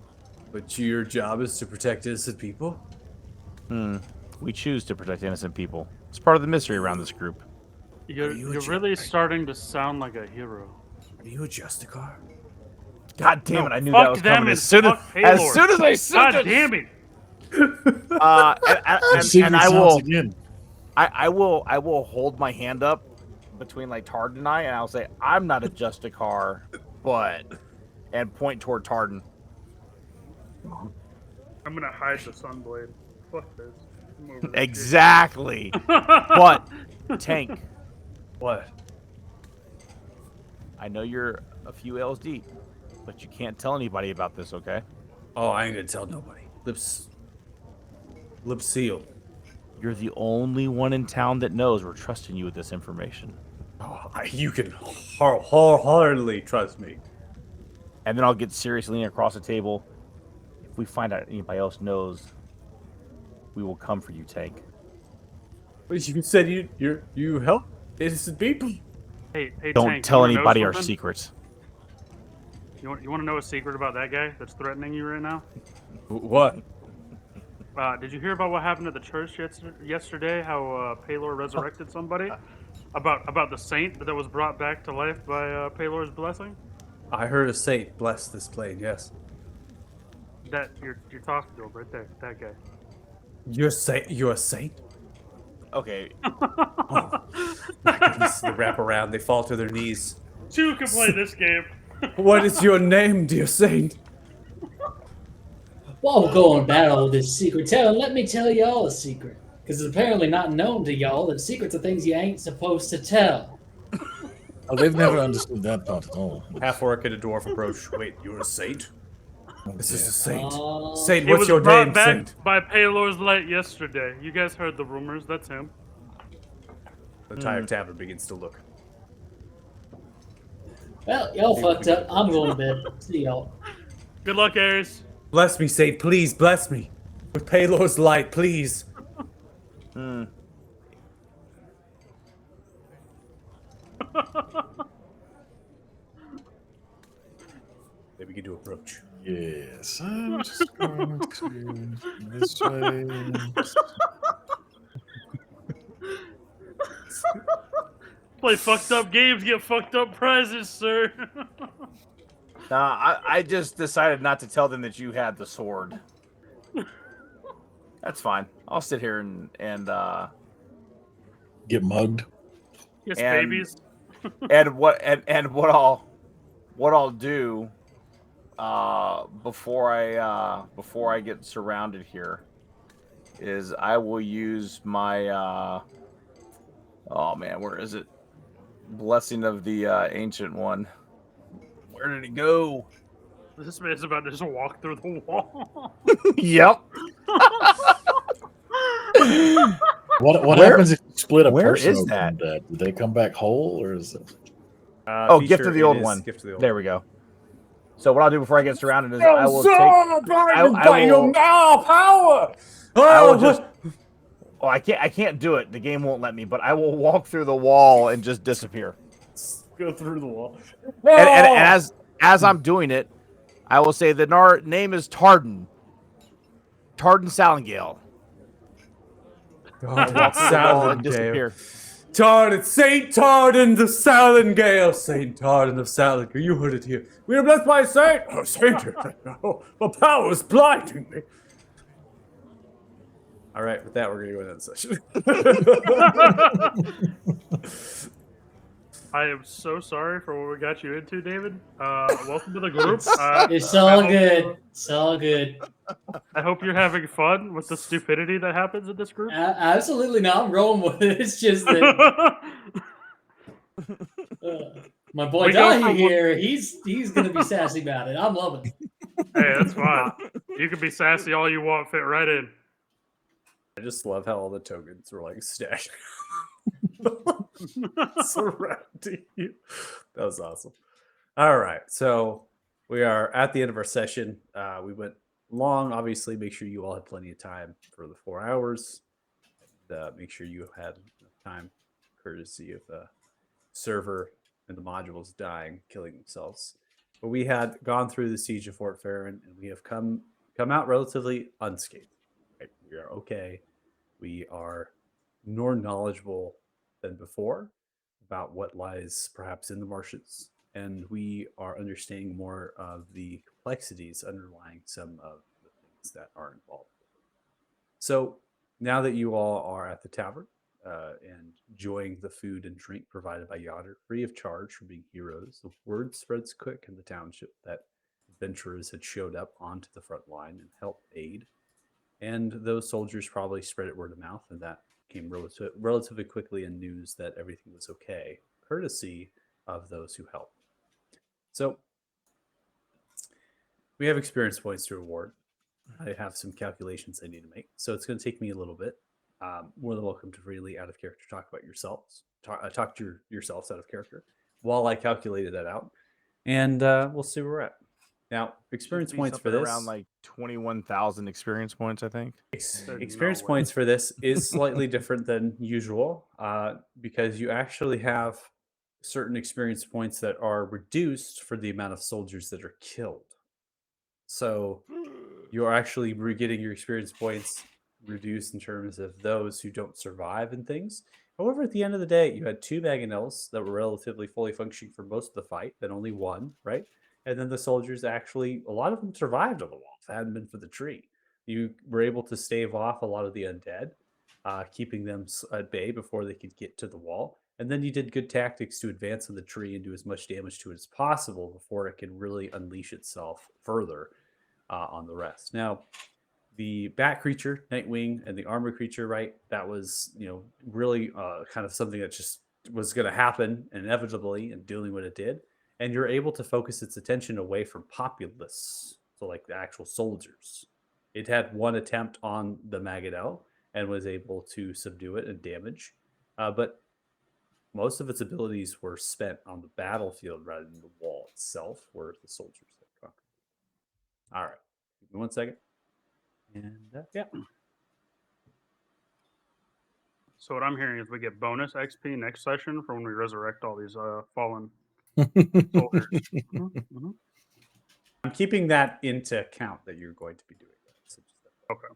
but your job is to protect innocent people. We choose to protect innocent people. It's part of the mystery around this group. You're you a really starting to sound like a hero. Are you a Justicar? God damn No, it! I knew fuck that was them coming and as soon fuck as Paylor. soon as I said God it. damn it! And Secret I sounds will. again. I will hold my hand up between like Tardan and I'll say, I'm not a Justicar, but and point toward Tardan. I'm gonna hide the sunblade. Fuck this. I'm over this shit. Exactly. But Tank, What? I know you're a few L's deep, but you can't tell anybody about this, okay? Oh, I ain't gonna tell nobody. Lips sealed. You're the only one in town that knows we're trusting you with this information. Oh, you can wholeheartedly trust me. And then I'll get seriously leaning across the table. If we find out anybody else knows, we will come for you, Tank. But you said you help innocent people. Hey, Don't Tank, tell you wanna know anybody our something? secrets. You want to know a secret about that guy that's threatening you right now? What? Did you hear about what happened at the church yesterday? How Paylor resurrected somebody? About the saint that was brought back to life by Paylor's blessing? I heard a saint bless this plane. Yes. That you're talking to him right there. That guy. You're a saint? Okay, Oh, my goodness. They wrap around. They fall to their knees. Two can play this game. What is your name, dear saint? While we're going about all this secret telling, let me tell y'all a secret. Because it's apparently not known to y'all that secrets are things you ain't supposed to tell. Oh, they've never understood that part at all. Half orc and a dwarf approach. Wait, you're a saint? This is a saint. Oh. Saint, It what's was your brought name, back saint? by Paylor's light yesterday. You guys heard the rumors. That's him. The entire tavern begins to look. Well, y'all fucked up. I'm going to bed. See y'all. Good luck, Ares. Bless me, saint. Please bless me. With Paylor's light, please. Maybe we can do approach. Yes, I'm just going to this way. Play fucked up games, get fucked up prizes, sir. Nah, I just decided not to tell them that you had the sword. That's fine. I'll sit here and Get mugged. Yes, And- babies. what I'll do before I get surrounded here is I will use my oh man, where is it? Blessing of the ancient one. Where did it go? This man's about to just walk through the wall. Yep. What Where- happens if you split a where person is open that? from dead? Do they come back whole, or is it? Oh, gift of the it old is one. Gift of the old There we go. So what I'll do before I get surrounded is Oh, I will take. I will. power. I Oh, will just. Oh, I can't do it. The game won't let me. But I will walk through the wall and just disappear. go through the wall. And as I'm doing it, I will say the name is Tardan. Tardan Salingale. Oh, And disappear. Tardan, Saint Tardan the Salingale, Saint Tardan of Salingale. You heard it here. We are blessed by a saint. Oh, saint! Oh, the power is blinding me. All right, with that, we're gonna go into the session. I am so sorry for what we got you into, David. Welcome to the group. It's all good. It's all good. I hope you're having fun with the stupidity that happens in this group. Absolutely not. I'm rolling with it. It's just that my boy We go Dahi from- here, he's going to be sassy about it. I'm loving it. Hey, that's fine. You can be sassy all you want, fit right in. I just love how all the tokens were like stacked surrounding you. That was awesome. All right, so we are at the end of our session. We went long, obviously. Make sure you all had plenty of time for the 4 hours. Make sure you had enough time, courtesy of the server and the modules dying, killing themselves. But we had gone through the siege of Fort Farron, and we have come out relatively unscathed. Right? We are okay. We are more knowledgeable than before about what lies perhaps in the marshes and we are understanding more of the complexities underlying some of the things that are involved. So now that you all are at the tavern and enjoying the food and drink provided by Yoder, free of charge for being heroes, the word spreads quick in the township that adventurers had showed up onto the front line and helped aid. And those soldiers probably spread it word of mouth, and that came relatively quickly in news that everything was okay, courtesy of those who helped. So we have experience points to reward. I have some calculations I need to make, so it's going to take me a little bit. More than welcome to freely out of character talk about yourselves. Talk to yourselves out of character while I calculated that out, and we'll see where we're at. Now, experience Should be points for something this. around like 21,000 experience points, I think. There's Experience no way. points for this is slightly different than usual because you actually have certain experience points that are reduced for the amount of soldiers that are killed. So you're actually getting your experience points reduced in terms of those who don't survive and things. However, at the end of the day, you had 2 Mangonels that were relatively fully functioning for most of the fight, then only one, right? And then the soldiers actually, a lot of them survived on the wall. If it hadn't been for the tree, you were able to stave off a lot of the undead, keeping them at bay before they could get to the wall. And then you did good tactics to advance on the tree and do as much damage to it as possible before it can really unleash itself further on the rest. Now, the bat creature, Nightwing, and the armor creature, right? That was, really kind of something that just was going to happen inevitably and doing what it did. And you're able to focus its attention away from populace, so like the actual soldiers. It had one attempt on the Magadel and was able to subdue it and damage. But most of its abilities were spent on the battlefield rather than the wall itself, where the soldiers had conquered. All right. Give me 1 second. And yeah. So what I'm hearing is we get bonus XP next session for when we resurrect all these fallen soldiers. Mhm. I'm keeping that into account that you're going to be doing that. So just Okay.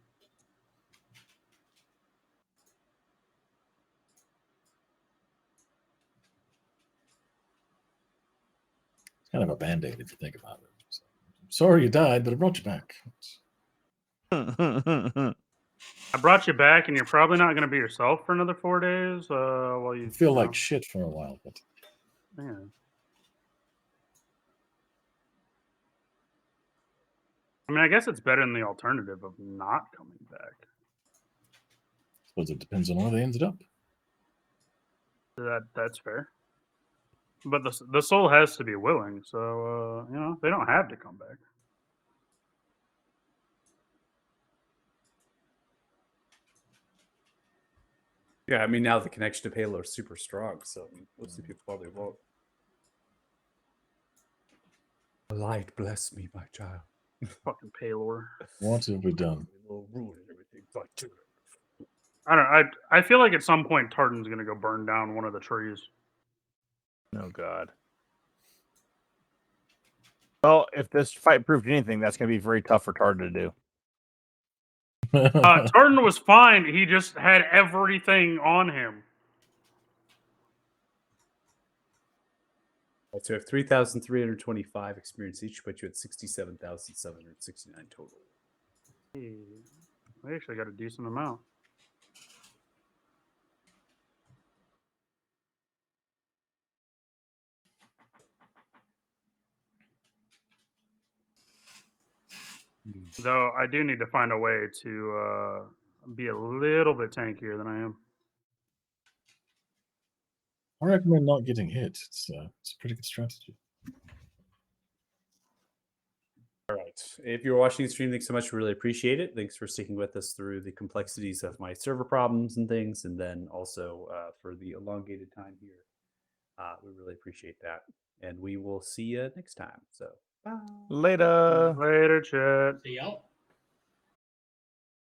It's kind of a band-aid if you think about it. So, sorry you died, but I brought you back. I brought you back, and you're probably not going to be yourself for another 4 days. While you I feel you like know, shit for a while, but yeah. I mean, I guess it's better than the alternative of not coming back. I suppose it depends on where they ended up. That's fair. But the soul has to be willing, so they don't have to come back. yeah, I mean, now the connection to Halo is super strong, so most of the people probably won't. Light bless me, my child. Fucking Paylor. What have we done? Will ruin everything. Like, dude. I don't. I feel like at some point Tartan's gonna go burn down one of the trees. Oh God. Well, if this fight proved anything, that's going to be very tough for Tard to do. Tartan was fine. He just had everything on him. So you have 3,325 experience each, but you had 67,769 total. Hey, I actually got a decent amount. Though I do need to find a way to be a little bit tankier than I am. I recommend not getting hit. It's a pretty good strategy. All right. If you're watching the stream, thanks so much. We really appreciate it. Thanks for sticking with us through the complexities of my server problems and things, and then also for the elongated time here. We really appreciate that. And we will see you next time. So, bye. Later. Later, chat. See y'all.